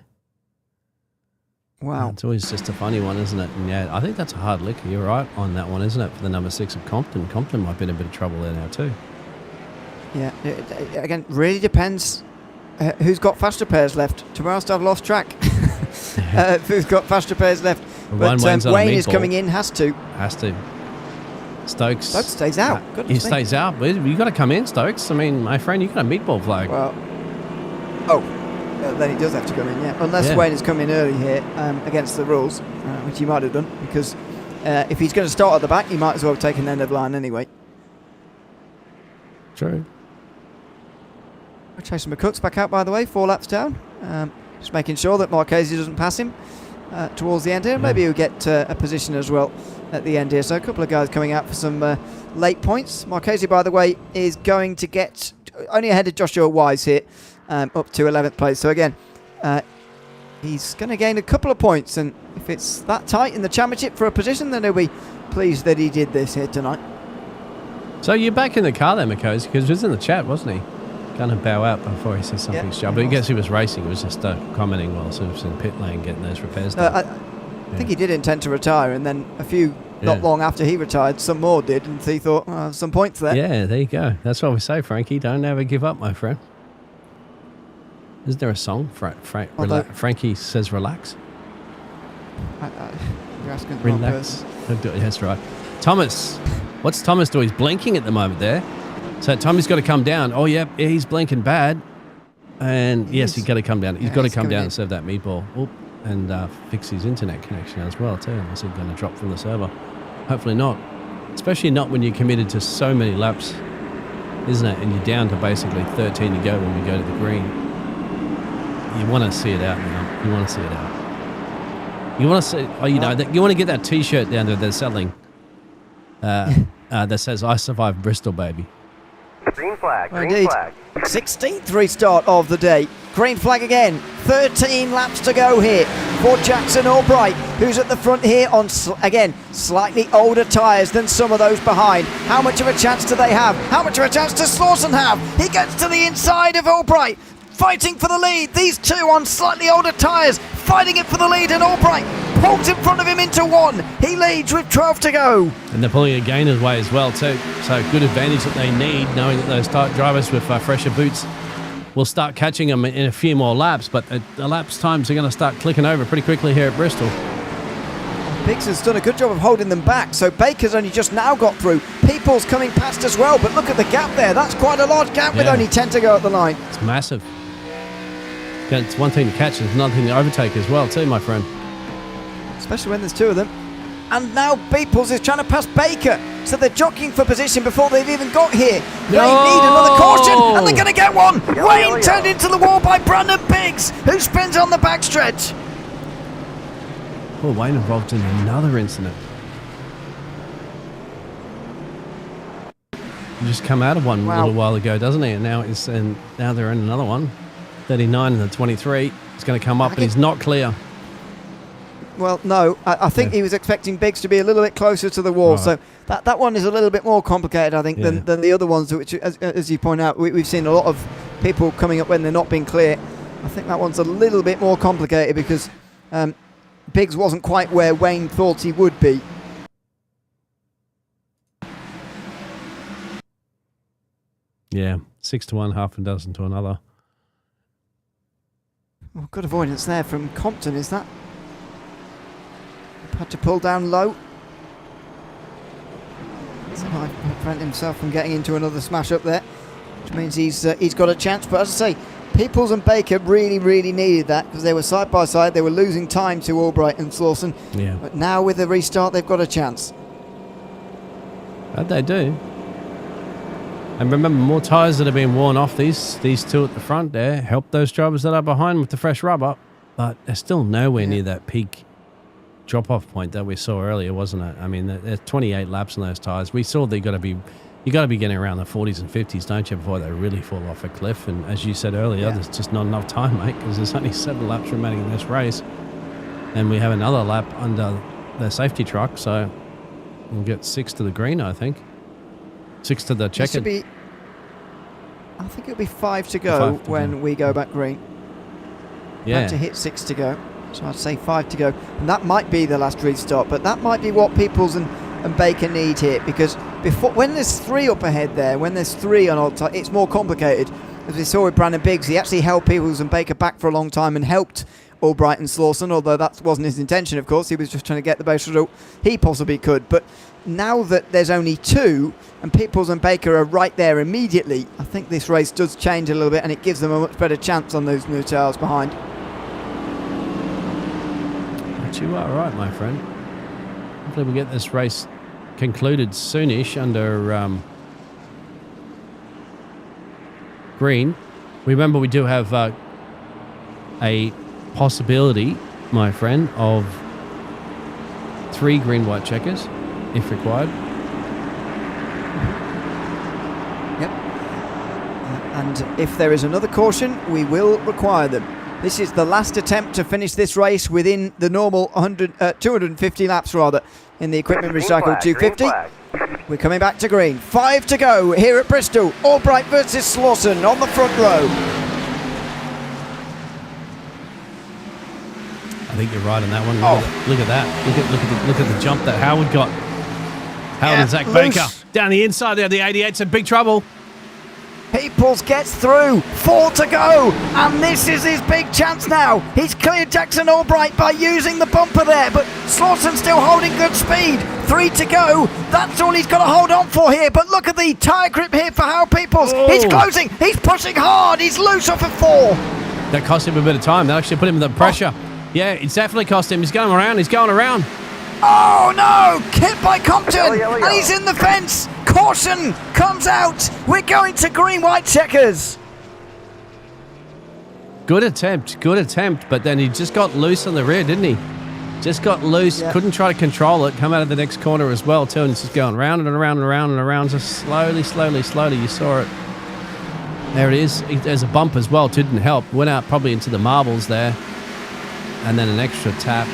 Speaker 2: Wow.
Speaker 3: It's always just a funny one, isn't it? And yeah, I think that's a hard lick. You're right on that one, isn't it? For the number 6 of Compton. Compton might be in a bit of trouble there now too.
Speaker 2: Yeah, again, really depends who's got fast repairs left. To be honest, I've lost track. Who's got fast repairs left? But Wayne is coming in, has to.
Speaker 3: Stokes
Speaker 2: stays out.
Speaker 3: He stays out. You got to come in, Stokes. I mean, my friend, you got a meatball flag.
Speaker 2: Well, then he does have to come in, yeah. Unless Wayne has come in early here against the rules, which he might have done, because if he's going to start at the back, he might as well have taken the end of the line anyway.
Speaker 3: True.
Speaker 2: Jason McCook's back out, by the way, 4 laps down. Just making sure that Marchese doesn't pass him towards the end here. Maybe he'll get a position as well at the end here. So a couple of guys coming out for some late points. Marchese, by the way, is going to get only ahead of Joshua Wise here, up to 11th place. So again, he's going to gain a couple of points. And if it's that tight in the championship for a position, then he'll be pleased that he did this here tonight.
Speaker 3: So you're back in the car there, Marchese, because he was in the chat, wasn't he? Going to bow out before he says something stupid. But I guess he was racing. He was just commenting while he was in pit lane getting those repairs done.
Speaker 2: I think he did intend to retire, and then a few not long after he retired, some more did, and he thought, some points there.
Speaker 3: Yeah, there you go. That's what we say, Frankie. Don't ever give up, my friend. Isn't there a song? Frankie says relax.
Speaker 2: You're asking the wrong person.
Speaker 3: That's right. Thomas. What's Thomas doing? He's blinking at the moment there. So Tommy's got to come down. Oh, yeah, he's blinking bad. And yes, he's got to come down. He's got to come down and serve that meatball. Oh, and fix his internet connection as well too, unless it's going to drop from the server. Hopefully not. Especially not when you're committed to so many laps, isn't it? And you're down to basically 13 to go when we go to the green. You want to see it out now. You want to see it out. You want to see, you want to get that T-shirt down there they're selling that says "I survived Bristol, baby."
Speaker 4: Green flag, green
Speaker 2: Indeed.
Speaker 4: flag.
Speaker 2: 16th restart of the day. Green flag again. 13 laps to go here for Jackson Albright, who's at the front here on, again, slightly older tyres than some of those behind. How much of a chance do they have? How much of a chance does Slauson have? He gets to the inside of Albright, fighting for the lead. These two on slightly older tyres, fighting it for the lead, and Albright pulls in front of him into one. He leads with 12 to go.
Speaker 3: And they're pulling again his way as well too. So good advantage that they need, knowing that those drivers with fresher boots will start catching them in a few more laps. But the laps times are going to start clicking over pretty quickly here at Bristol.
Speaker 2: Biggs has done a good job of holding them back, so Baker's only just now got through. People's coming past as well, but look at the gap there. That's quite a large gap with only 10 to go at the line.
Speaker 3: It's massive. It's one thing to catch, and another thing to overtake as well too, my friend.
Speaker 2: Especially when there's two of them. And now Beeples is trying to pass Baker, so they're jockeying for position before they've even got here. They need another caution, and they're going to get one. Wayne turned into the wall by Brandon Biggs, who spins on the backstretch.
Speaker 3: Poor Wayne involved in another incident. He just come out of one a little while ago, doesn't he? And now they're in another one. 39 and the 23. He's going to come up, and he's not clear.
Speaker 2: Well, no, I think he was expecting Biggs to be a little bit closer to the wall, so that one is a little bit more complicated, I think, than the other ones, which, as you point out, we've seen a lot of people coming up when they're not being clear. I think that one's a little bit more complicated because Biggs wasn't quite where Wayne thought he would be.
Speaker 3: Yeah, 6 to 1, half a dozen to another.
Speaker 2: Oh, good avoidance there from Compton, is that? Had to pull down low. So might prevent himself from getting into another smash up there, which means he's got a chance. But as I say, Peoples and Baker really needed that because they were side by side. They were losing time to Albright and Slauson.
Speaker 3: Yeah.
Speaker 2: But now with the restart, they've got a chance.
Speaker 3: That they do. And remember, more tyres that have been worn off. These two at the front there help those drivers that are behind with the fresh rubber, but they're still nowhere near that peak drop-off point that we saw earlier, wasn't it? I mean, there's 28 laps on those tyres. We saw you got to be getting around the 40s and 50s, don't you, before they really fall off a cliff. And as you said earlier, there's just not enough time, mate, because there's only 7 laps remaining in this race, and we have another lap under the safety truck, so we'll get 6 to the green, I think. 6 to the checkered.
Speaker 2: I think it'll be 5 to go when we go back green.
Speaker 3: Yeah.
Speaker 2: About to hit 6 to go. So I'd say 5 to go. And that might be the last restart, but that might be what Peoples and Baker need here, because when there's 3 up ahead there, when there's 3 on old tyre, it's more complicated. As we saw with Brandon Biggs, he actually held Peoples and Baker back for a long time and helped Albright and Slauson, although that wasn't his intention, of course. He was just trying to get the best result he possibly could. But now that there's only 2 and Peoples and Baker are right there immediately, I think this race does change a little bit and it gives them a much better chance on those new tyres behind.
Speaker 3: But you are right, my friend. Hopefully we get this race concluded soonish under green. Remember, we do have a possibility, my friend, of 3 green-white checkers, if required.
Speaker 2: Yep. And if there is another caution, we will require them. This is the last attempt to finish this race within the normal 250 laps rather in the equipment recycle 250. We're coming back to green. 5 to go here at Bristol. Albright versus Slauson on the front row.
Speaker 3: I think you're right on that one. Look at that. Look at the jump that Howard got. Howard and Zach Baker down the inside there. The 88's in big trouble.
Speaker 2: Peoples gets through. 4 to go. And this is his big chance now. He's cleared Jackson Albright by using the bumper there, but Slauson's still holding good speed. 3 to go. That's all he's got to hold on for here. But look at the tyre grip here for Howard Peoples. He's closing. He's pushing hard. He's loose off of 4.
Speaker 3: That cost him a bit of time. That actually put him under pressure. Yeah, it's definitely cost him. He's going around. He's going around.
Speaker 2: Oh no! Hit by Compton,
Speaker 4: Yellow.
Speaker 2: and he's in the fence. Caution comes out. We're going to green-white checkers.
Speaker 3: Good attempt, but then he just got loose on the rear, didn't he? Just got loose,
Speaker 2: Yeah.
Speaker 3: couldn't try to control it, come out of the next corner as well, too, and it's just going round and around and around and around, just slowly, you saw it. There it is. There's a bump as well, too, didn't help. Went out probably into the marbles there, and then an extra tap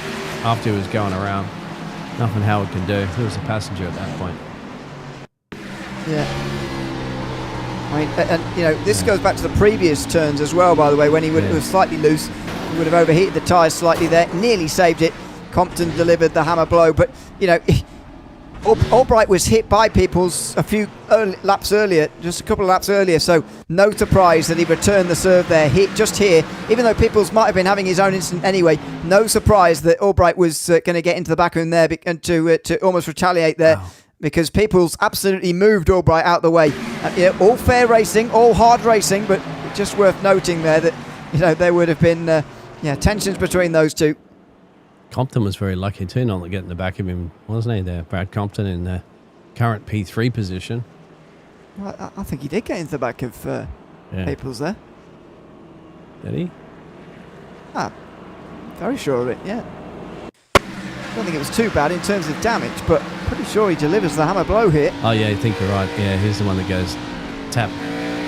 Speaker 3: after he was going around. Nothing Howard can do. He was a passenger at that point.
Speaker 2: Yeah. I mean, and you know, this goes back to the previous turns as well, by the way, when he was slightly loose. He would have overheated the tyres slightly there, nearly saved it. Compton delivered the hammer blow, but you know, Albright was hit by Peoples a few laps earlier, just a couple of laps earlier, so no surprise that he returned the serve there, just here. Even though Peoples might have been having his own incident anyway, no surprise that Albright was going to get into the back of him there and to almost retaliate there. Wow. Because Peoples absolutely moved Albright out the way. You know, all fair racing, all hard racing, but just worth noting there that, you know, there would have been tensions between those two.
Speaker 3: Compton was very lucky too not to get in the back of him, wasn't he there? Brad Compton in the current P3 position.
Speaker 2: I think he did get into the back of Peoples there.
Speaker 3: Did he?
Speaker 2: Very sure of it, yeah. I don't think it was too bad in terms of damage, but pretty sure he delivers the hammer blow here.
Speaker 3: Oh yeah, I think you're right. Yeah, here's the one that goes tap.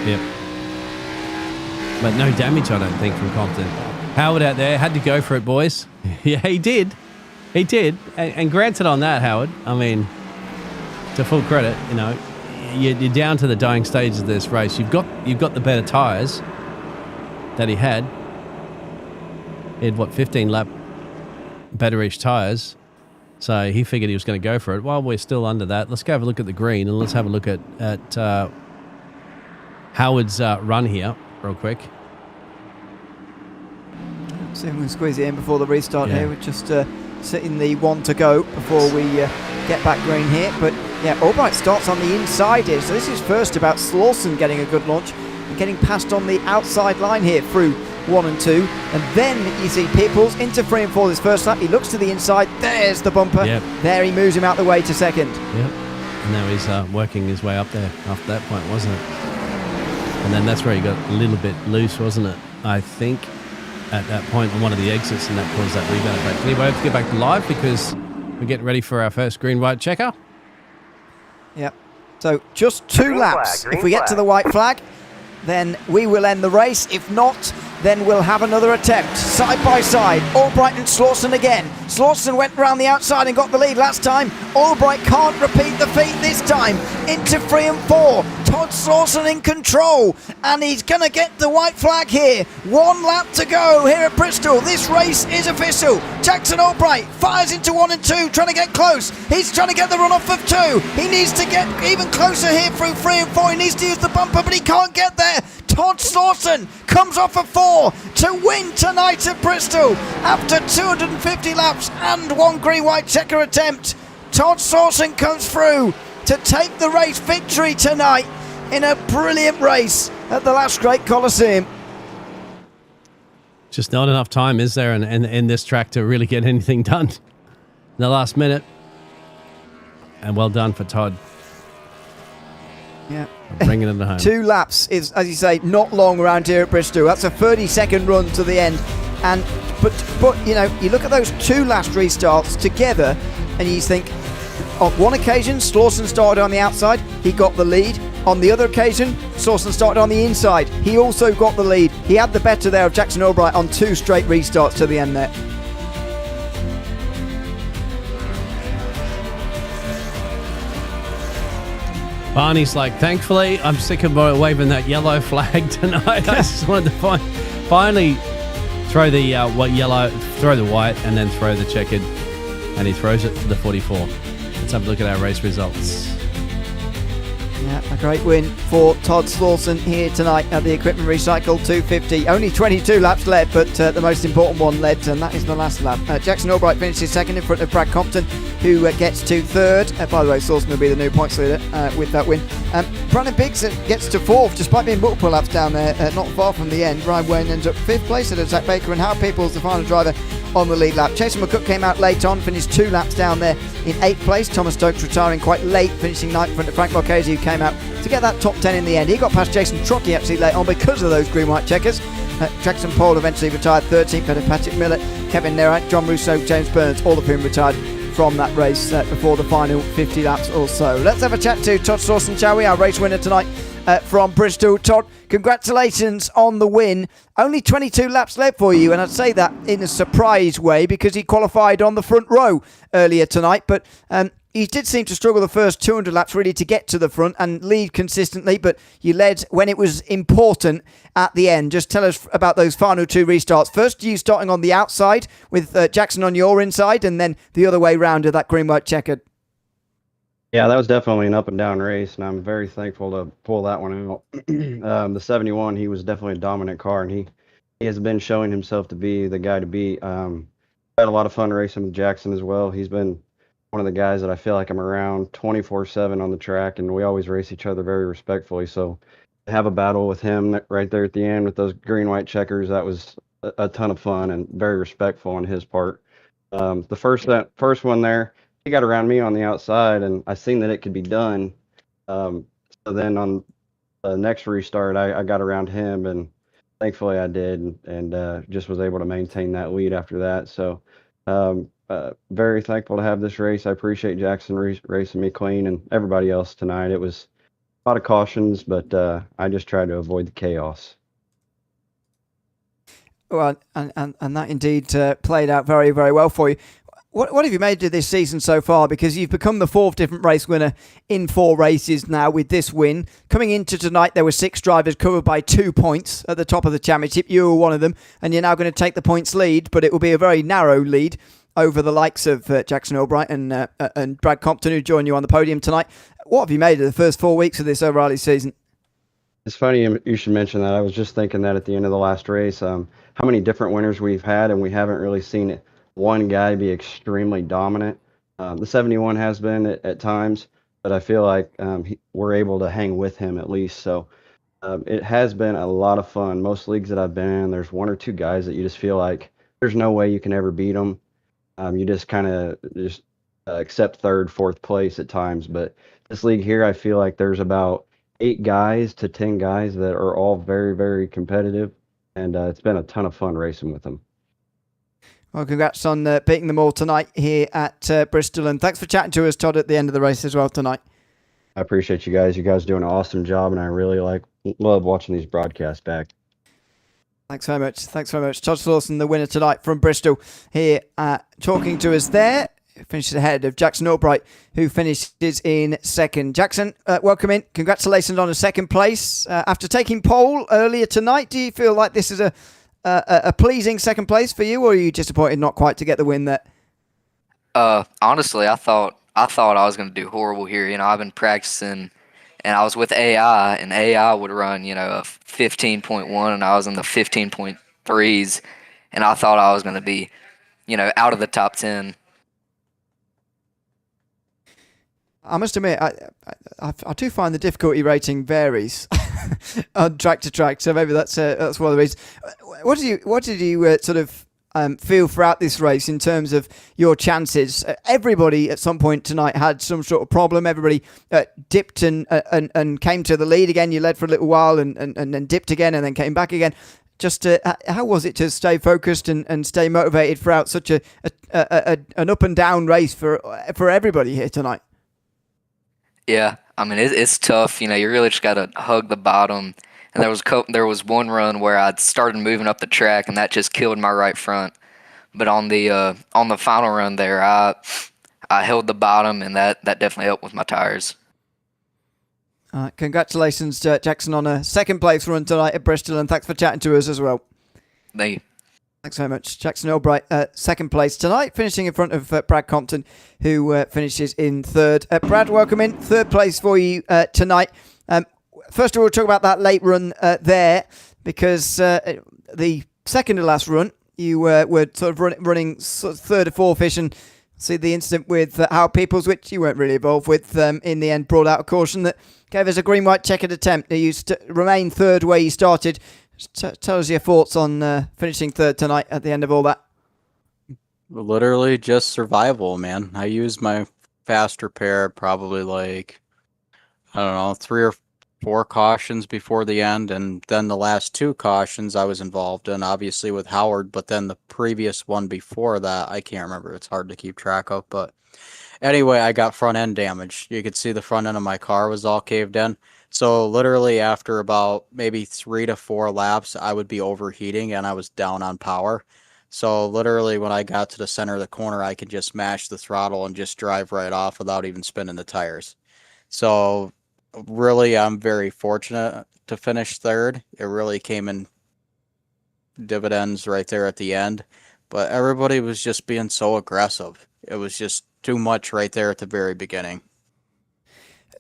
Speaker 3: Yep. But no damage, I don't think, from Compton. Howard out there had to go for it, boys. Yeah, he did. He did. And granted on that, Howard, I mean, to full credit, you know, you're down to the dying stage of this race. You've got the better tyres that he had. He had, 15 lap better-ish tyres. So he figured he was going to go for it. While we're still under that, let's go have a look at the green and let's have a look at Howard's run here real quick.
Speaker 2: See if we can squeeze it in before the restart here. We're just sitting the one to go before we get back green here. But yeah, Albright starts on the inside here. So this is first about Slauson getting a good launch and getting past on the outside line here through 1 and 2. And then you see Peoples into 3 and 4 this first lap. He looks to the inside. There's the bumper.
Speaker 3: Yep.
Speaker 2: There he moves him out the way to second.
Speaker 3: Yep. And now he's working his way up there after that point, wasn't it? And then that's where he got a little bit loose, wasn't it? I think at that point on one of the exits, and that caused that rebound effect. Anyway, we have to get back to live because we're getting ready for our first green-white checker.
Speaker 2: Yep. So just 2
Speaker 4: Green
Speaker 2: laps.
Speaker 4: flag,
Speaker 2: If we get to the white flag, then we will end the race. If not, then we'll have another attempt. Side by side, Albright and Slauson again. Slauson went round the outside and got the lead last time. Albright can't repeat the feat this time. Into 3 and 4. Todd Slauson in control. And he's going to get the white flag here. 1 lap to go here at Bristol. This race is official. Jackson Albright fires into 1 and 2, trying to get close. He's trying to get the runoff of 2. He needs to get even closer here through 3 and 4. He needs to use the bumper, but he can't get there. Todd Slauson comes off of 4 to win tonight at Bristol after 250 laps and 1 green-white checker attempt. Todd Slauson comes through to take the race victory tonight in a brilliant race at the Last Great Coliseum.
Speaker 3: Just not enough time, is there, in this track to really get anything done in the last minute. And well done for Todd.
Speaker 2: Yeah.
Speaker 3: Bringing it home.
Speaker 2: 2 laps is, as you say, not long around here at Bristol. That's a 30-second run to the end. And but you know, you look at those 2 last restarts together, and you think, on one occasion, Slauson started on the outside. He got the lead. On the other occasion, Slauson started on the inside. He also got the lead. He had the better there of Jackson Albright on 2 straight restarts to the end there.
Speaker 3: Barney's like, thankfully, I'm sick of waving that yellow flag tonight. I just wanted to finally throw the yellow, throw the white, and then throw the checkered. And he throws it to the 44. Let's have a look at our race results.
Speaker 2: Yeah, a great win for Todd Slauson here tonight at the Equipment Recycle 250. Only 22 laps led, but the most important one led, and that is the last lap. Jackson Albright finishes second in front of Brad Compton, who gets to third. By the way, Slauson will be the new points leader with that win. Brandon Biggs gets to fourth, despite being multiple laps down there, not far from the end. Ryan Wayne ends up 5th place at Zach Baker, and Howard Peoples, the final driver on the lead lap. Jason McCook came out late on, finished 2 laps down there in 8th place. Thomas Stokes retiring quite late, finishing 9th in front of Frank Marchese, who came out to get that top 10 in the end. He got past Jason Trocchi actually late on because of those green-white checkers. Jackson Paul eventually retired 13th, had Patrick Millett, Kevin Nerant, John Russo, James Burns, all of whom retired from that race before the final 50 laps or so. Let's have a chat to Todd Slauson, shall we? Our race winner tonight from Bristol. Todd, congratulations on the win. Only 22 laps left for you, and I'd say that in a surprise way because he qualified on the front row earlier tonight, but he did seem to struggle the first 200 laps really to get to the front and lead consistently, but you led when it was important at the end. Just tell us about those final 2 restarts. First, you starting on the outside with Jackson on your inside, and then the other way round of that green-white checkered.
Speaker 5: Yeah, that was definitely an up and down race, and I'm very thankful to pull that one out. The 71, he was definitely a dominant car, and he has been showing himself to be the guy to beat. I had a lot of fun racing with Jackson as well. He's been one of the guys that I feel like I'm around 24/7 on the track, and we always race each other very respectfully. So to have a battle with him right there at the end with those green-white checkers, that was a ton of fun and very respectful on his part. The first one there, he got around me on the outside, and I seen that it could be done. So then on the next restart, I got around him, and thankfully I did, and just was able to maintain that lead after that. So very thankful to have this race. I appreciate Jackson racing me clean and everybody else tonight. It was a lot of cautions, but I just tried to avoid the chaos.
Speaker 2: Well, and that indeed played out very, very well for you. What have you made of this season so far? Because you've become the 4th different race winner in 4 races now with this win. Coming into tonight, there were 6 drivers covered by 2 points at the top of the championship. You were one of them, and you're now going to take the points lead, but it will be a very narrow lead over the likes of Jackson Albright and Brad Compton, who join you on the podium tonight. What have you made of the first 4 weeks of this O'Reilly season?
Speaker 5: It's funny you should mention that. I was just thinking that at the end of the last race, how many different winners we've had, and we haven't really seen one guy be extremely dominant. The 71 has been at times, but I feel like we're able to hang with him at least. So it has been a lot of fun. Most leagues that I've been in, there's 1 or 2 guys that you just feel like there's no way you can ever beat them. You just kind of accept 3rd, 4th place at times. But this league here, I feel like there's about 8 guys to 10 guys that are all very, very competitive, and it's been a ton of fun racing with them.
Speaker 2: Well, congrats on beating them all tonight here at Bristol, and thanks for chatting to us, Todd, at the end of the race as well tonight.
Speaker 5: I appreciate you guys. You guys do an awesome job, and I really love watching these broadcasts back.
Speaker 2: Thanks very much. Thanks very much. Todd Slauson, the winner tonight from Bristol, here talking to us there. Finishes ahead of Jackson Albright, who finishes in 2nd. Jackson, welcome in. Congratulations on a 2nd place. After taking pole earlier tonight, do you feel like this is a pleasing 2nd place for you, or are you disappointed not quite to get the win there?
Speaker 6: Honestly, I thought I was going to do horrible here. I've been practicing, and I was with AI, and AI would run, a 15.1, and I was in the 15.3s, and I thought I was going to be, out of the top 10.
Speaker 2: I must admit, I do find the difficulty rating varies on track to track, so maybe that's one of the reasons. What did you sort of feel throughout this race in terms of your chances? Everybody at some point tonight had some sort of problem. Everybody dipped and came to the lead again. You led for a little while and then dipped again and then came back again. Just how was it to stay focused and stay motivated throughout such an up and down race for everybody here tonight?
Speaker 6: Yeah, I mean it's tough. You really just got to hug the bottom. And there was one run where I started moving up the track, and that just killed my right front. But on the final run there, I held the bottom, and that definitely helped with my tires.
Speaker 2: Congratulations, Jackson, on a 2nd place run tonight at Bristol, and thanks for chatting to us as well.
Speaker 6: Thank you.
Speaker 2: Thanks very much. Jackson Albright, 2nd place tonight, finishing in front of Brad Compton, who finishes in 3rd. Brad, welcome in. 3rd place for you tonight. First of all, we'll talk about that late run there, because the second to last run, you were sort of running sort of 3rd or 4th-ish, and see the incident with Hal Peoples, which you weren't really involved with, in the end brought out a caution that gave us a green-white checkered attempt. You remain 3rd where you started. Tell us your thoughts on finishing 3rd tonight at the end of all that.
Speaker 7: Literally just survival, man. I used my fast repair probably like, I don't know, 3 or 4 cautions before the end, and then the last 2 cautions I was involved in, obviously with Howard, but then the previous one before that, I can't remember. It's hard to keep track of, but anyway, I got front end damage. You could see the front end of my car was all caved in. So literally after about maybe 3 to 4 laps, I would be overheating and I was down on power. So literally when I got to the center of the corner, I could just mash the throttle and just drive right off without even spinning the tires. So really, I'm very fortunate to finish third. It really came in dividends right there at the end. But everybody was just being so aggressive. It was just too much right there at the very beginning.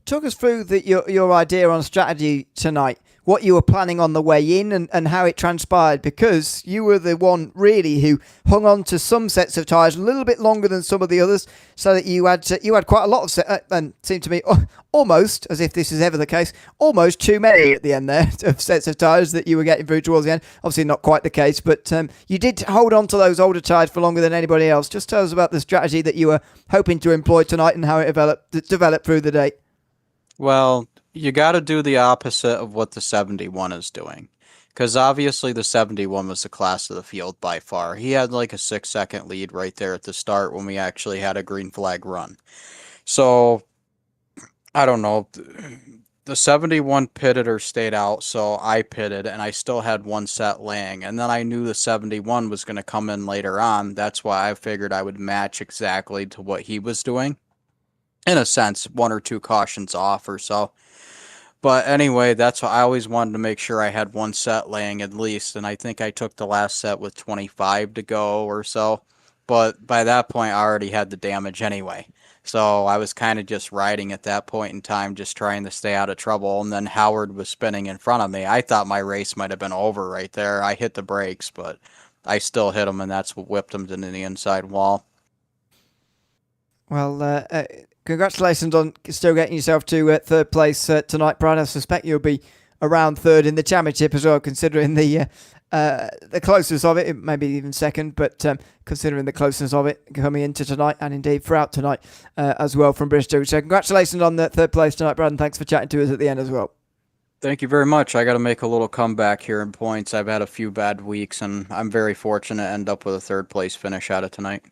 Speaker 2: Talk us through your idea on strategy tonight, what you were planning on the way in and how it transpired, because you were the one really who hung on to some sets of tyres a little bit longer than some of the others, so that you had quite a lot of and seemed to me almost, as if this is ever the case, almost too many at the end there of sets of tyres that you were getting through towards the end. Obviously not quite the case, but you did hold on to those older tyres for longer than anybody else. Just tell us about the strategy that you were hoping to employ tonight and how it developed through the day.
Speaker 7: Well, you got to do the opposite of what the 71 is doing. Because obviously the 71 was the class of the field by far. He had like a 6-second lead right there at the start when we actually had a green flag run. So, I don't know. The 71 pitted or stayed out, so I pitted, and I still had 1 set laying. And then I knew the 71 was going to come in later on. That's why I figured I would match exactly to what he was doing. In a sense, 1 or 2 cautions off or so. But anyway, that's why I always wanted to make sure I had 1 set laying at least. And I think I took the last set with 25 to go or so. But by that point, I already had the damage anyway. So I was kind of just riding at that point in time, just trying to stay out of trouble. And then Howard was spinning in front of me. I thought my race might have been over right there. I hit the brakes, but I still hit him, and that's what whipped him into the inside wall.
Speaker 2: Well, congratulations on still getting yourself to third place tonight, Brad. I suspect you'll be around third in the championship as well, considering the closeness of it. It may be even second, but considering the closeness of it coming into tonight and indeed throughout tonight as well from Bristol. So congratulations on the third place tonight, Brad, and thanks for chatting to us at the end as well.
Speaker 7: Thank you very much. I got to make a little comeback here in points. I've had a few bad weeks, and I'm very fortunate to end up with a third place finish out of tonight.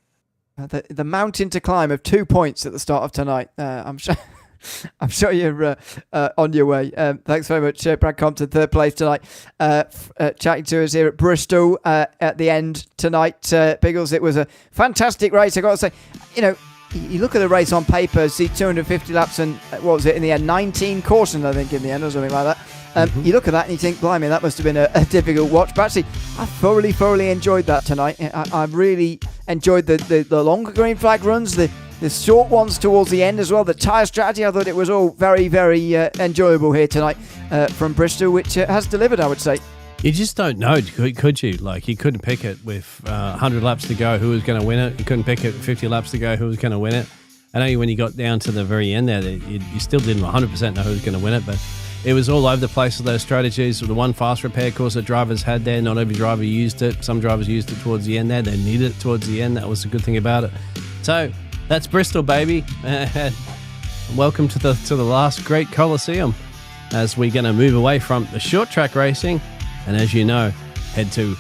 Speaker 2: The mountain to climb of 2 points at the start of tonight. I'm sure you're on your way. Thanks very much, Brad Compton, third place tonight. Chatting to us here at Bristol at the end tonight. Biggles, it was a fantastic race. I got to say, you look at the race on paper, see 250 laps and what was it in the end? 19 cautions, I think, in the end or something like that. You look at that and you think, blimey, that must have been a difficult watch. But actually, I thoroughly enjoyed that tonight. I really enjoyed the longer green flag runs, the short ones towards the end as well. The tyre strategy, I thought it was all very enjoyable here tonight from Bristol, which has delivered, I would say.
Speaker 3: You just don't know, could you? Like, you couldn't pick it with 100 laps to go who was going to win it. You couldn't pick it with 50 laps to go who was going to win it. I know when you got down to the very end there, you still didn't 100% know who was going to win it, but it was all over the place with those strategies. The one fast repair course that drivers had there, not every driver used it. Some drivers used it towards the end there. They needed it towards the end. That was the good thing about it. So that's Bristol, baby. Welcome to the last great Coliseum, as we're going to move away from the short track racing. And as you know, head to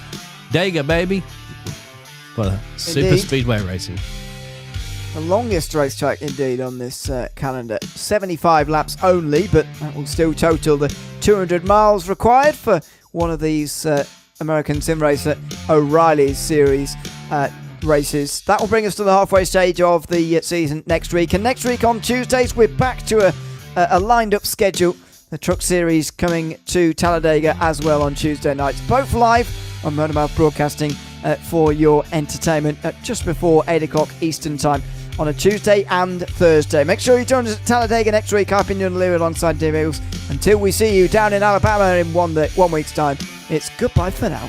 Speaker 3: Dega, baby, for super speedway racing.
Speaker 2: The longest racetrack indeed on this calendar. 75 laps only, but that will still total the 200 miles required for one of these American Sim Racer O'Reilly Series races. That will bring us to the halfway stage of the season next week. And next week on Tuesdays, we're back to a lined-up schedule. The Truck Series coming to Talladega as well on Tuesday nights. Both live on Motormouth Broadcasting for your entertainment at just before 8 o'clock Eastern Time on a Tuesday and Thursday. Make sure you join us at Talladega next week. I've been John Leary alongside Dave Eagles. Until we see you down in Alabama in 1 week's time, it's goodbye for now.